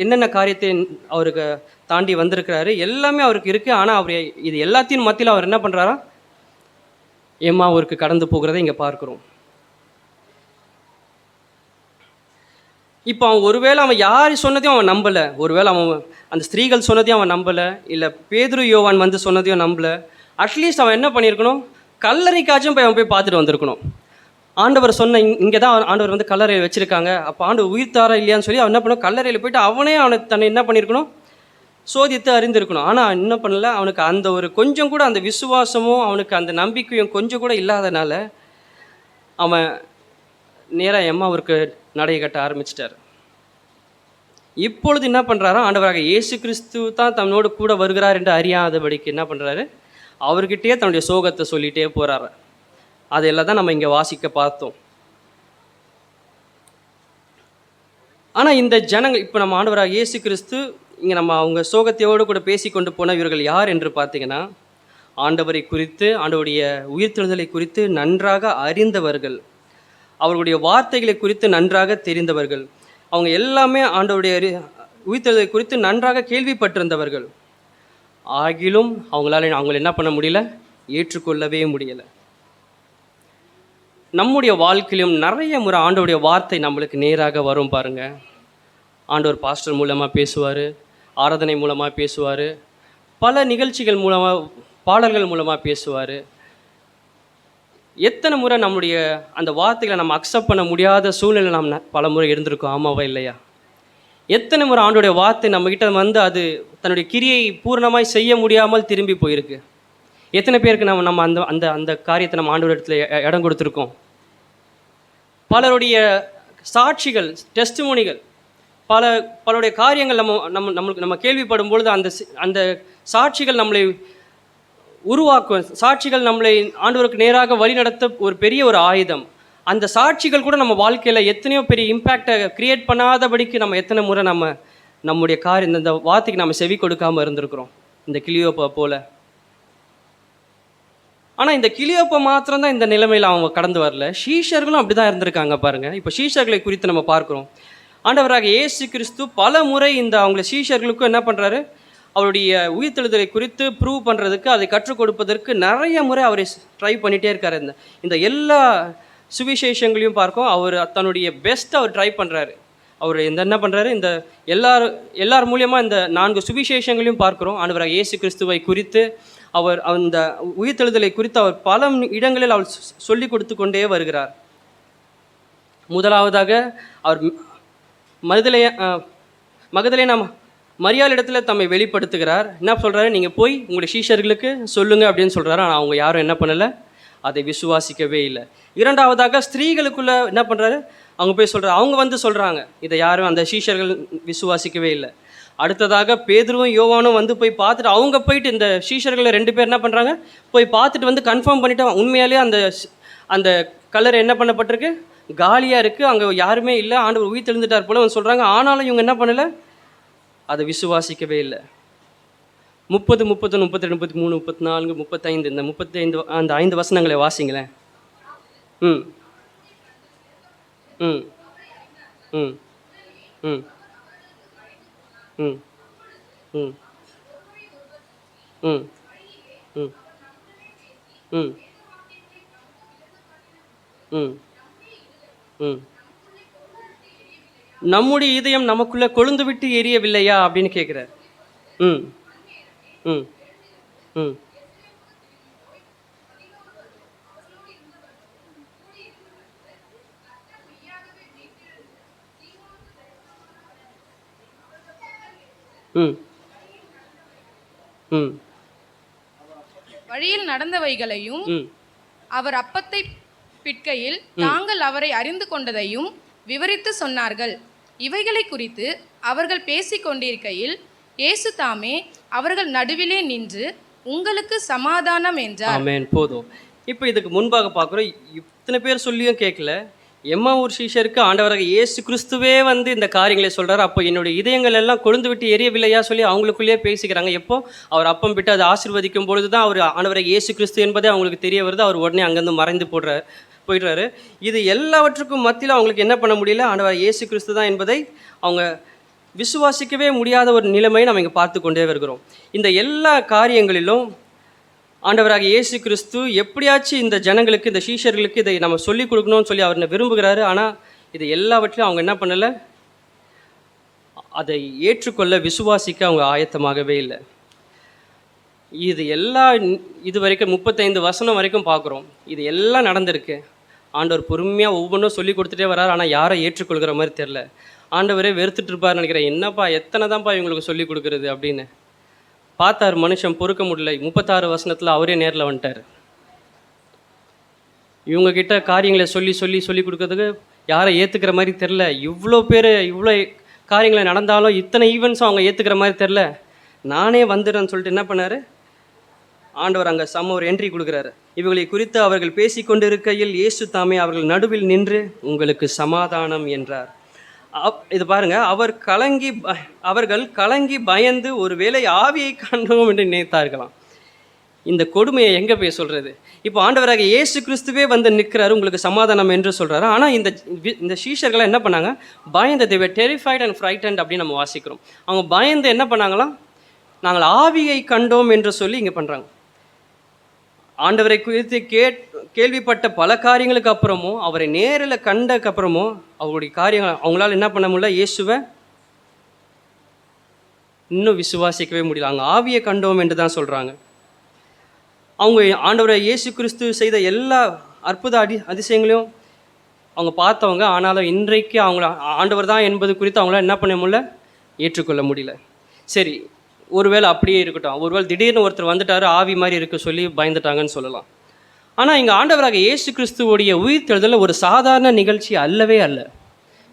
என்னென்ன காரியத்தை அவருக்கு தாண்டி வந்திருக்கிறாரு, எல்லாமே அவருக்கு இருக்குது. ஆனால் அவர் இது எல்லாத்தையும் மத்தியில் அவர் என்ன பண்ணுறாரா, எம்மாவூருக்கு கடந்து போகிறத இங்கே பார்க்குறோம். இப்போ அவன் ஒருவேளை அவன் யார் சொன்னதையும் அவன் நம்பலை, ஒருவேளை அவன் அந்த ஸ்திரீகள் சொன்னதையும் அவன் நம்பலை, இல்லை பேதுரு யோவான் வந்து சொன்னதையும் நம்பலை. அட்லீஸ்ட் அவன் என்ன பண்ணியிருக்கணும், கல்லறைக்காச்சும் போய் அவன் போய் பார்த்துட்டு வந்திருக்கணும். ஆண்டவர் சொன்ன இங்கே தான் ஆண்டவர் வந்து கல்லறையில் வச்சுருக்காங்க, அப்போ ஆண்டவர் உயிர்த்தாரா இல்லையான்னு சொல்லி அவன் என்ன பண்ணணும், கல்லறையில் போயிட்டு அவனே தன்னை என்ன பண்ணியிருக்கணும், சோதித்து அறிந்திருக்கணும். ஆனால் என்ன பண்ணல, அவனுக்கு அந்த ஒரு கொஞ்சம் கூட அந்த விசுவாசமும் அவனுக்கு அந்த நம்பிக்கையும் கொஞ்சம் கூட இல்லாதனால அவன் நேராக எம்மாவூருக்கு நடைய கட்ட ஆரம்பிச்சிட்டார். இப்பொழுது என்ன பண்ணுறாரோ, ஆண்டவராக இயேசு கிறிஸ்து தான் தன்னோடு கூட வருகிறார் என்று அறியாதபடிக்கு என்ன பண்ணுறாரு, அவர்கிட்டயே தன்னுடைய சோகத்தை சொல்லிகிட்டே போகிறாரு. அதெல்லாம் தான் நம்ம இங்கே வாசிக்க பார்த்தோம். ஆனால் இந்த ஜனங்கள் இப்போ நம்ம ஆண்டவராக இயேசு கிறிஸ்து இங்கே நம்ம அவங்க சோகத்தையோடு கூட பேசி கொண்டு போன இவர்கள் யார் என்று பார்த்தீங்கன்னா, ஆண்டவரை குறித்து, ஆண்டவருடைய உயிர்த்தெழுதலை குறித்து நன்றாக அறிந்தவர்கள், அவர்களுடைய வார்த்தைகளை குறித்து நன்றாக தெரிந்தவர்கள், அவங்க எல்லாமே ஆண்டவருடைய உயிர்த்தெழுதலை குறித்து நன்றாக கேள்விப்பட்டிருந்தவர்கள். ஆகிலும் அவங்கள என்ன பண்ண முடியல, ஏற்றுக்கொள்ளவே முடியலை. நம்முடைய வாழ்க்கையிலும் நிறைய முறை ஆண்டவருடைய வார்த்தை நம்மளுக்கு நேராக வரும் பாருங்க. ஆண்டவர் பாஸ்டர் மூலமாக பேசுவார், ஆராதனை மூலமாக பேசுவார், பல நிகழ்ச்சிகள் மூலமாக, பாடல்கள் மூலமாக பேசுவார். எத்தனை முறை நம்முடைய அந்த வார்த்தைகளை நம்ம அக்செப்ட் பண்ண முடியாத சூழ்நிலை நாம் பல முறை இருந்திருக்கோம், ஆமாவா இல்லையா? எத்தனை முறை ஆண்டோடைய வார்த்தை நம்மக்கிட்ட வந்து அது தன்னுடைய கிரியை பூர்ணமாய் செய்ய முடியாமல் திரும்பி போயிருக்கு. எத்தனை பேருக்கு நம்ம அந்த அந்த அந்த காரியத்தை நம்ம ஆண்டோட இடத்துல இடம் கொடுத்துருக்கோம். பலருடைய சாட்சிகள், டெஸ்டிமோனிகள், பலருடைய காரியங்கள் நம்ம கேள்விப்படும் பொழுது அந்த சாட்சிகள் நம்மளை உருவாக்கும். சாட்சிகள் நம்மளை ஆண்டவருக்கு நேராக வழிநடத்த ஒரு பெரிய ஒரு ஆயுதம். அந்த சாட்சிகள் கூட நம்ம வாழ்க்கையில் எத்தனையோ பெரிய இம்பேக்டை கிரியேட் பண்ணாதபடிக்கு நம்ம எத்தனை முறை நம்முடைய இந்த வார்த்தைக்கு நம்ம செவி கொடுக்காமல் இருந்திருக்கிறோம், இந்த கிளியோப்பா போல. ஆனால் இந்த கிளியோப்பா மாத்திரம்தான் இந்த நிலைமையில் அவங்க கடந்து வரல, சீஷர்களும் அப்படி தான் இருந்திருக்காங்க பாருங்கள். இப்போ சீஷர்களை குறித்து நம்ம பார்க்குறோம். ஆண்டவராக இயேசு கிறிஸ்து பல முறை அவங்கள சீஷர்களுக்கும் என்ன பண்ணுறாரு, அவருடைய உயிர்த்தெழுதலை குறித்து ப்ரூவ் பண்ணுறதுக்கு, அதை கற்றுக் கொடுப்பதற்கு நிறைய முறை அவரை ட்ரை பண்ணிகிட்டே இருக்கார். இந்த எல்லா சுவிசேஷங்களையும் பார்க்கும், அவர் தன்னுடைய பெஸ்ட் அவர் ட்ரை பண்ணுறாரு. அவர் என்ன பண்ணுறாரு, இந்த எல்லார் மூலியமாக இந்த 4 சுவிசேஷங்களையும் பார்க்குறோம். ஆண்டவராக இயேசு கிறிஸ்துவை குறித்து, அவர் அந்த உயிர்த்தெழுதலை குறித்து அவர் பல இடங்களில் அவர் சொல்லி கொடுத்து கொண்டே வருகிறார். முதலாவதாக அவர் மகதலேனா மரியாள் இடத்துல தம்மை வெளிப்படுத்துகிறார். என்ன சொல்கிறாரு, நீங்கள் போய் உங்களுடைய சீஷர்களுக்கு சொல்லுங்கள் அப்படின்னு சொல்கிறாரு. ஆனால் அவங்க யாரும் என்ன பண்ணலை, அதை விசுவாசிக்கவே இல்லை. இரண்டாவதாக ஸ்திரீகளுக்குள்ளே என்ன பண்ணுறாரு, அவங்க போய் சொல்கிறார், அவங்க வந்து சொல்கிறாங்க, இதை யாரும் அந்த சீஷர்கள் விசுவாசிக்கவே இல்லை. அடுத்ததாக பேதுருவும் யோவானும் வந்து போய் பார்த்துட்டு, அவங்க போயிட்டு இந்த சீஷர்களை 2 பேர் என்ன பண்ணுறாங்க, போய் பார்த்துட்டு வந்து கன்ஃபார்ம் பண்ணிவிட்டு உண்மையாலேயே அந்த கல்லறை என்ன பண்ணப்பட்டிருக்கு, காலியாக இருக்குது, அங்கே யாருமே இல்லை, ஆண்டவர் உயிர் தெழுந்துட்டார் போல வந்து சொல்கிறாங்க. ஆனாலும் இவங்க என்ன பண்ணலை, அதை விசுவாசிக்கவே இல்லை. 30, 32, 33, 34, 35 இந்த 35 அந்த 5 வசனங்களை வாசிங்களேன். ம் ம் ம் ம் ம் ம் ம் ம் ம் ம் ம் நம்முடைய இதயம் நமக்குள்ளே கொழுந்து விட்டு எரியவில்லையா அப்படின்னு கேட்குறார். ம் ம் ம் ம் ம் வழியில் நடந்தவைகளையும் ம் அவர் அப்பத்தை பிட்கையில் தாங்கள் அவரை அறிந்து கொண்டதையும் விவரித்து சொன்னார்கள். இவைகளை குறித்து அவர்கள் பேசிக் கொண்டிருக்கையில் இயேசு தாமே அவர்கள் நடுவிலே நின்று உங்களுக்கு சமாதானம் என்றார். ஆமென். போதும். இப்போ இதுக்கு முன்பாக பார்க்குறோம், இத்தனை பேர் சொல்லியும் கேட்கல. எம்மாவூர் சீஷருக்கு ஆண்டவராக இயேசு கிறிஸ்துவே வந்து இந்த காரியங்களை சொல்கிறார். அப்போ என்னுடைய இதயங்கள் எல்லாம் கொழுந்து விட்டு எரியவில்லையா சொல்லி அவங்களுக்குள்ளேயே பேசிக்கிறாங்க. எப்போ அவர் அப்பம் விட்டு அதை ஆசீர்வதிக்கும் பொழுது தான் அவர் ஆண்டவராக இயேசு கிறிஸ்து என்பதே அவங்களுக்கு தெரிய வருது. அவர் உடனே அங்கேருந்து மறைந்து போயிடுறாரு. இது எல்லாவற்றுக்கும் மத்தியில் அவங்களுக்கு என்ன பண்ண முடியல, ஆண்டவராக இயேசு கிறிஸ்து தான் என்பதை அவங்க விசுவாசிக்கவே முடியாத ஒரு நிலைமையை நம்ம இங்கே பார்த்து கொண்டே வருகிறோம். இந்த எல்லா காரியங்களிலும் ஆண்டவராக இயேசு கிறிஸ்து எப்படியாச்சும் இந்த ஜனங்களுக்கு, இந்த சீஷர்களுக்கு இதை நம்ம சொல்லிக் கொடுக்கணும்னு சொல்லி அவர் விரும்புகிறாரு. ஆனால் இது எல்லாவற்றையும் அவங்க என்ன பண்ணலை, அதை ஏற்றுக்கொள்ள விசுவாசிக்க அவங்க ஆயத்தமாகவே இல்லை. இது இது வரைக்கும் 35 வசனம் வரைக்கும் பார்க்குறோம். இது எல்லாம் நடந்திருக்கு. ஆண்டவர் பொறுமையாக ஒவ்வொன்றும் சொல்லி கொடுத்துட்டே வர்றார். ஆனால் யாரை ஏற்றுக்கொள்கிற மாதிரி தெரில. ஆண்டவரே வெறுத்துட்டு இருப்பார்னு நினைக்கிறேன். என்னப்பா எத்தனை தான்ப்பா இவங்களுக்கு சொல்லி கொடுக்குறது அப்படின்னு பார்த்தார். மனுஷன் பொறுக்க முடியல. 36 வசனத்தில் அவரே நேரில் வந்துட்டார். இவங்கக்கிட்ட காரியங்களை சொல்லி கொடுக்கறதுக்கு யாரை ஏற்றுக்கிற மாதிரி தெரில. இவ்வளோ பேர் இவ்வளோ காரியங்களை நடந்தாலும் இத்தனை ஈவெண்ட்ஸும் அவங்க ஏற்றுக்கிற மாதிரி தெரில. நானே வந்துடுறேன்னு சொல்லிட்டு என்ன பண்ணார், ஆண்டவர் அங்கே ஒரு என்ட்ரி கொடுக்குறாரு. இவர்களை குறித்து அவர்கள் பேசி கொண்டிருக்கையில் இயேசு தாமே அவர்கள் நடுவில் நின்று உங்களுக்கு சமாதானம் என்றார். இது பாருங்க, அவர்கள் கலங்கி பயந்து ஒருவேளை ஆவியை காண்போம் என்று நினைத்தார்களாம். இந்த கொடுமையை எங்கே போய் சொல்கிறது? இப்போ ஆண்டவராக இயேசு கிறிஸ்துவே வந்து நிற்கிறாரு, உங்களுக்கு சமாதானம் என்று சொல்கிறாரு. ஆனால் இந்த சீஷர்களை என்ன பண்ணாங்க, பயந்து, they were terrified and frightened அப்படின்னு நம்ம வாசிக்கிறோம். அவங்க பயந்து என்ன பண்ணாங்களாம், நாங்கள் ஆவியை கண்டோம் என்று சொல்லி இங்கே பண்ணுறாங்க. ஆண்டவரை குறித்து கேள்விப்பட்ட பல காரியங்களுக்கு அப்புறமும், அவரை நேரில் கண்டக்கு அப்புறமும் அவருடைய காரியங்கள் அவங்களால என்ன பண்ண முடியல, இயேசுவை இன்னும் விசுவாசிக்கவே முடியல. அவங்க ஆவியை கண்டோம் என்று தான் சொல்கிறாங்க. அவங்க ஆண்டவரை இயேசு கிறிஸ்து செய்த எல்லா அற்புத அதிசயங்களையும் அவங்க பார்த்தவங்க. ஆனாலும் இன்றைக்கு அவங்கள ஆண்டவர் தான் என்பது குறித்து அவங்களால என்ன பண்ண முடியல, ஏற்றுக்கொள்ள முடியல. சரி, ஒருவேளை அப்படியே இருக்கட்டும். ஒருவேளை திடீர்னு ஒருத்தர் வந்துட்டார், ஆவி மாதிரி இருக்க சொல்லி பயந்துட்டாங்கன்னு சொல்லலாம். ஆனால் இங்கே ஆண்டவராக இயேசு கிறிஸ்துவோடைய உயிர்த்தெழுதல் ஒரு சாதாரண நிகழ்ச்சி அல்லவே அல்ல.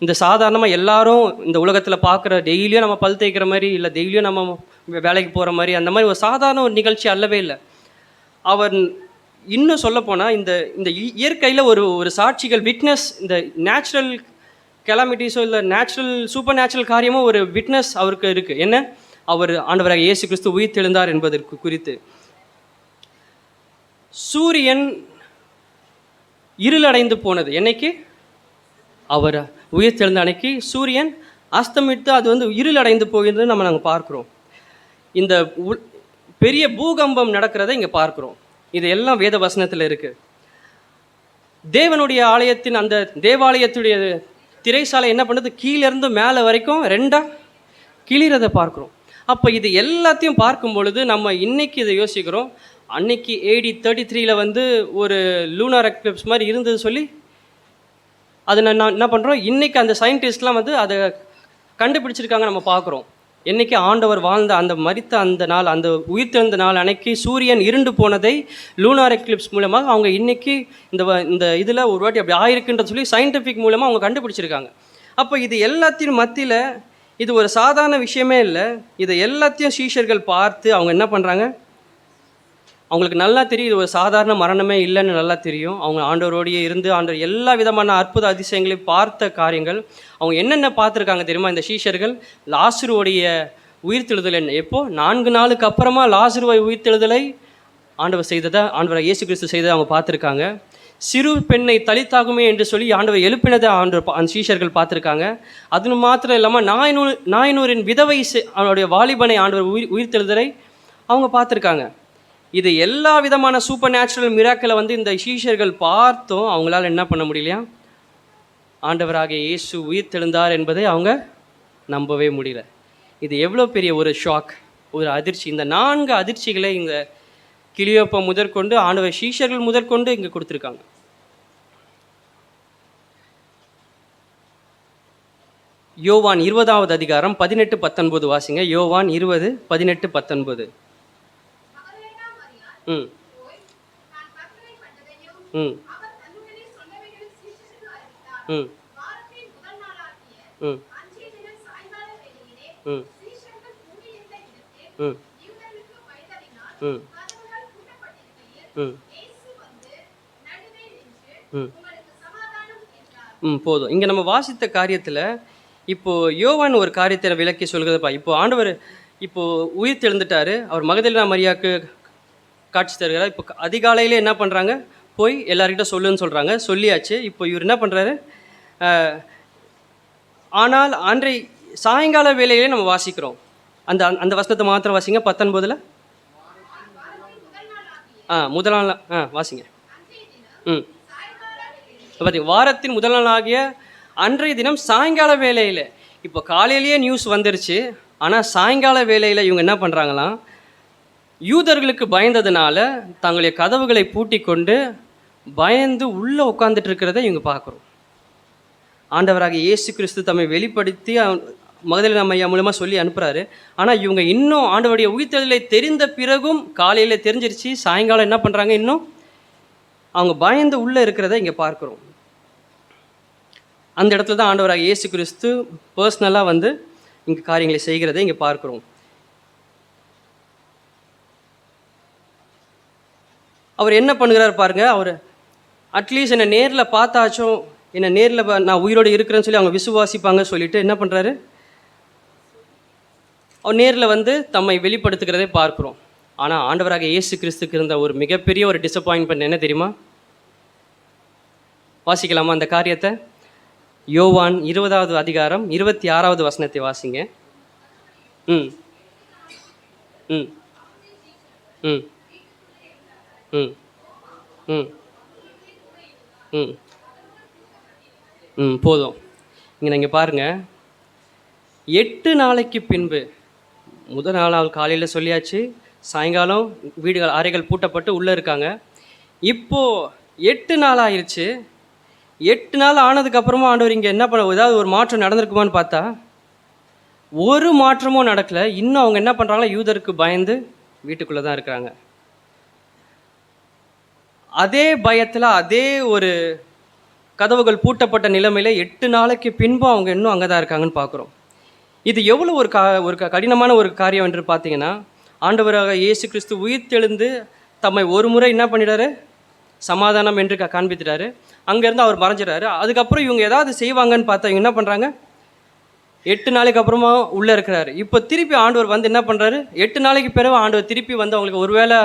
இந்த சாதாரணமாக எல்லாரும் இந்த உலகத்தில் பார்க்குற டெய்லியும் நம்ம பல் தேய்க்கிற மாதிரி, இல்லை டெய்லியும் நம்ம வேலைக்கு போகிற மாதிரி, அந்த மாதிரி ஒரு சாதாரண ஒரு நிகழ்ச்சி அல்லவே இல்லை. அவர் இன்னும் சொல்லப்போனால் இந்த இயற்கையில் ஒரு சாட்சிகள் விட்னஸ், இந்த நேச்சுரல் கெலாமிட்டிஸோ இல்லை சூப்பர் நேச்சுரல் காரியமோ ஒரு விட்னஸ் அவருக்கு இருக்குது. என்ன, அவர் ஆண்டவராக இயேசு கிறிஸ்து உயிர்த்தெழுந்தார் என்பதற்கு குறித்து. சூரியன் இருளடைந்து போனது என்னைக்கு, அவர் உயிர்த்தெழுந்த அன்னைக்கு சூரியன் அஸ்தமித்து அது வந்து இருளடைந்து போகிறது நாங்கள் பார்க்குறோம். இந்த பெரிய பூகம்பம் நடக்கிறத இங்கே பார்க்குறோம். இது எல்லாம் வேத வசனத்தில் இருக்குது. தேவனுடைய ஆலயத்தின் அந்த தேவாலயத்துடைய திரைசாலை என்ன பண்ணுறது, கீழேருந்து மேலே வரைக்கும் ரெண்டாக கிளிறதை பார்க்குறோம். அப்போ இது எல்லாத்தையும் பார்க்கும் பொழுது நம்ம இன்றைக்கி இதை யோசிக்கிறோம். அன்னைக்கு AD 33 வந்து ஒரு லூனார் எக்லிப்ஸ் மாதிரி இருந்தது சொல்லி அதை நான் என்ன பண்ணுறோம், இன்றைக்கி அந்த சயின்டிஸ்ட்லாம் வந்து அதை கண்டுபிடிச்சிருக்காங்க. நம்ம பார்க்குறோம் என்றைக்கு ஆண்டவர் வாழ்ந்த அந்த மரித்த அந்த நாள், அந்த உயிர்த்தெழுந்த நாள் அன்னைக்கு சூரியன் இருண்டு போனதை லூனார் எக்லிப்ஸ் மூலமாக அவங்க இன்றைக்கி இந்த இதில் ஒரு வாட்டி அப்படி ஆயிருக்குன்ற சொல்லி சயின்டிஃபிக் மூலமாக அவங்க கண்டுபிடிச்சிருக்காங்க. அப்போ இது எல்லாத்தையும் மத்தியில் இது ஒரு சாதாரண விஷயமே இல்லை. இதை எல்லாத்தையும் சீஷர்கள் பார்த்து அவங்க என்ன பண்ணுறாங்க, அவங்களுக்கு நல்லா தெரியும் இது ஒரு சாதாரண மரணமே இல்லைன்னு நல்லா தெரியும். அவங்க ஆண்டவரோடையே இருந்து ஆண்டவர் எல்லா விதமான அற்புத அதிசயங்களையும் பார்த்த காரியங்கள். அவங்க என்னென்ன பார்த்துருக்காங்க தெரியுமா, இந்த சீஷர்கள் லாசருவோடைய உயிர்த்தெழுதல் என்ன, எப்போ 4 நாளுக்கு அப்புறமா லாசருவை உயிர்த்தெழுதலை ஆண்டவர் இயேசு கிறிஸ்து செய்ததை அவங்க பார்த்துருக்காங்க. சிறு பெண்ணை தலித்தாகுமே என்று சொல்லி ஆண்டவர் எழுப்பினதை அந்த சீஷர்கள் பார்த்துருக்காங்க. அது மாத்திரம் இல்லாமல் நாயனூரின் விதவை அவனுடைய வாலிபனை ஆண்டவர் உயிர்த்தெழுதலை அவங்க பார்த்துருக்காங்க. இது எல்லா விதமான சூப்பர் நேச்சுரல் மிராக்களை வந்து இந்த சீஷர்கள் பார்த்தும் அவங்களால என்ன பண்ண முடியலையா, ஆண்டவராகிய இயேசு உயிர் தெழுந்தார் என்பதை அவங்க நம்பவே முடியல. இது எவ்வளோ பெரிய ஒரு ஷாக், ஒரு அதிர்ச்சி. இந்த 4 அதிர்ச்சிகளை இங்கே கிளியோப்பா முதற்கொண்டு ஆண்டவர் சீஷர்கள் முதற்கொண்டு இங்கே கொடுத்துருக்காங்க. யோவான் 20வது அதிகாரம் 18-19 வாசிங்க. யோவான் 20:18-19. ம் ம் ம் ம் ம் ம் ம் ம் ம் போதும். இங்கே நம்ம வாசித்த காரியத்தில் இப்போது யோவான் ஒரு காரியத்தை விளக்கி சொல்கிறதுப்பா. இப்போது ஆண்டவர் இப்போது உயிர் தெழுந்துட்டார். அவர் மகதலேனா மரியாவுக்கு காட்சி தருகிறார். இப்போ அதிகாலையில் என்ன பண்ணுறாங்க, போய் எல்லார்கிட்ட சொல்லுன்னு சொல்கிறாங்க. சொல்லியாச்சு. இப்போ இவர் என்ன பண்ணுறாரு, ஆனால் அன்றை சாயங்கால வேலையிலே நம்ம வாசிக்கிறோம். அந்த அந்த வசனத்தை மாத்திரம் வாசிங்க. 19 முதல் நாள் வாசிங்க. ம் பார்த்தீங்க, வாரத்தின் முதல் நாள் ஆகிய அன்றைய தினம் சாயங்கால வேலையில். இப்போ காலையிலேயே நியூஸ் வந்துருச்சு, ஆனால் சாயங்கால வேலையில் இவங்க என்ன பண்ணுறாங்களாம், யூதர்களுக்கு பயந்ததுனால தங்களுடைய கதவுகளை பூட்டி கொண்டு பயந்து உள்ளே உட்காந்துட்டு இருக்கிறத இவங்க பார்க்குறோம். ஆண்டவராக இயேசு கிறிஸ்து தம்மை வெளிப்படுத்தி மகதலேனா மரியா மூலமாக சொல்லி அனுப்புகிறாரு. ஆனால் இவங்க இன்னும் ஆண்டவருடைய உயிர்த்தெழுதலை தெரிந்த பிறகும், காலையில் தெரிஞ்சிருச்சு, சாயங்காலம் என்ன பண்ணுறாங்க, இன்னும் அவங்க பயந்து உள்ளே இருக்கிறத இங்கே பார்க்குறோம். அந்த இடத்துல தான் ஆண்டவராக இயேசு கிறிஸ்து பர்சனலாக வந்து இங்கே காரியங்களை செய்கிறதை இங்கே பார்க்குறோம். அவர் என்ன பண்ணுகிறார் பாருங்க. அவர் அட்லீஸ்ட் என்னை நேரில் பார்த்தாச்சும், என்னை நேரில் நான் உயிரோடு இருக்கிறேன்னு சொல்லி அவங்க விசுவாசிப்பாங்க சொல்லிட்டு என்ன பண்ணுறாரு, அவர் நேரில் வந்து தம்மை வெளிப்படுத்துகிறதை பார்க்குறோம். ஆனால் ஆண்டவராக இயேசு கிறிஸ்துக்கு இருந்த ஒரு மிகப்பெரிய ஒரு டிசப்பாயின்மெண்ட் என்ன தெரியுமா? வாசிக்கலாமா அந்த காரியத்தை? யோவான் 20வது அதிகாரம் 26வது வசனத்தை வாசிங்க. ம் ம் ம் ம் ம் ம் ம் போதும். இங்கே நீங்கள் பாருங்கள், 8 நாளைக்கு பின்பு, முதல் நாள் காலையில் சொல்லியாச்சு, சாயங்காலம் வீடுகள் அறைகள் பூட்டப்பட்டு உள்ளே இருக்காங்க. இப்போது 8 நாள் ஆயிடுச்சு. 8 நாள் ஆனதுக்கப்புறமா ஆண்டவர் இங்கே என்ன பண்ண, ஏதாவது ஒரு மாற்றம் நடந்திருக்குமான்னு பார்த்தா ஒரு மாற்றமும் நடக்கலை. இன்னும் அவங்க என்ன பண்ணுறாங்களா, யூதருக்கு பயந்து வீட்டுக்குள்ளே தான் இருக்கிறாங்க. அதே பயத்தில், அதே ஒரு கதவுகள் பூட்டப்பட்ட நிலைமையில் 8 நாளைக்கு பின்பு அவங்க இன்னும் அங்கே தான் இருக்காங்கன்னு பார்க்குறோம். இது எவ்வளோ ஒரு கடினமான ஒரு காரியம் என்று பார்த்தீங்கன்னா, ஆண்டவராக இயேசு கிறிஸ்து உயிர் தெழுந்து தம்மை ஒரு முறை என்ன பண்ணிடுறாரு, சமாதானம் என்று காண்பித்துட்டாரு. அங்கேருந்து அவர் மறைஞ்சிடறாரு. அதுக்கப்புறம் இவங்க ஏதாவது செய்வாங்கன்னு பார்த்தா இவங்க என்ன பண்ணுறாங்க, 8 நாளைக்கு அப்புறமா உள்ளே இருக்கிறாரு. இப்போ திருப்பி ஆண்டவர் வந்து என்ன பண்ணுறாரு, 8 நாளைக்கு பிறகு ஆண்டவர் திருப்பி வந்து அவங்களுக்கு ஒருவேளை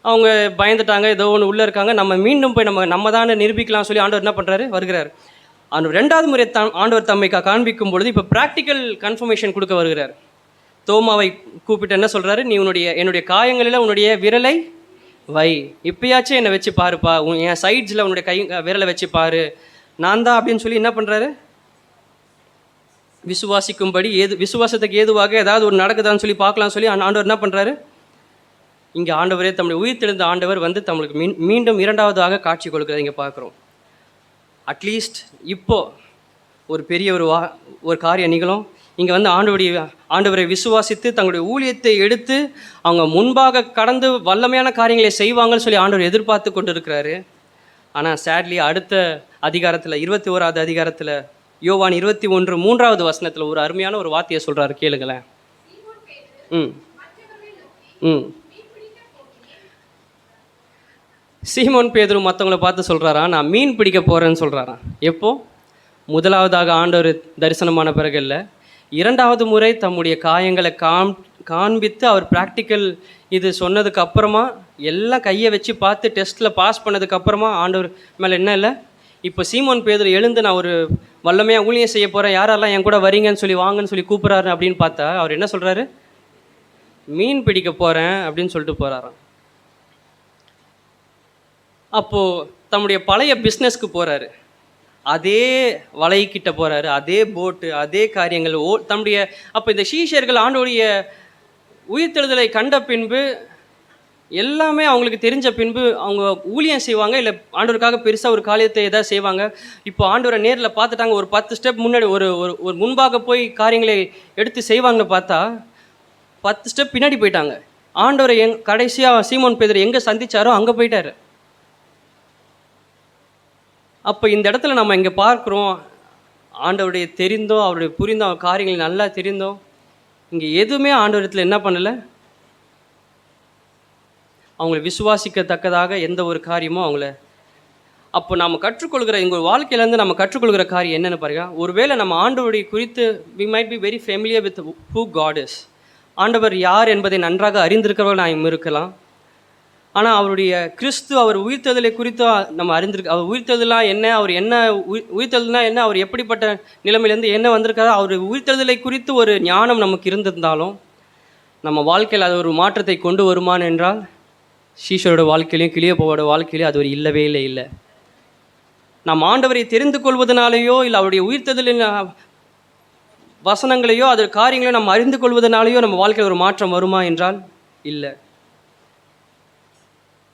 அவங்க பயந்துட்டாங்க, ஏதோ ஒன்று உள்ளே இருக்காங்க, நம்ம மீண்டும் போய் நம்ம தானே நிரூபிக்கலாம் சொல்லி ஆண்டவர் என்ன பண்ணுறாரு, வருகிறார். ஆண்டவர் 2வது முறை ஆண்டவர் தம்மை காண்பிக்கும் பொழுது இப்போ ப்ராக்டிக்கல் கன்ஃபர்மேஷன் கொடுக்க வருகிறார். தோமாவை கூப்பிட்டு என்ன சொல்கிறாரு, நீ என்னுடைய காயங்களில் உன்னுடைய விரலை வை, இப்பயாச்சும் என்னை வச்சு பாருப்பா, என் சைட்ஸில் உன்னுடைய விரலை வச்சு பாரு, நான் தான் அப்படின்னு சொல்லி என்ன பண்ணுறாரு, விசுவாசிக்கும்படி விசுவாசத்துக்கு ஏதுவாக ஏதாவது ஒரு நடக்குதான்னு சொல்லி பார்க்கலாம்னு சொல்லி ஆண்டவர் என்ன பண்ணுறாரு, இங்கே ஆண்டவரே தம்முடைய உயிர் தெழுந்த ஆண்டவர் வந்து நம்மளுக்கு மீண்டும் 2வதாக காட்சி கொடுக்குறத இங்கே பார்க்குறோம். அட்லீஸ்ட் இப்போது ஒரு பெரிய ஒரு காரியம் நிகழும். இங்கே வந்து ஆண்டவரை விசுவாசித்து தங்களுடைய ஊழியத்தை எடுத்து அவங்க முன்பாக கடந்து வல்லமையான காரியங்களை செய்வாங்கன்னு சொல்லி ஆண்டவர் எதிர்பார்த்து கொண்டு இருக்கிறாரு. ஆனால் சேட்லி அடுத்த அதிகாரத்தில் 21வது அதிகாரத்தில் யோவான் 21:3வது வசனத்தில் ஒரு அருமையான ஒரு வார்த்தையை சொல்கிறாரு, கேளுங்களேன். ம் ம் சீமோன் பேதுரு மற்றவங்களை பார்த்து சொல்கிறாராம், நான் மீன் பிடிக்க போகிறேன்னு சொல்கிறாராம். எப்போ? முதலாவதாக ஆண்டவர் தரிசனமான பிறகு இல்லை, 2வது முறை தம்முடைய காயங்களை காண்பித்து அவர் ப்ராக்டிக்கல் இது சொன்னதுக்கு அப்புறமா எல்லாம் கையை வச்சு பார்த்து டெஸ்ட்டில் பாஸ் பண்ணதுக்கப்புறமா ஆண்டவர் மேலே என்ன இல்லை, இப்போ சீமோன் பேதுரு எழுந்து நான் ஒரு வல்லமையாக ஊழியம் செய்ய போகிறேன், யாரெல்லாம் என் கூட வரீங்கன்னு சொல்லி வாங்கன்னு சொல்லி கூப்பிட்றாரு அப்படின்னு பார்த்தா அவர் என்ன சொல்கிறாரு, மீன் பிடிக்க போகிறேன் அப்படின்னு சொல்லிட்டு போகிறாராம். அப்போது தம்முடைய பழைய பிஸ்னஸ்க்கு போகிறாரு. அதே வலைக்கிட்ட போகிறாரு, அதே போட்டு, அதே காரியங்கள் தம்முடைய. அப்போ இந்த சீஷர்கள் ஆண்டவருடைய உயிர்த்தெழுதலை கண்ட பின்பு எல்லாமே அவங்களுக்கு தெரிஞ்ச பின்பு அவங்க ஊழியம் செய்வாங்க, இல்லை ஆண்டவருக்காக பெருசாக ஒரு காரியத்தை எதாவது செய்வாங்க. இப்போ ஆண்டவரை நேரில் பார்த்துட்டாங்க, ஒரு 10 ஸ்டெப் முன்னாடி ஒரு ஒரு முன்பாக போய் காரியங்களை எடுத்து செய்வாங்கன்னு பார்த்தா 10 ஸ்டெப் பின்னாடி போயிட்டாங்க. ஆண்டவரை கடைசியாக சீமோன் பேதுரு எங்கே சந்திச்சாரோ அங்கே போயிட்டாரு. அப்போ இந்த இடத்துல நம்ம இங்கே பார்க்குறோம், ஆண்டவருடைய தெரிந்தோ அவருடைய புரிந்தோ காரியங்களை நல்லா தெரிந்தோ இங்கே எதுவுமே ஆண்டவரத்தில் என்ன பண்ணலை, அவங்கள விசுவாசிக்கத்தக்கதாக எந்த ஒரு காரியமும் அவங்கள. அப்போ நம்ம கற்றுக்கொள்கிற எங்கள் வாழ்க்கையிலேருந்து நம்ம கற்றுக்கொள்கிற காரியம் என்னென்னு பாருங்க. ஒருவேளை நம்ம ஆண்டவருடைய குறித்து we might be very familiar with who God is, ஆண்டவர் யார் என்பதை நன்றாக அறிந்திருக்கிறவர்கள் நாம் இருக்கலாம். ஆனால் அவருடைய கிறிஸ்து, அவர் உயிர்த்தெழுதலை குறித்து நம்ம அறிந்திருக்க, அவர் உயிர்த்தெழுதலாம் என்ன, அவர் என்ன உயிர்த்தெழுதல்னா என்ன, அவர் எப்படிப்பட்ட நிலைமையிலேருந்து என்ன வந்திருக்காரு, அவர் உயிர்த்தெழுதலை குறித்து ஒரு ஞானம் நமக்கு இருந்திருந்தாலும் நம்ம வாழ்க்கையில் அது ஒரு மாற்றத்தை கொண்டு வருமானு என்றால் சீஷரோட வாழ்க்கையிலையும் கிளியோப்பாவோட வாழ்க்கையிலையும் அது ஒரு இல்லவே இல்லை. நம்ம ஆண்டவரை தெரிந்து கொள்வதனாலேயோ இல்லை அவருடைய உயிர்த்தெழுதலின் வசனங்களையோ அது காரியங்களையோ நம்ம அறிந்து கொள்வதனாலேயோ நம்ம வாழ்க்கையில் ஒரு மாற்றம் வருமா என்றால் இல்லை.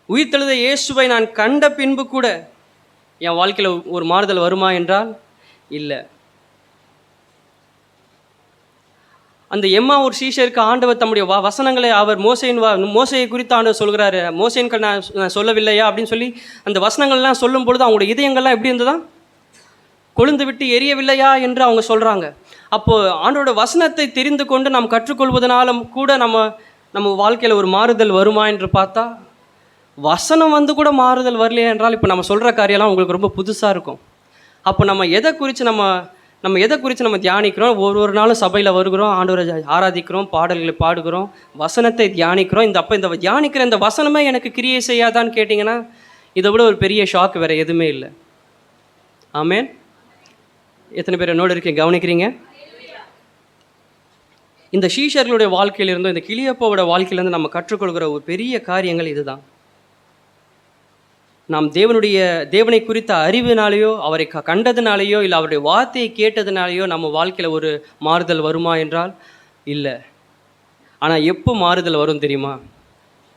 உயிர்த்தெழுத இயேசுவை நான் கண்ட பின்பு கூட என் வாழ்க்கையில் ஒரு மாறுதல் வருமா என்றால் இல்லை. அந்த ஒரு சீஷருக்கு ஆண்டவர் தம்முடைய வசனங்களை அவர் மோசையை குறித்து ஆண்டவர் சொல்கிறாரு. மோசையின் நான் சொல்லவில்லையா அப்படின்னு சொல்லி அந்த வசனங்கள்லாம் சொல்லும் பொழுது அவங்களுடைய இதயங்கள்லாம் எப்படி இருந்ததா, கொழுந்து விட்டு எரியவில்லையா என்று அவங்க சொல்கிறாங்க. அப்போது ஆண்டோட வசனத்தை தெரிந்து கொண்டு நாம் கற்றுக்கொள்வதனாலும் கூட நம்ம வாழ்க்கையில் ஒரு மாறுதல் வருமா என்று பார்த்தா வசனம் கூட மாறுதல் வரலையே என்றால் இப்போ நம்ம சொல்கிற காரியம்லாம் உங்களுக்கு ரொம்ப புதுசாக இருக்கும். அப்போ நம்ம எதை குறித்து நம்ம தியானிக்கிறோம், ஒவ்வொரு நாளும் சபையில் வருகிறோம், ஆண்டவரை ஆராதிக்கிறோம், பாடல்களை பாடுகிறோம், வசனத்தை தியானிக்கிறோம். இந்த தியானிக்கிற இந்த வசனமே எனக்கு கிரியை செய்யாதான்னு கேட்டிங்கன்னா இதை விட ஒரு பெரிய ஷாக் வேறு எதுவுமே இல்லை. ஆமேன். எத்தனை பேர் என்னோட இருக்கீங்க, கவனிக்கிறீங்க? இந்த சீஷர்களுடைய வாழ்க்கையிலிருந்தும் இந்த கிளியப்பாவோட வாழ்க்கையிலேருந்து நம்ம கற்றுக்கொள்கிற ஒரு பெரிய காரியங்கள் இதுதான். நாம் தேவனை குறித்த அறிவினாலேயோ அவரை கண்டதுனாலேயோ இல்லை அவருடைய வார்த்தையை கேட்டதுனாலேயோ நம்ம வாழ்க்கையில் ஒரு மாறுதல் வருமா என்றால் இல்லை. ஆனால் எப்போ மாறுதல் வரும் தெரியுமா?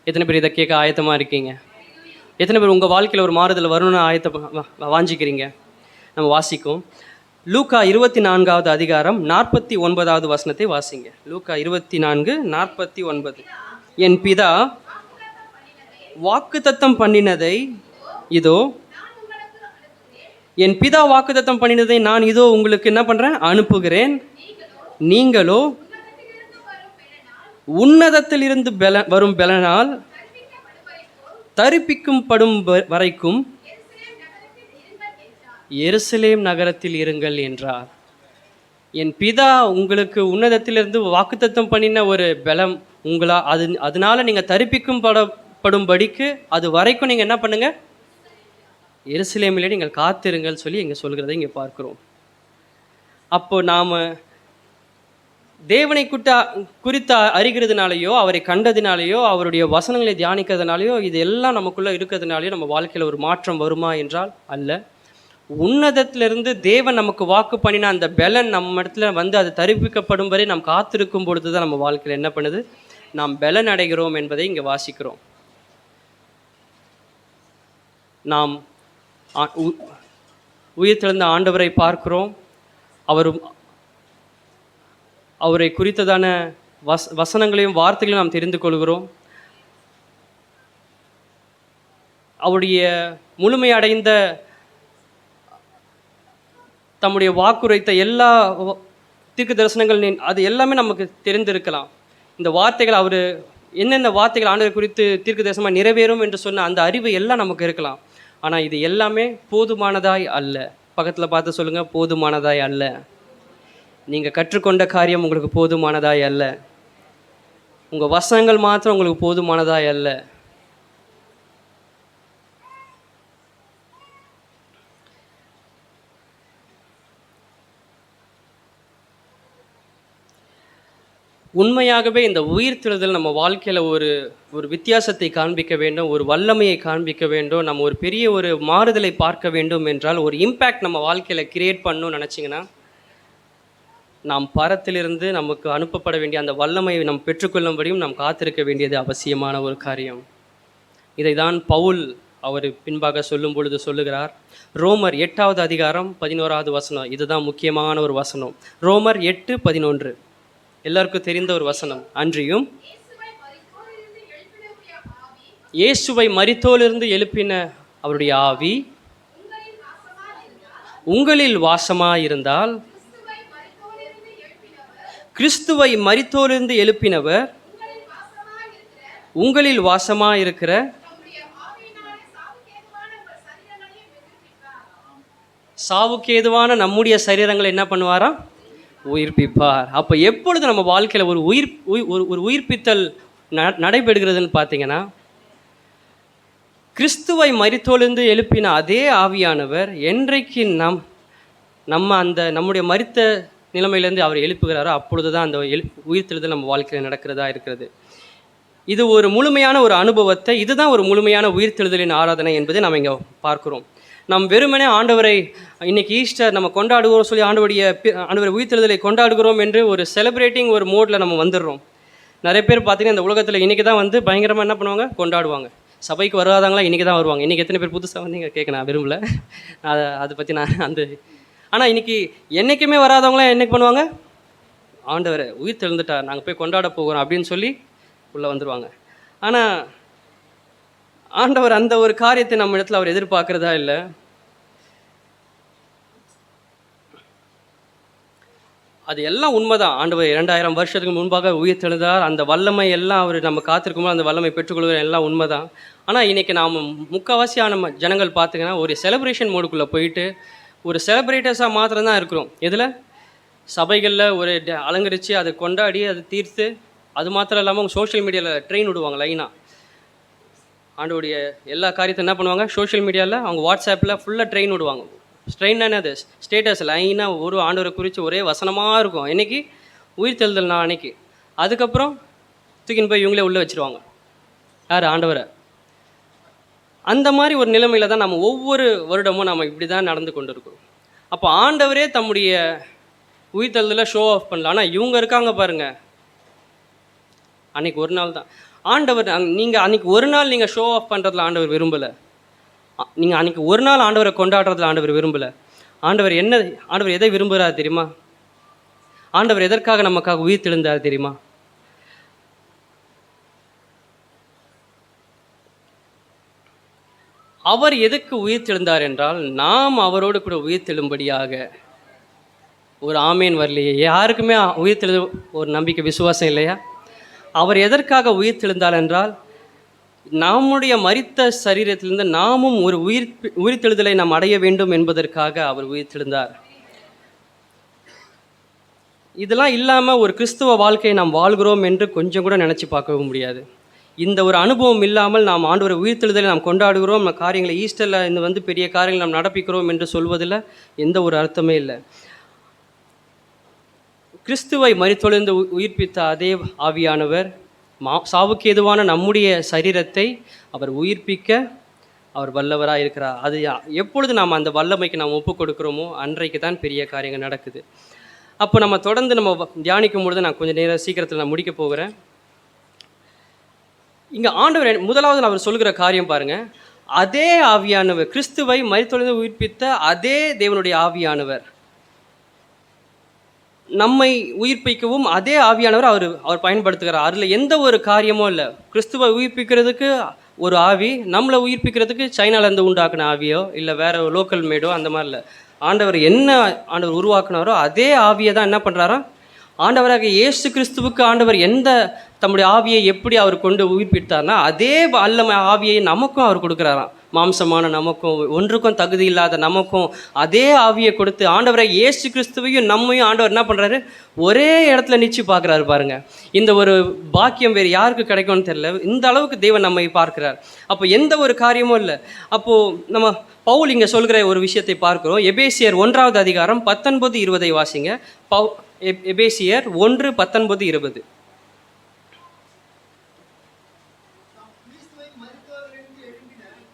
எத்தனை பேர் இதை கேட்க ஆயத்தமாக இருக்கீங்க? எத்தனை பேர் உங்கள் வாழ்க்கையில் ஒரு மாறுதல் வரணும்னு வாஞ்சிக்கிறீங்க? நம்ம வாசிக்கும் லூக்கா 24வது அதிகாரம் 49வது வசனத்தை வாசிங்க. லூக்கா 24:49. என் பிதா வாக்குத்தத்தம் பண்ணினதை இதோ, என் பிதா வாக்குத்தத்தம் பண்ணினதை நான் இதோ உங்களுக்கு என்ன பண்ணுறேன், அனுப்புகிறேன். நீங்களோ உன்னதத்திலிருந்து வரும் பலனால் தரிப்பிக்கும் படும் வரைக்கும் எருசலேம் நகரத்தில் இருங்கள் என்றார். என் பிதா உங்களுக்கு உன்னதத்திலிருந்து வாக்குத்தத்தம் பண்ணின ஒரு பலம் அதனால நீங்கள் தரிப்பிக்கும் படும்படிக்கு அது வரைக்கும் நீங்கள் என்ன பண்ணுங்க, எருசலேமிலே நீங்கள் காத்திருங்கள் சொல்லி இங்கே சொல்கிறதை இங்கே பார்க்குறோம். அப்போ நாம் தேவனை குறித்த அறிகிறதுனாலையோ அவரை கண்டதினாலேயோ அவருடைய வசனங்களை தியானிக்கிறதுனாலையோ இது எல்லாம் நமக்குள்ளே இருக்கிறதுனாலையோ நம்ம வாழ்க்கையில் ஒரு மாற்றம் வருமா என்றால் அல்ல. உன்னதத்திலிருந்து தேவன் நமக்கு வாக்கு பண்ணின அந்த பலன் நம்ம இடத்துல அது தரிப்பிக்கப்படும் வரை நாம் காத்திருக்கும் பொழுது தான் நம்ம வாழ்க்கையில் என்ன பண்ணுது, நாம் பலன் அடைகிறோம் என்பதை இங்கே வாசிக்கிறோம். நாம் உயிர்த்தெழுந்த ஆண்டவரை பார்க்கிறோம். அவரை குறித்ததான வசனங்களையும் வார்த்தைகளையும் நாம் தெரிந்து கொள்கிறோம். அவருடைய முழுமையடைந்த தம்முடைய வாக்குரைத்த எல்லா தீர்க்க தரிசனங்கள் அது எல்லாமே நமக்கு தெரிந்திருக்கலாம். இந்த வார்த்தைகள் அவர் என்னென்ன வார்த்தைகள் ஆண்டவர் குறித்து தீர்க்க தரிசனமாக நிறைவேறும் என்று சொன்ன அந்த அறிவு எல்லாம் நமக்கு இருக்கலாம். ஆனால் இது எல்லாமே போதுமானதாய் அல்ல. பக்கத்தில் பார்த்து சொல்லுங்கள், போதுமானதாய் அல்ல. நீங்கள் கற்றுக்கொண்ட காரியம் உங்களுக்கு போதுமானதாய் அல்ல. உங்கள் வசனங்கள் மாத்திரம் உங்களுக்கு போதுமானதாய் அல்ல. உண்மையாகவே இந்த உயிர்த்தெழுதல் நம்ம வாழ்க்கையில் ஒரு வித்தியாசத்தை காண்பிக்க வேண்டும், ஒரு வல்லமையை காண்பிக்க வேண்டும், நம்ம ஒரு பெரிய ஒரு மாறுதலை பார்க்க வேண்டும் என்றால், ஒரு இம்பேக்ட் நம்ம வாழ்க்கையில் கிரியேட் பண்ணணும்னு நினச்சிங்கன்னா, நாம் பரத்திலிருந்து நமக்கு அனுப்பப்பட வேண்டிய அந்த வல்லமையை நாம் பெற்றுக்கொள்ளும்படியும் நாம் காத்திருக்க வேண்டியது அவசியமான ஒரு காரியம். இதை தான் பவுல் அவர் பின்பாக சொல்லும் பொழுது சொல்லுகிறார். ரோமர் 8வது அதிகாரம் 11வது வசனம், இதுதான் முக்கியமான ஒரு வசனம். ரோமர் 8:11 எல்லாருக்கும் தெரிந்த ஒரு வசனம். அன்றியும் இயேசுவை மரித்தோரிலிருந்து எழுப்பின அவருடைய ஆவி உங்களில் வாசமாயிருந்தால், கிறிஸ்துவை மரித்தோரிலிருந்து எழுப்பினவர் உங்களில் வாசமாயிருக்கிற சாவுக்கேதுவான நம்முடைய சரீரங்களை என்ன பண்ணுவாராம்? உயிர்ப்பிப்பார். அப்போ எப்பொழுது நம்ம வாழ்க்கையில் ஒரு உயிர்ப்பித்தல் நடைபெறுகிறதுன்னு பார்த்தீங்கன்னா, கிறிஸ்துவை மரித்தோலிருந்து எழுப்பின அதே ஆவியானவர் என்றைக்கு நம்முடைய மரித்த நிலைமையிலேருந்து அவர் எழுப்புகிறாரோ அப்பொழுது தான் அந்த உயிர்த்தெழுதல் நம்ம வாழ்க்கையில் நடக்கிறதா இருக்கிறது. இது ஒரு முழுமையான ஒரு அனுபவத்தை, இதுதான் ஒரு முழுமையான உயிர்த்தெழுதலின் ஆராதனை என்பதை நம்ம இங்கே பார்க்குறோம். நாம் வெறுமனே ஆண்டவரை இன்னைக்கு ஈஸ்டர் நம்ம கொண்டாடுகிறோம் சொல்லி ஆண்டவரை உயிர்த்தெழுதலை கொண்டாடுகிறோம் என்று ஒரு செலிப்ரேட்டிங் ஒரு மோடில் நம்ம வந்துடுறோம். நிறைய பேர் பார்த்தீங்கன்னா இந்த உலகத்தில் இன்றைக்கி தான் வந்து பயங்கரமாக என்ன பண்ணுவாங்க, கொண்டாடுவாங்க. சபைக்கு வராதவங்களாம் இன்றைக்கி தான் வருவாங்க. இன்றைக்கி எத்தனை பேர் புதுசாக வந்து இங்கே கேட்க நான் விரும்பல, அதை பற்றி நான் ஆனால் இன்றைக்கி என்றைக்குமே வராதவங்களாம் என்னைக்கு பண்ணுவாங்க, ஆண்டவரை உயிர்த்தெழுந்துட்டார் நாங்கள் போய் கொண்டாட போகிறோம் அப்படின்னு சொல்லி உள்ளே வந்துடுவாங்க. ஆனால் ஆண்டவர் அந்த ஒரு காரியத்தை நம்ம இடத்துல அவர் எதிர்பார்க்கிறதா இல்லை. அது எல்லாம் உண்மைதான். ஆண்டவர் 2000 வருஷத்துக்கு முன்பாக உயிர்த்தெழுந்தார். அந்த வல்லமை எல்லாம் அவர் நம்ம காத்திருக்கும்போது அந்த வல்லமை பெற்றுக்கொள்கிற எல்லாம் உண்மைதான். ஆனால் இன்றைக்கி நாம் முக்கால்வாசியான ஜனங்கள் பார்த்திங்கன்னா ஒரு செலிப்ரேஷன் மோடுக்குள்ளே போயிட்டு ஒரு செலிப்ரேட்டர்ஸாக மாத்திரம் தான் இருக்கிறோம். இதில் சபைகளில் ஒரு அலங்கரித்து அதை கொண்டாடி அதை தீர்த்து, அது மாத்திரம் இல்லாமல் அவங்க சோஷியல் மீடியாவில் ட்ரெயின் விடுவாங்க லைனாக. ஆண்டோடைய எல்லா காரியத்தையும் என்ன பண்ணுவாங்க, சோஷியல் மீடியாவில் அவங்க வாட்ஸ்அப்பில் ஃபுல்லாக ட்ரெயின் விடுவாங்க. ட்ரெயின் என்னது, ஸ்டேட்டஸ் லைனாக ஒரு ஆண்டவரை குறித்து ஒரே வசனமாக இருக்கும். இன்றைக்கி உயிர்த்தெழுதல் நான் அன்னைக்கு, அதுக்கப்புறம் தூக்கின்னு போய் இவங்களே உள்ளே வச்சுருவாங்க. யார்? ஆண்டவரை. அந்த மாதிரி ஒரு நிலைமையில் தான் நம்ம ஒவ்வொரு வருடமும் நம்ம இப்படி தான் நடந்து கொண்டு இருக்கோம். அப்போ ஆண்டவரே தம்முடைய உயிர்த்தெழுதலை ஷோ ஆஃப் பண்ணலாம். ஆனால் இவங்க இருக்காங்க பாருங்கள், அன்றைக்கி ஒரு நாள் தான் ஆண்டவர். நீங்கள் அன்றைக்கி ஒரு நாள் நீங்கள் ஷோ ஆஃப் பண்ணுறதுல ஆண்டவர் விரும்பலை. நீங்கள் அன்றைக்கி ஒரு நாள் ஆண்டவரை கொண்டாடுறதுல ஆண்டவர் விரும்பலை. ஆண்டவர் எதை விரும்புகிறார் தெரியுமா? ஆண்டவர் எதற்காக நமக்காக உயிர்த்தெழுந்தார் தெரியுமா? அவர் எதுக்கு உயிர்த்தெழுந்தார் என்றால், நாம் அவரோடு கூட உயிர்த்தெழும்படியாக. ஒரு ஆமேன் வரலையே, யாருக்குமே உயிர்த்தெழு ஒரு நம்பிக்கை விசுவாசம் இல்லையா? அவர் எதற்காக உயிர்த்தெழுந்தார் என்றால், நம்முடைய மரித்த சரீரத்திலிருந்து நாமும் ஒரு உயிர்த்தெழுதலை நாம் அடைய வேண்டும் என்பதற்காக அவர் உயிர்த்தெழுந்தார். இதெல்லாம் இல்லாமல் ஒரு கிறிஸ்துவ வாழ்க்கையை நாம் வாழ்கிறோம் என்று கொஞ்சம் கூட நினச்சி பார்க்கவும் முடியாது. இந்த ஒரு அனுபவம் இல்லாமல் நாம் ஆண்டவரை உயிர்த்தெழுதலை நாம் கொண்டாடுகிறோம், நம்ம காரியங்களை ஈஸ்டரில் இந்த வந்து பெரிய காரியங்களை நாம் நடப்பிக்கிறோம் என்று சொல்வதில் எந்த ஒரு அர்த்தமே இல்லை. கிறிஸ்துவை மரித்தொழிந்து உயிர்ப்பித்த அதே ஆவியானவர் சாவுக்கு ஏதுவான நம்முடைய சரீரத்தை அவர் உயிர்ப்பிக்க அவர் வல்லவராக இருக்கிறார். அது எப்பொழுது நாம் அந்த வல்லமைக்கு நாம் ஒப்பு கொடுக்குறோமோ அன்றைக்கு தான் பெரிய காரியங்கள் நடக்குது. அப்போ நம்ம தொடர்ந்து நம்ம தியானிக்கும் பொழுது நான் கொஞ்சம் நேரம் சீக்கிரத்தில் நான் முடிக்க போகிறேன். இங்கே ஆண்டவர் முதலாவது அவர் சொல்கிற காரியம் பாருங்கள், அதே ஆவியானவர், கிறிஸ்துவை மரித்தொழிந்து உயிர்ப்பித்த அதே தேவனுடைய ஆவியானவர் நம்மை உயிர்ப்பிக்கவும் அதே ஆவியானவர் அவர் பயன்படுத்துகிறார். அதில் எந்த ஒரு காரியமும் இல்லை. கிறிஸ்துவை உயிர்ப்பிக்கிறதுக்கு ஒரு ஆவி, நம்மளை உயிர்ப்பிக்கிறதுக்கு சைனாலேருந்து உண்டாக்குன ஆவியோ இல்லை வேறு லோக்கல் மேடோ அந்த மாதிரி இல்லை. ஆண்டவர் உருவாக்குனாரோ அதே ஆவியை தான் என்ன பண்ணுறாரோ, ஆண்டவராக இயேசு கிறிஸ்துவுக்கு ஆண்டவர் தம்முடைய ஆவியை எப்படி அவர் கொண்டு உயிர்ப்பித்தார்னா அதே வல்லமை ஆவியை நமக்கும் அவர் கொடுக்குறாராம். மாம்சமான நமக்கும், ஒன்றுக்கும் தகுதி இல்லாத நமக்கும் அதே ஆவியை கொடுத்து ஆண்டவரை இயேசு கிறிஸ்துவையும் நம்மையும் ஆண்டவர் என்ன பண்ணுறாரு, ஒரே இடத்துல நிச்சு பார்க்குறாரு. பாருங்கள், இந்த ஒரு பாக்கியம் வேறு யாருக்கு கிடைக்கும்னு தெரியல. இந்த அளவுக்கு தேவன் நம்மை பார்க்கிறார். அப்போ எந்த ஒரு காரியமும் இல்லை. அப்போது நம்ம பவுல் இங்கே சொல்கிற ஒரு விஷயத்தை பார்க்குறோம். எபேசியர் 1வது அதிகாரம் 19-20 வாசிங்க. எபேசியர் 1:19-20.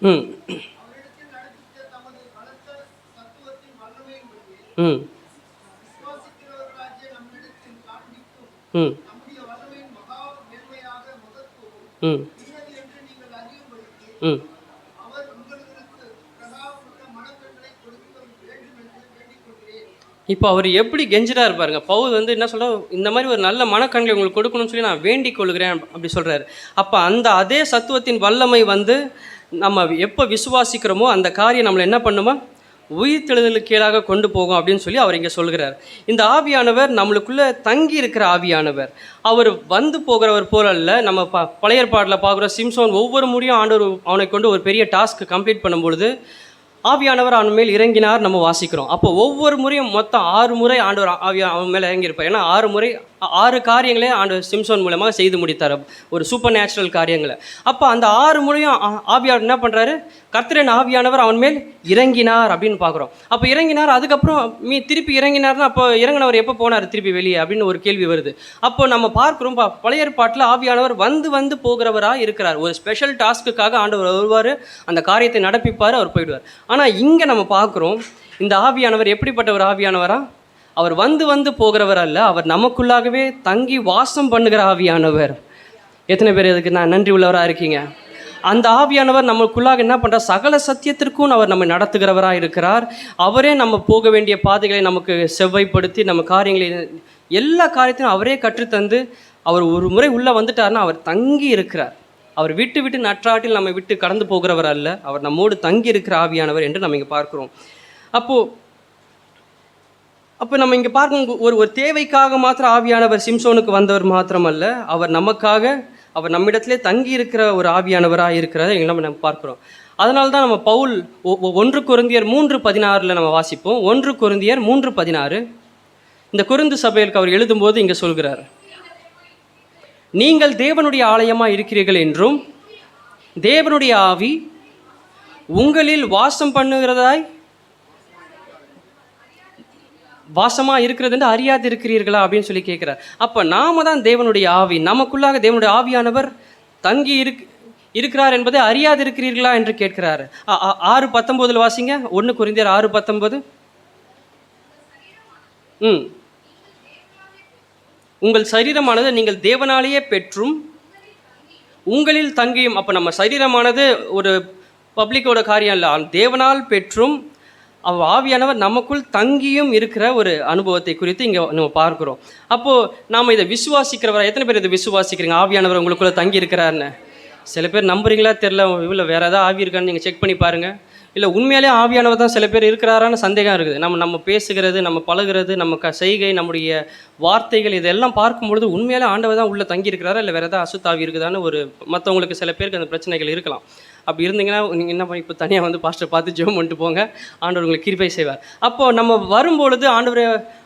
ம் ம் ம் ம் ம் இப்போ அவர் எப்படி கெஞ்சிறாரு பாருங்க. பவுல் வந்து என்ன சொல்றாரு, இந்த மாதிரி ஒரு நல்ல மனக்கண்களை உங்களுக்கு கொடுக்கணும்னு சொல்லி நான் வேண்டிக் கொள்கிறேன் அப்படி சொல்றாரு. அப்போ அந்த அதே சத்துவத்தின் வல்லமை வந்து நம்ம எப்போ விசுவாசிக்கிறோமோ அந்த காரியம் நம்மளை என்ன பண்ணுமா, உயிர்த்தெழுதலுக்கு கீழாக கொண்டு போகும் அப்படின்னு சொல்லி அவர் இங்கே சொல்கிறார். இந்த ஆவியானவர் நம்மளுக்குள்ளே தங்கி இருக்கிற ஆவியானவர். அவர் வந்து போகிறவர் போல அல்ல. நம்ம பழைய ஏற்பாட்டில் பார்க்குற சிம்சோன் ஒவ்வொரு முறையும் ஆண்டவர் அவனை கொண்டு ஒரு பெரிய டாஸ்க் கம்ப்ளீட் பண்ணும்பொழுது ஆவியானவர் அவன் மேல் இறங்கினார் நம்ம வாசிக்கிறோம். அப்போ ஒவ்வொரு முறையும் மொத்தம் 6 முறை ஆண்டவர் அவன் மேலே இறங்கியிருப்பார். ஏன்னா 6 முறை 6 காரியங்களே ஆண்டவர் சிம்சோன் மூலமாக செய்து முடித்தார், ஒரு சூப்பர் நேச்சுரல் காரியங்களை. அப்போ அந்த 6 முறையும் ஆவியானவர் என்ன பண்ணுறாரு, கர்த்தரின் ஆவியானவர் அவன் மேல் இறங்கினார் அப்படின்னு பார்க்குறோம். அப்போ இறங்கினார், அதுக்கப்புறம் திருப்பி இறங்கினார்னா அப்போ இறங்கினவர் எப்போ போனார் திருப்பி வெளியே அப்படின்னு ஒரு கேள்வி வருது. அப்போ நம்ம பார்க்குறோம் பழைய ஏற்பாட்டில் ஆவியானவர் வந்து போகிறவராக இருக்கிறார். ஒரு ஸ்பெஷல் டாஸ்க்குக்காக ஆண்டவர் வருவார், அந்த காரியத்தை நடப்பிப்பார், அவர் போயிடுவார். ஆனால் இங்கே நம்ம பார்க்குறோம் இந்த ஆவியானவர் எப்படிப்பட்ட ஒரு ஆவியானவரா, அவர் வந்து போகிறவர் அல்ல, அவர் நமக்குள்ளாகவே தங்கி வாசம் பண்ணுகிற ஆவியானவர். எத்தனை பேர் இதுக்கு நான் நன்றி உள்ளவராக இருக்கீங்க? அந்த ஆவியானவர் நமக்குள்ளாக என்ன பண்ணுறார், சகல சத்தியத்திற்கும் அவர் நம்ம நடத்துகிறவராக இருக்கிறார். அவரே நம்ம போக வேண்டிய பாதைகளை நமக்கு செவ்வாய்ப்படுத்தி நம்ம காரியங்களை எல்லா காரியத்தையும் அவரே கற்றுத்தந்து, அவர் ஒரு முறை உள்ளே வந்துட்டார்னா அவர் தங்கி இருக்கிறார். அவர் விட்டு நற்றாட்டில் நம்ம விட்டு கடந்து போகிறவர் அல்ல, அவர் நம்மோடு தங்கி இருக்கிற ஆவியானவர் என்று நம்ம இங்கே பார்க்குறோம். அப்போ நம்ம இங்கே பார்க்கும் ஒரு தேவைக்காக மாத்திரம் ஆவியானவர் சிம்சோனுக்கு வந்தவர் மாத்திரமல்ல, அவர் நமக்காக, அவர் நம்மிடத்திலே தங்கி இருக்கிற ஒரு ஆவியானவராக இருக்கிறத நம்ம பார்க்குறோம். அதனால தான் நம்ம பவுல் 1 கொரிந்தியர் 3:16 நம்ம வாசிப்போம். 1 கொரிந்தியர் 3:16 இந்த கொரிந்து சபைகளுக்கு அவர் எழுதும்போது இங்கே சொல்கிறார், நீங்கள் தேவனுடைய ஆலயமாக இருக்கிறீர்கள் என்றும் தேவனுடைய ஆவி உங்களில் வாசம் பண்ணுகிறதாய் வாசமாக இருக்கிறது என்று அறியாது இருக்கிறீர்களா அப்படின்னு சொல்லி கேட்குறார். அப்போ நாம தான் தேவனுடைய ஆவி, நமக்குள்ளாக தேவனுடைய ஆவியானவர் தங்கி இருக்கிறார் என்பதை அறியாது இருக்கிறீர்களா என்று கேட்கிறார். 6:19 வாசிங்க. 1 கொரிந்தியர் 6:19. உங்கள் சரீரமானது நீங்கள் தேவனாலேயே பெற்றும் உங்களில் தங்கியும். அப்போ நம்ம சரீரமானது ஒரு பப்ளிக்கோட காரியம் இல்லை, தேவனால் பெற்றும் ஆவியானவர் நமக்குள் தங்கியும் இருக்கிற ஒரு அனுபவத்தை குறித்து இங்கே நம்ம பார்க்குறோம். அப்போது நாம் இதை விசுவாசிக்கிறவரா? எத்தனை பேர் இதை விசுவாசிக்கிறீங்க, ஆவியானவர் உங்களுக்குள்ளே தங்கி இருக்கிறாருன்னு? சில பேர் நம்புறீங்களா தெரில, இவ்வளோ வேறு ஏதாவது ஆவி இருக்கான்னு நீங்கள் செக் பண்ணி பாருங்கள். இல்லை உண்மையிலே ஆவியானவர் தான் சில பேர் இருக்கிறாரான்னு சந்தேகம் இருக்குது. நம்ம பேசுகிறது, நம்ம பழகிறது, நம்ம செய்கை, நம்முடைய வார்த்தைகள் இதெல்லாம் பார்க்கும்பொழுது உண்மையிலே ஆண்டவர் தான் உள்ளே தங்கி இருக்கிறாரா, இல்லை வேறு ஏதாவது அசுத்தாவி இருக்குதான்னு ஒரு மற்றவங்களுக்கு சில பேருக்கு அந்த பிரச்சனைகள் இருக்கலாம். அப்படி இருந்தீங்கன்னா நீங்கள் என்ன பண்ணி இப்போ தனியாக வந்து பாஸ்டர் பார்த்து ஜெபம் பண்ணிட்டு போங்க, ஆண்டவர் உங்களுக்கு கிருபை செய்வார். அப்போது நம்ம வரும்பொழுது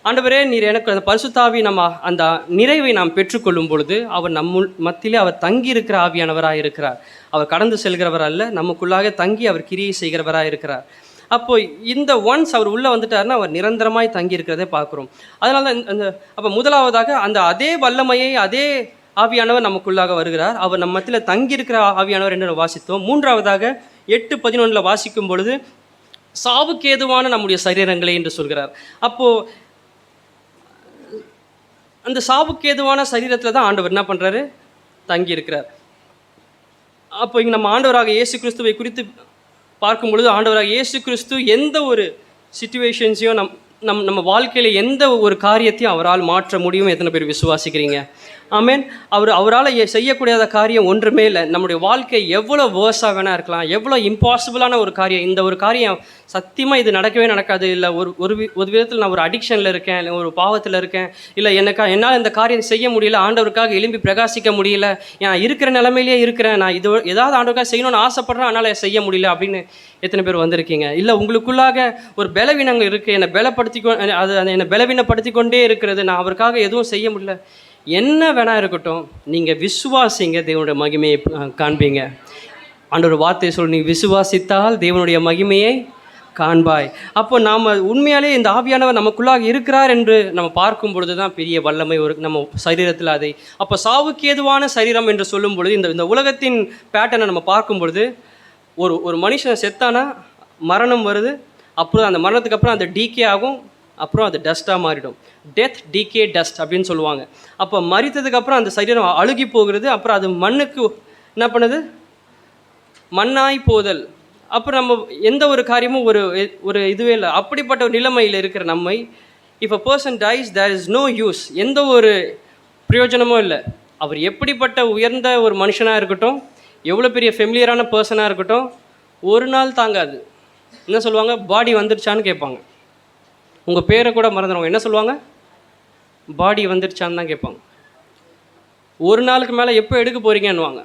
ஆண்டவரே நீர் எனக்கு அந்த பரிசுத்தாவி நம்ம அந்த நிறைவை நாம் பெற்றுக்கொள்ளும் பொழுது அவர் மத்தியிலே அவர் தங்கி இருக்கிற ஆவியானவராக இருக்கிறார். அவர் கடந்து செல்கிறவர் அல்ல, நமக்குள்ளாக தங்கி அவர் கிரியை செய்கிறவராக இருக்கிறார். அப்போ இந்த ஒன்ஸ் அவர் உள்ளே வந்துட்டார்னா அவர் நிரந்தரமாய் தங்கி இருக்கிறதே பார்க்குறோம். அதனால தான் அந்த அப்போ முதலாவதாக அந்த அதே வல்லமையை அதே ஆவியானவர் நமக்குள்ளாக வருகிறார், அவர் நம்ம மத்தியில் தங்கியிருக்கிற ஆவியானவர் என்று வாசித்தோம். 3ஆவதாக 8:11 வாசிக்கும் பொழுது சாவுக்கேதுவான நம்முடைய சரீரங்களை என்று சொல்கிறார். அப்போது அந்த சாவுக்கேதுவான சரீரத்தில் தான் ஆண்டவர் என்ன பண்ணுறாரு, தங்கியிருக்கிறார். அப்போ இங்கே நம்ம ஆண்டவராக இயேசு கிறிஸ்துவை குறித்து பார்க்கும் பொழுது ஆண்டவராக இயேசு கிறிஸ்து எந்த ஒரு சிச்சுவேஷன்ஸையும் நம்ம வாழ்க்கையில் எந்த ஒரு காரியத்தையும் அவரால் மாற்ற முடியும். எத்தனை பேர் விசுவாசிக்கிறீங்க? ஆமேன். அவரால் செய்யக்கூடியாத காரியம் ஒன்றுமே இல்லை. நம்முடைய வாழ்க்கை எவ்வளோ வேர்ஸாக வேணா இருக்கலாம், எவ்வளோ இம்பாசிபிளான ஒரு காரியம், இந்த ஒரு காரியம் சத்தியமாக இது நடக்கவே நடக்காது, இல்லை ஒரு விதத்தில் நான் ஒரு அடிக்ஷனில் இருக்கேன், இல்லை ஒரு பாவத்தில் இருக்கேன், இல்லை என்னால் இந்த காரியம் செய்ய முடியல, ஆண்டவருக்காக எழும்பி பிரகாசிக்க முடியல, நான் இருக்கிற நிலைமையிலே இருக்கிறேன், நான் இது ஏதாவது ஆண்டவருக்காக செய்யணும்னு ஆசைப்படுறேன், அதனால் செய்ய முடியல அப்படின்னு எத்தனை பேர் வந்திருக்கீங்க? இல்லை உங்களுக்குள்ளாக ஒரு பலவீனங்கள் இருக்குது, என்னை பலவீனப்படுத்தி கொண்டே இருக்கிறது, நான் அவருக்காக எதுவும் செய்ய முடியல. என்ன வேணா இருக்கட்டும், நீங்கள் விசுவாசிங்க, தேவனுடைய மகிமையை காண்பீங்க. ஆண்டவர் வார்த்தையை சொல்லி, நீ விசுவாசித்தால் தேவனுடைய மகிமையை காண்பாய். அப்போ நாம் உண்மையாலே இந்த ஆவியானவர் நமக்குள்ளாக இருக்கிறார் என்று நம்ம பார்க்கும் பொழுது தான் பெரிய வல்லமை ஒரு நம்ம சரீரத்தில் அதை. அப்போ சாவுக்கு ஏதுவான சரீரம் என்று சொல்லும் பொழுது இந்த உலகத்தின் பேட்டர்னை நம்ம பார்க்கும் பொழுது ஒரு மனுஷன் செத்தானா மரணம் வருது, அப்புறம் அந்த மரணத்துக்கு அப்புறம் அந்த டீகே ஆகும், அப்புறம் அது டஸ்ட்டாக மாறிடும். டெத், டீகே, டஸ்ட் அப்படின்னு சொல்லுவாங்க. அப்போ மரித்ததுக்கப்புறம் அந்த சரீரம் அழுகி போகிறது, அப்புறம் அது மண்ணுக்கு என்ன பண்ணுது, மண்ணாய் போதல். அப்புறம் நம்ம எந்த ஒரு காரியமும் ஒரு இதுவே இல்லை. அப்படிப்பட்ட ஒரு நிலைமையில் இருக்கிற நம்மை, if a person dies there is no use, எந்த ஒரு பிரயோஜனமும் இல்லை. அவர் எப்படிப்பட்ட உயர்ந்த ஒரு மனுஷனாக இருக்கட்டும், எவ்வளோ பெரிய ஃபெமிலியரான பர்சனாக இருக்கட்டும், ஒரு நாள் தாங்காது. என்ன சொல்லுவாங்க, பாடி வந்துருச்சான்னு கேட்பாங்க. உங்கள் பேரை கூட மறந்துடுவாங்க. என்ன சொல்லுவாங்க, பாடி வந்துருச்சான்னு தான் கேட்பாங்க. ஒரு நாளுக்கு மேலே எப்போ எடுக்க போகிறீங்கன்னுவாங்க.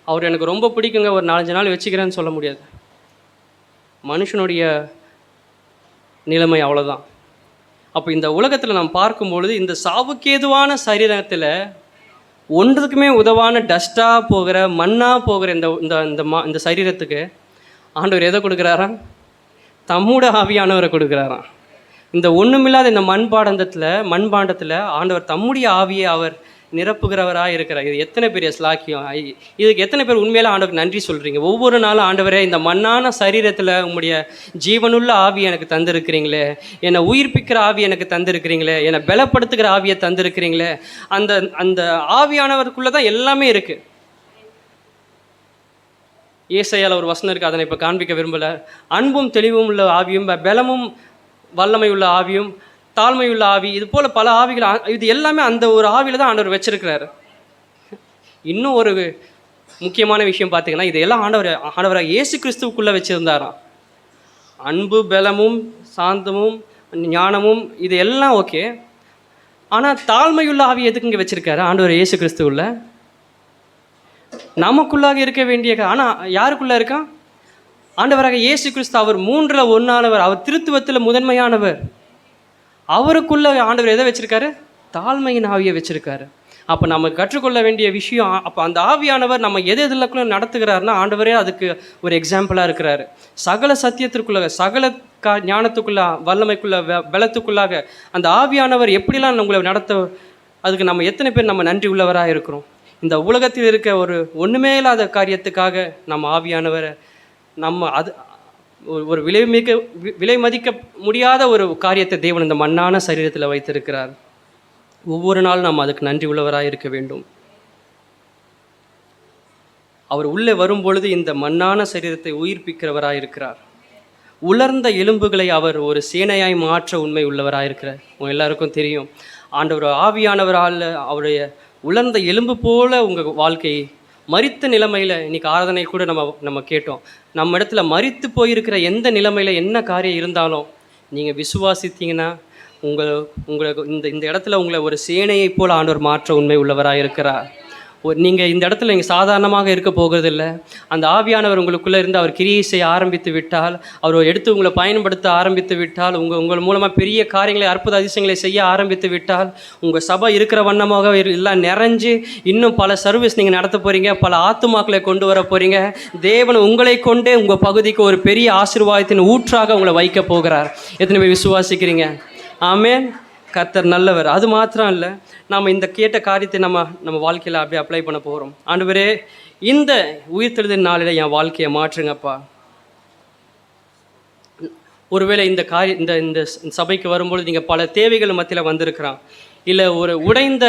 அவர் எனக்கு ரொம்ப பிடிக்குங்க, ஒரு 4-5 நாள் வச்சுக்கிறேன்னு சொல்ல முடியாது. மனுஷனுடைய நிலைமை அவ்வளோதான். அப்போ இந்த உலகத்தில் நாம் பார்க்கும்பொழுது இந்த சாவுக்கேதுவான சரீரத்தில் ஒன்றுக்குமே உதவான டஸ்ட்டாக போகிற மண்ணாக போகிற இந்த சரீரத்துக்கு ஆண்டவர் எதை கொடுக்குறாராம், தம்மோட ஆவியானவரை கொடுக்குறாராம். இந்த ஒன்றுமில்லாத இந்த மண்பாண்டத்தில் ஆண்டவர் தம்முடைய ஆவியை அவர் நிரப்புகிறவராக இருக்கிறார். இது எத்தனை பெரிய ஸ்லாக்கியம்! இதுக்கு எத்தனை பேர் உண்மையில ஆண்டவருக்கு நன்றி சொல்கிறீங்க? ஒவ்வொரு நாளும் ஆண்டவரே, இந்த மண்ணான சரீரத்தில் உங்களுடைய ஜீவனுள்ள ஆவி எனக்கு தந்திருக்கிறீங்களே, என்னை உயிர்ப்பிக்கிற ஆவி எனக்கு தந்திருக்கிறீங்களே, என்னை பலப்படுத்துகிற ஆவியை தந்திருக்கிறீங்களே. அந்த ஆவியானவருக்குள்ளே தான் எல்லாமே இருக்குது. ஏசாயால ஒரு வசனம் இருக்குது, அதை இப்போ காண்பிக்க விரும்பலை. அன்பும் தெளிவும் உள்ள ஆவியும், பலமும் வல்லமை உள்ள ஆவியும், தாழ்மையுள்ள ஆவி, இது போல் பல ஆவிகள், இது எல்லாமே அந்த ஒரு ஆவியில் தான் ஆண்டவர் வச்சிருக்கிறாரு. இன்னும் ஒரு முக்கியமான விஷயம் பார்த்தீங்கன்னா, இதையெல்லாம் ஆண்டவராக இயேசு கிறிஸ்துவுக்குள்ளே வச்சுருந்தாராம். அன்பு, பலமும், சாந்தமும், ஞானமும், இது எல்லாம் ஓகே. ஆனால் தாழ்மையுள்ள ஆவி எதுக்கு இங்கே வச்சுருக்காரு ஆண்டவர் இயேசு கிறிஸ்துவுள்ள? நமக்குள்ளாக இருக்க வேண்டிய, ஆனால் யாருக்குள்ளே இருக்கான்? ஆண்டவராக இயேசு கிறிஸ்து. அவர் 3ல் 1 அவர் திருத்துவத்தில் முதன்மையானவர். அவருக்குள்ள ஆண்டவர் எதை வச்சுருக்காரு? தாழ்மையின் ஆவியை வச்சுருக்காரு. அப்போ நம்ம கற்றுக்கொள்ள வேண்டிய விஷயம், அப்போ அந்த ஆவியானவர் நம்ம எதுக்குள்ளே நடத்துகிறாருன்னா, ஆண்டவரே அதுக்கு ஒரு எக்ஸாம்பிளாக இருக்கிறாரு. சகல சத்தியத்திற்குள்ளாக, சகல ஞானத்துக்குள்ள, வல்லமைக்குள்ள, பலத்துக்குள்ளாக அந்த ஆவியானவர் எப்படிலாம் உங்களை நடத்த, அதுக்கு நம்ம எத்தனை பேர் நம்ம நன்றி உள்ளவராக இருக்கிறோம்? இந்த உலகத்தில் இருக்க ஒரு ஒன்றுமே இல்லாத காரியத்துக்காக நம்ம ஆவியானவரை அது ஒரு விலை மதிக்க முடியாத ஒரு காரியத்தை தேவன் இந்த மண்ணான சரீரத்தில் வைத்திருக்கிறார். ஒவ்வொரு நாளும் நம்ம அதுக்கு நன்றி உள்ளவராக இருக்க வேண்டும். அவர் உள்ளே வரும்பொழுது இந்த மண்ணான சரீரத்தை உயிர்ப்பிக்கிறவராக இருக்கிறார். உலர்ந்த எலும்புகளை அவர் ஒரு சேனையாய் மாற்ற உண்மை உள்ளவராக இருக்கிறார். எல்லாருக்கும் தெரியும், ஆண்டவர் ஆவியானவரால் அவருடைய உலர்ந்த எலும்பு போல உங்கள் வாழ்க்கை மரித்த நிலைமையில், இன்றைக்கி ஆராதனை கூட நம்ம கேட்டோம், நம்ம இடத்துல மரித்து போயிருக்கிற எந்த நிலைமையில் என்ன காரியம் இருந்தாலும் நீங்கள் விசுவாசித்தீங்கன்னா உங்களுக்கு இந்த இடத்துல உங்களை ஒரு சேனையை போல் ஆண்டவர் மாற்ற உண்மை உள்ளவராக இருக்கிறார். நீங்கள் இந்த இடத்துல நீங்கள் சாதாரணமாக இருக்க போகிறதில்ல. அந்த ஆவியானவர் உங்களுக்குள்ளே இருந்து அவர் கிரியை செய்ய ஆரம்பித்து விட்டால், அவர் எடுத்து உங்களை பயன்படுத்த ஆரம்பித்து விட்டால், உங்கள் மூலமாக பெரிய காரியங்களை, அற்புத அதிசயங்களை செய்ய ஆரம்பித்து விட்டால், உங்கள் சபை இருக்கிற வண்ணமாக எல்லாம் நிறைஞ்சு இன்னும் பல சர்வீஸ் நீங்கள் நடத்த போகிறீங்க, பல ஆத்துமாக்களை கொண்டு வர போகிறீங்க. தேவன் உங்களை கொண்டே உங்கள் பகுதிக்கு ஒரு பெரிய ஆசீர்வாதத்தின் ஊற்றாக உங்களை வைக்க போகிறார். எத்தனை பேர் விசுவாசிக்கிறீங்க? ஆமென். கர்த்தர் நல்லவர். அது மாத்திரம் இல்லை, நாம் இந்த கேட்ட காரியத்தை நம்ம வாழ்க்கையில் அப்படியே அப்ளை பண்ண போகிறோம். ஆண்டவரே, இந்த உயிர்த்தெழுதல் நாளில் என் வாழ்க்கையை மாற்றுங்கப்பா. ஒருவேளை இந்த சபைக்கு வரும்பொழுது நீங்கள் பல தேவைகள் மத்தியில் வந்திருக்கிறான், இல்லை ஒரு உடைந்த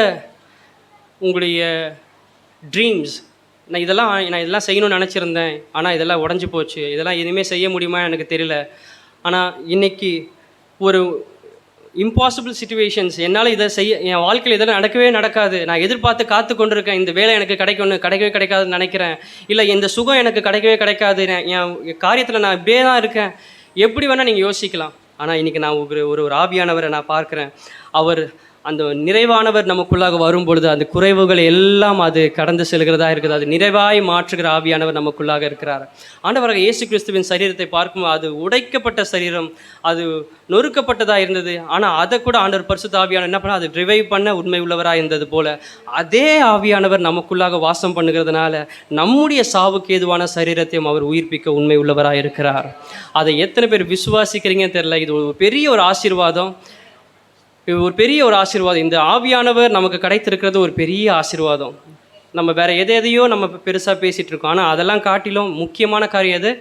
உங்களுடைய ட்ரீம்ஸ், நான் இதெல்லாம் செய்யணும்னு நினச்சிருந்தேன், ஆனால் இதெல்லாம் உடஞ்சி போச்சு, இதெல்லாம் இனிமேல் செய்ய முடியுமா எனக்கு தெரியல. ஆனால் இன்றைக்கி ஒரு இம்பாசிபிள் சிச்சுவேஷன்ஸ், என்னால் இதை என் வாழ்க்கையில் இதெல்லாம் நடக்காது, நான் எதிர்பார்த்து காத்து கொண்டிருக்கேன், இந்த வேலை எனக்கு கிடைக்கவே கிடைக்காதுன்னு நினைக்கிறேன், இல்லை இந்த சுகம் எனக்கு கிடைக்காது, என் காரியத்தில் நான் இப்படியே தான் இருக்கேன், எப்படி வேணால் நீங்கள் யோசிக்கலாம். ஆனால் இன்றைக்கி நான் ஒரு ஆவியானவரை நான் பார்க்குறேன். அவர் அந்த நிறைவானவர் நமக்குள்ளாக வரும் பொழுது அந்த குறைவுகள் எல்லாம் அது கடந்து செல்கிறதா இருக்குது. அது நிறைவாய் மாற்றுகிற ஆவியானவர் நமக்குள்ளாக இருக்கிறார். ஆண்டவராக இயேசு கிறிஸ்துவின் சரீரத்தை பார்க்கும் அது உடைக்கப்பட்ட சரீரம், அது நொறுக்கப்பட்டதாக இருந்தது. ஆனால் அதை கூட ஆண்டவர் பரிசுத்த ஆவியானவர் என்ன பண்ண, அது ரிவைவ் பண்ண உண்மை உள்ளவராக இருந்தது போல அதே ஆவியானவர் நமக்குள்ளாக வாசம் பண்ணுகிறதுனால நம்முடைய சாவுக்கு ஏதுவான சரீரத்தையும் அவர் உயிர்ப்பிக்க உண்மை உள்ளவராக இருக்கிறார். அதை எத்தனை பேர் விசுவாசிக்கிறீங்கன்னு தெரியல. இது ஒரு பெரிய ஒரு ஆசீர்வாதம், ஒரு பெரிய ஒரு ஆசீர்வாதம். இந்த ஆவியானவர் நமக்கு கிடைத்திருக்கிறது ஒரு பெரிய ஆசீர்வாதம். நம்ம வேற எதையோ நம்ம பெருசாக பேசிகிட்டு இருக்கோம், ஆனால் அதெல்லாம் காட்டிலும் முக்கியமான காரியம் எது?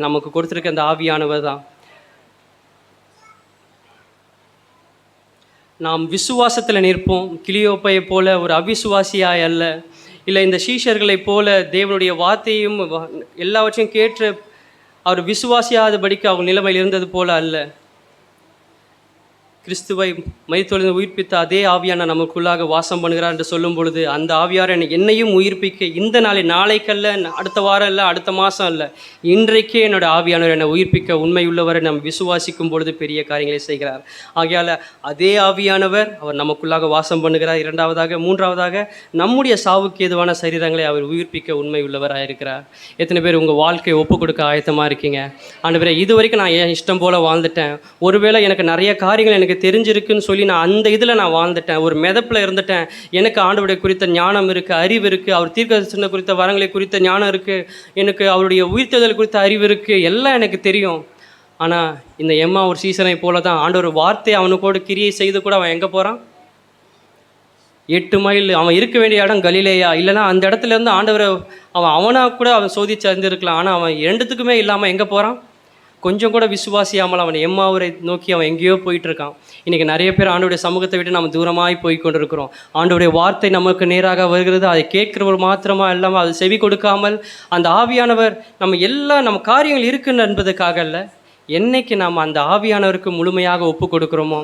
நமக்கு கொடுத்துருக்க அந்த ஆவியானவர் தான். நாம் விசுவாசத்தில் நிற்போம். கிளியோப்பையை போல ஒரு அவிசுவாசியாய் அல்ல, இல்லை இந்த சீஷர்களைப் போல தேவனுடைய வார்த்தையும் எல்லாவற்றையும் கேட்டு அவர் விசுவாசியாதபடிக்கு அவங்க நிலைமையில் இருந்தது போல அல்ல. கிறிஸ்துவை மரித்தொழிந்து உயிர்ப்பித்த அதே ஆவியான நமக்குள்ளாக வாசம் பண்ணுகிறார் என்று சொல்லும் பொழுது அந்த ஆவியார் என்னையும் உயிர்ப்பிக்க இந்த நாளைக்கல்ல, அடுத்த வாரம் இல்லை, அடுத்த மாதம் இல்லை, இன்றைக்கே என்னோட ஆவியானவர் என்னை உயிர்ப்பிக்க உண்மை உள்ளவரை நம்ம விசுவாசிக்கும் பொழுது பெரிய காரியங்களை செய்கிறார். ஆகையால் அதே ஆவியானவர் அவர் நமக்குள்ளாக வாசம் பண்ணுகிறார். இரண்டாவதாக, மூன்றாவதாக நம்முடைய சாவுக்கு ஏதுவான சரீரங்களை அவர் உயிர்ப்பிக்க உண்மை உள்ளவராக இருக்கிறார். எத்தனை பேர் உங்கள் வாழ்க்கையை ஒப்பு கொடுக்க ஆயத்தமாக இருக்கீங்க? ஆண்டவரே, இது வரைக்கும் நான் என் இஷ்டம் போல் வாழ்ந்துட்டேன், ஒருவேளை எனக்கு நிறைய காரியங்கள் எனக்கு தெரிஞ்சிருக்குன்னு சொல்லி நான் அந்த இதில் நான் வாழ்ந்துட்டேன், ஒரு மிதப்பில் இருந்துட்டேன். எனக்கு ஆண்டவருடைய குறித்த ஞானம் இருக்குது, அறிவு இருக்குது, அவர் தீர்க்கதரிசன குறித்த வரங்களை குறித்த ஞானம் இருக்குது, எனக்கு அவருடைய உயிர்த்தெழுதல் குறித்த அறிவு இருக்குது, எல்லாம் எனக்கு தெரியும். ஆனால் இந்த எம்மா ஒரு சீசனை போல தான் ஆண்டவர் வார்த்தை அவனுக்கோடு கிரியை செய்து கூட அவன் எங்கே போகிறான்? 8 மைல் அவன் இருக்க வேண்டிய இடம் கலிலேயா. இல்லைனா அந்த இடத்துலேருந்து ஆண்டவரை அவனாக கூட அவன் சோதிச்சு அறிந்திருக்கலாம். ஆனால் அவன் ரெண்டுத்துக்குமே இல்லாமல் எங்கே போகிறான்? கொஞ்சம் கூட விசுவாசியாமல் அவன் எம்மாவரை நோக்கி அவன் எங்கேயோ போயிட்டுருக்கான். இன்றைக்கி நிறைய பேர் ஆண்டவருடைய சமூகத்தை விட்டு நம்ம தூரமாகி போய் கொண்டிருக்கிறோம். ஆண்டவருடைய வார்த்தை நமக்கு நேராக வருகிறது, அதை கேட்கிறவர் மாத்திரமா இல்லாமல் அது செவி கொடுக்காமல் அந்த ஆவியானவர் நம்ம காரியங்கள் இருக்குன்னு என்பதுக்காக அல்ல, என்னைக்கு நாம் அந்த ஆவியானவருக்கு முழுமையாக ஒப்பு கொடுக்குறோமோ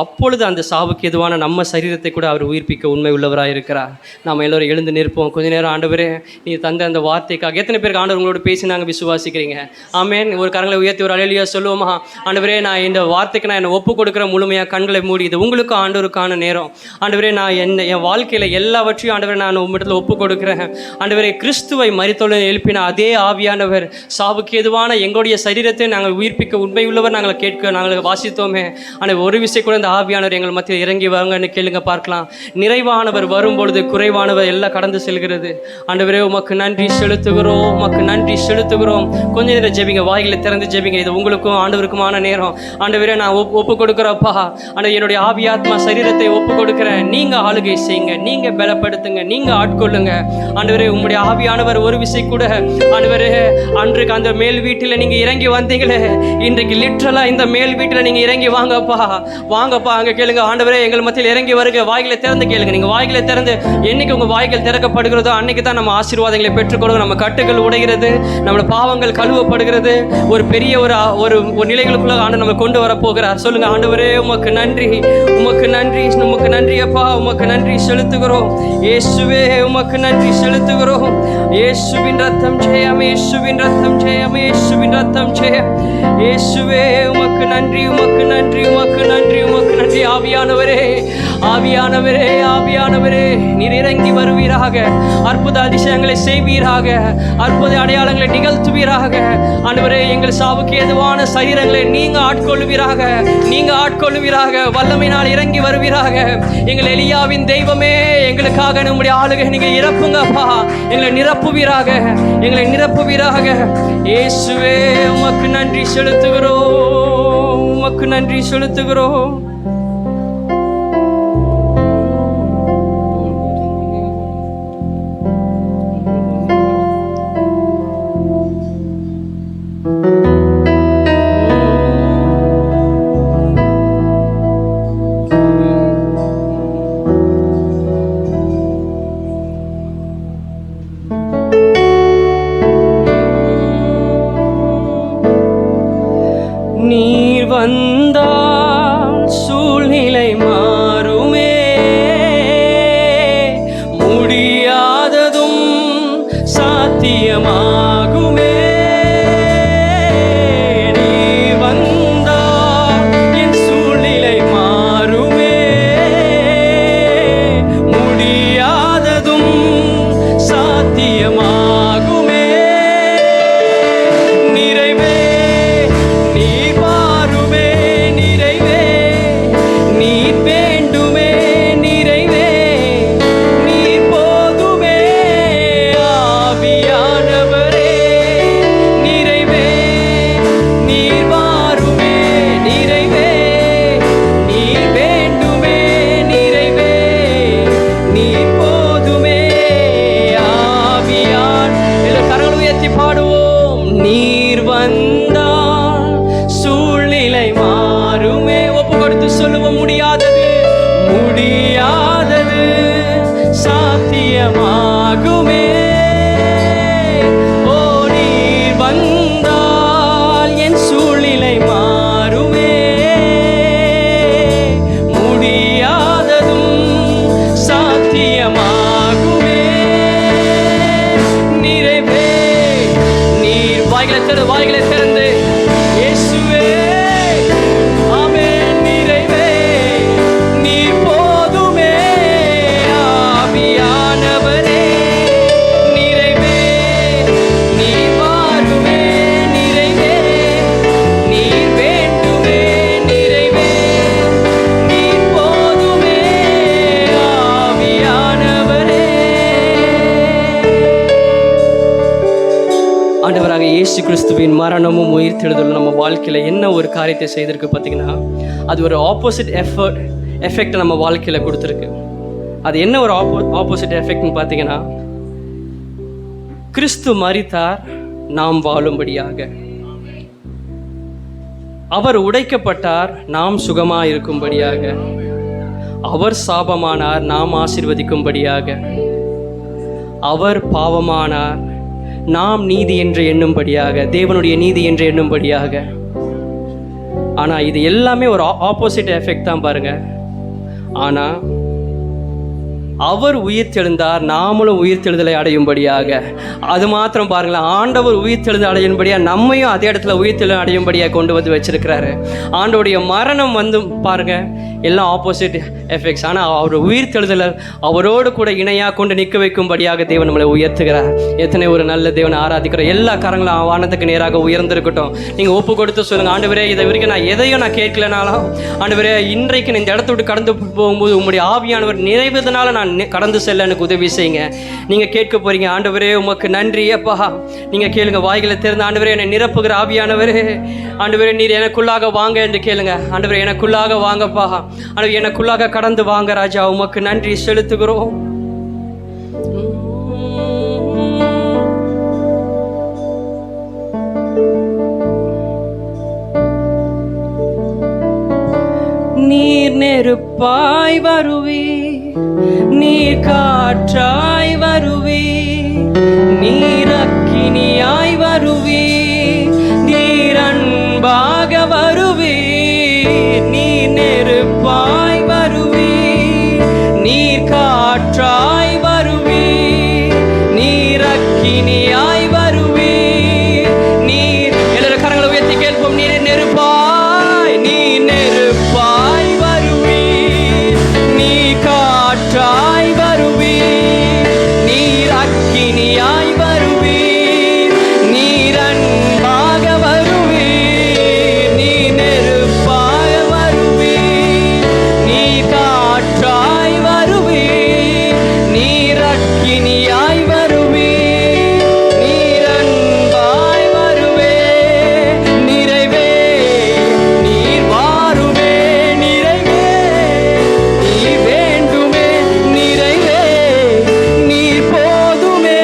அப்பொழுது அந்த சாவுக்கு எதுவான நம்ம சரீரத்தை கூட அவர் உயிர்ப்பிக்க உண்மை உள்ளவராக இருக்கிறார். நாம் எல்லோரும் எழுந்து நிற்போம். கொஞ்ச நேரம் ஆண்டவரே நீ தந்த அந்த வார்த்தைக்காக எத்தனை பேருக்கு ஆண்டவர் உங்களோட பேசி நாங்கள் விசுவாசிக்கிறீங்க? ஆமேன். ஒரு கரங்களை உயர்த்தி ஒரு அலையிலியா சொல்லுவோமா? ஆண்டவரே, நான் இந்த வார்த்தைக்கு நான் என்னை ஒப்பு கொடுக்குற முழுமையாக கண்களை மூடி, இது உங்களுக்கும் ஆண்டவருக்கான நேரம். ஆண்டவரே, நான் என் வாழ்க்கையில் எல்லாவற்றையும் ஆண்டவரே நான் உம்மிடத்தில் ஒப்பு கொடுக்குறேன். ஆண்டவரே, கிறிஸ்துவை மரித்தொழில் எழுப்பின அதே ஆவியானவர் சாவுக்கு எதுவான எங்களுடைய சரீரத்தை நாங்கள் உயிர்ப்பிக்க உண்மை உள்ளவர் நாங்கள் வாசித்தோமே. ஆனால் ஒரு விஷயம் கூட இந்த ஆவியானவர் எங்கள் மத்தியில் இறங்கி வாங்கன்னு கேளுங்க பார்க்கலாம். நிறைவானவர் வரும்பொழுது குறைவானவர் எல்லாம் கடந்து செல்கிறது. ஆண்டவரே, உமக்கு நன்றி செலுத்துகிறோம், உமக்கு நன்றி செலுத்துகிறோம். கொஞ்ச நேரம் ஜெபிங்க, வாயில திறந்து ஜெபிங்க. இது உங்களுக்கும் ஆண்டவருக்குமான நேரம். ஆண்டவரே, நான் ஒப்பு கொடுக்குறப்பா, ஆனால் என்னுடைய ஆவியாத்மா சரீரத்தை ஒப்பு கொடுக்குறேன். நீங்கள் ஆளுகை செய்யுங்க, நீங்கள் பலப்படுத்துங்க, நீங்கள் ஆட்கொள்ளுங்க. ஆண்டவரே, உங்களுடைய ஆவியானவர் ஒரு விஷயம் கூட ஆண்டவரே அன்றைக்கு அந்த மேல் வீட்டில் நீங்கள் இறங்கி வந்தீங்களே, இன்றைக்கு லிட்ரலாக இந்த மேல் வீட்டில் நீங்கள் இறங்கி வாங்கப்பா அங்கே கேளுங்க. ஆண்டவரே, எங்கள் மத்தியில் இறங்கி வருக. வாய்களை திறந்து கேளுங்க. நீங்கள் வாய்களை திறந்து என்னைக்கு உங்கள் வாய்கள் திறக்கப்படுகிறதோ அன்னைக்கு தான் நம்ம ஆசீர்வாதங்களை பெற்றுக்கொள்கிறோம். நம்ம கட்டுகள் உடைகிறது, நம்மளோட பாவங்கள் கழுவப்படுகிறது. ஒரு பெரிய ஒரு நிலைகளுக்குள்ள ஆண்டு நம்ம கொண்டு வர போகிறார். சொல்லுங்க, ஆண்டவரே உமக்கு நன்றி, உமக்கு நன்றி, உமக்கு நன்றி அப்பா, உமக்கு நன்றி செலுத்துகிறோம். இயேசுவே, உமக்கு நன்றி செலுத்துகிறோம். இயேசுவின் ரத்தம் ஜெயம், இயேசுவின் ரத்தம் ஜெயம், இயேசுவின் ரத்தம் ஜெயம். இயேசுவே, உமக்கு நன்றி, உமக்கு நன்றி, உமக்கு நன்றி, உமக்கு நன்றி. ஆவியானவரே, ஆவியானவரே, ஆவியானவரே, நீர் இறங்கி வருவீராக, அற்புத அதிசயங்களை செய்வீராக, அற்புத அடையாளங்களை நிகழ்த்துவீராக. ஆண்டவரே, எங்கள் சாவுக்கு ஏதுவான சரீரங்களை நீங்க ஆட்கொள்வீராக, நீங்க ஆட்கொள்வீராக, வல்லமையினால் இறங்கி வருவீராக. எங்கள் எலியாவின் தெய்வமே, எங்களுக்காக நம்முடைய ஆளுகை நீங்க இறப்புங்கப்பா, எங்களை நிரப்புவீராக, எங்களை நிரப்புவீராக. இயேசுவே, உமக்கு நன்றி செலுத்துகிறோம், உமக்கு நன்றி செலுத்துகிறோம். நீர் வந்தால் சூழ்நிலை மாறுமே, முடியாததும் சாத்தியமாகுமே. நீர் வந்தால் என் சூழ்நிலை மாறுமே, வந்தால் சூழ்நிலை மாறுமே. ஒப்பு கொடுத்து சொல்லுவோம், முடியாதது முடியாதது சாத்தியமாகுமே. ஓ நீர் வந்தால் என் சூழ்நிலை மாறுமே. முடியாததும் சாத்தியமாகுமே. நிறைவே நீர் வாய்களை திறந்து இயேசுவே ஆமென். நிறைவே நீர் போதுமே. ஆவியானவரே நிறைவே நீர் வாருமே. நிறைவே நீர் வேண்டுமே. நிறைவே நீர் போதுமே. ஆவியானவரே. ஆண்டவராக இயேசு கிறிஸ்துவின் மரணமும் உயிர்த்தெழுதலும் நம்ம வாழ்க்கையில் என்ன ஒரு காரியத்தை செய்திருக்கு பார்த்தீங்கன்னா, அது ஒரு ஆப்போசிட் எஃபெக்ட் நம்ம வாழ்க்கையில் கொடுத்துருக்கு. அது என்ன ஒரு ஆப்போசிட் எஃபெக்ட்னு பார்த்தீங்கன்னா, கிறிஸ்து மரித்தார் நாம் வாழும்படியாக, அவர் உடைக்கப்பட்டார் நாம் சுகமாக இருக்கும்படியாக, அவர் சாபமானார் நாம் ஆசீர்வதிக்கும்படியாக, அவர் பாவமானார் நாம் நீதி என்று எண்ணும்படியாக, தேவனுடைய நீதி என்று எண்ணும்படியாக. ஆனால் இது எல்லாமே ஒரு ஆப்போசிட் எஃபெக்ட் தான் பாருங்க. ஆனால் அவர் உயிர்த்தெழுந்தார் நாமளும் உயிர்த்தெழுதலை அடையும்படியாக. அது மாத்திரம் பாருங்களேன், ஆண்டவர் உயிர்த்தெழுதல் அடையும்படியாக நம்மையும் அதே இடத்துல உயிர்த்தெழுதல் அடையும்படியாக கொண்டு வந்து வச்சிருக்கிறாரு. ஆண்டோடைய மரணம் வந்து பாருங்க எல்லாம் ஆப்போசிட் எஃபெக்ட்ஸ். ஆனால் அவர் உயிர்த்தெழுதலை அவரோடு கூட இணையாக கொண்டு நிற்க வைக்கும்படியாக தேவன் நம்மளை உயர்த்துகிறார். எத்தனை ஒரு நல்ல தேவனை ஆராதிக்கிறோம். எல்லா கரங்களும் வானத்துக்கு நேராக உயர்ந்திருக்கட்டும். நீங்கள் ஒப்பு கொடுத்து சொல்லுங்கள், ஆண்டவரே இதை வரைக்கும் நான் எதையும் நான் கேட்கலனாலும் ஆண்டவரே இன்றைக்கு இந்த இடத்த விட்டு கடந்து போகும்போது உங்களுடைய ஆவியானவர் நிறைவதனால நான் கடந்து செல்ல எனக்கு உதவி செய்யுங்க. நீங்கள் கேட்க போறீங்க, ஆண்டவரே உமக்கு நன்றி அப்பா. நீங்கள் கேளுங்க, வாய்களை திறந்து ஆண்டவரே என்னை நிரப்புகிற ஆவியானவரே, ஆண்டவரே நீர் எனக்குள்ளாக வாங்க என்று கேளுங்க. ஆண்டவரே எனக்குள்ளாக வாங்கப்பா, ஆண்டவரே எனக்குள்ளாக கடந்து வாங்க ராஜா. உமக்கு நன்றி செலுத்துகிறோம். நீர் நெருப்பாய் வருவி, நீர் காற்றாய் வருவி, நீர் அக்கினியாய் வருவி, நீர் அன்பாக வருவி. நீர் நெருப்பாய் வருவி, நீர் காற்றாய் வருவி, நீர் அக்கினியாய் வருவி. நீர் எல்லாரும் கரங்களை உயர்த்தி கேட்போம். நீர் நெருப்பாய், நீர் நெருப்பாய் வருவி, நீ காற்றாய் வருவி, நீர் அக்கினியாய் வருவி, நீர் அன்பாக வருவி. நீ நெருப்பாக வருவி, நீ காற்றாய் வருவி, நீர் அக்கினியாய் வருவி, நீர் அன்பாய் வருவே. நிறைவே நீர் வாருமே. நிறைவே நீர் வேண்டுமே. நிறைவே நீர் போதுமே.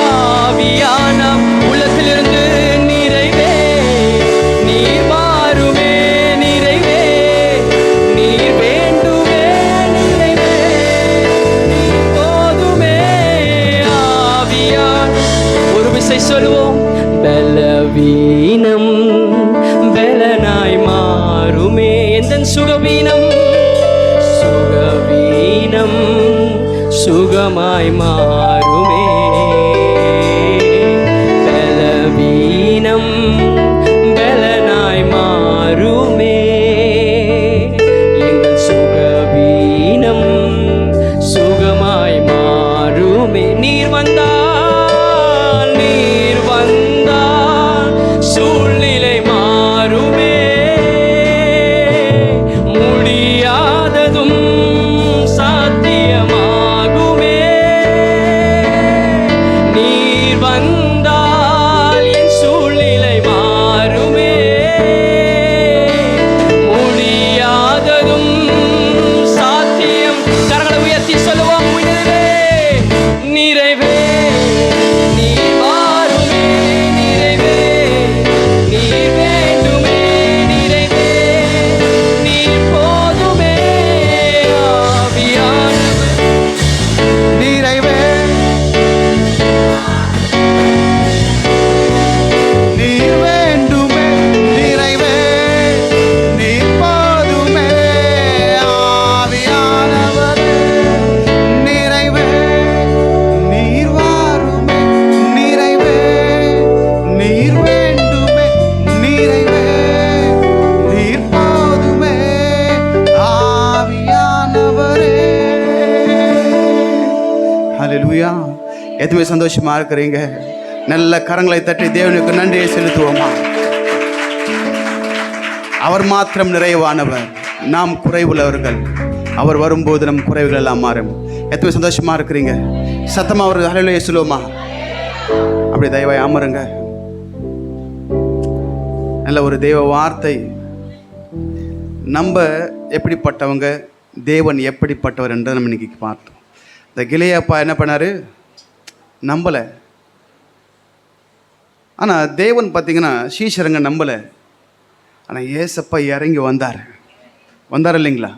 ஆவியான உள்ளத்திலிருந்து நிறைவே நீர் வாருமே. நிறைவே நீர் வேண்டுமே. நிறைவே நீர் போதுமே. ஆவியான் ஒரு விசை சொல்லுவோம். பலவீனம் பலனாய் மாறுமே. எந்த சுகவீனம் சுகவீனம் சுகமாய் மாறுமே. பலவீனம் பலனாய் மாறுமே. எங்கள் சுகவீனம் சுகமாய் மாறுமே. நீர் வந்தால், நீர் வந்தால் சூழ்நிலை மாறுமே. முடியாததும் சாத்தியமாகுமே. எதுவுமே சந்தோஷமாக இருக்கிறீங்க? நல்ல கரங்களை தட்டி தேவனுக்கு நன்றியை செலுத்துவோமா? அவர் மாத்திரம் நிறைவானவர், நாம் குறைவுள்ளவர்கள். அவர் வரும்போது நம் குறைவுகள் எல்லாம் மாறும். எத்தனை சந்தோஷமாக இருக்கிறீங்க? சத்தமாக அவர் ஹல்லேலூயா சொல்லுவோமா? அப்படி தயவாய் அமருங்க. நல்ல ஒரு தெய்வ வார்த்தை. நம்ம எப்படிப்பட்டவங்க, தேவன் எப்படிப்பட்டவர் என்று நம்ம இன்னைக்கு பார்த்தோம். இந்த கிளையப்பா என்ன பண்ணார்? நம்பலை. ஆனால் தேவன் பார்த்திங்கன்னா சீஷருங்க நம்பலை. ஆனால் ஏசப்பா இறங்கி வந்தார் இல்லைங்களா?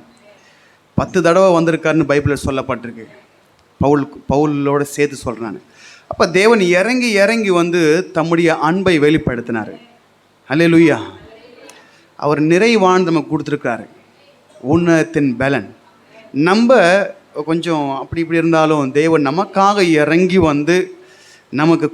10 தடவை வந்திருக்காருன்னு பைபிளில் சொல்லப்பட்டிருக்கு. பவுலோட சேர்த்து சொல்கிறான். அப்போ தேவன் இறங்கி வந்து தம்முடைய அன்பை வெளிப்படுத்தினார். ஹல்லேலூயா. அவர் நிறைவான் நமக்கு கொடுத்துருக்காரு, உன்னதத்தின் பலன். நம்ம கொஞ்சம் அப்படி இப்படி இருந்தாலும் தேவன் நமக்காக இறங்கி வந்து நமக்கு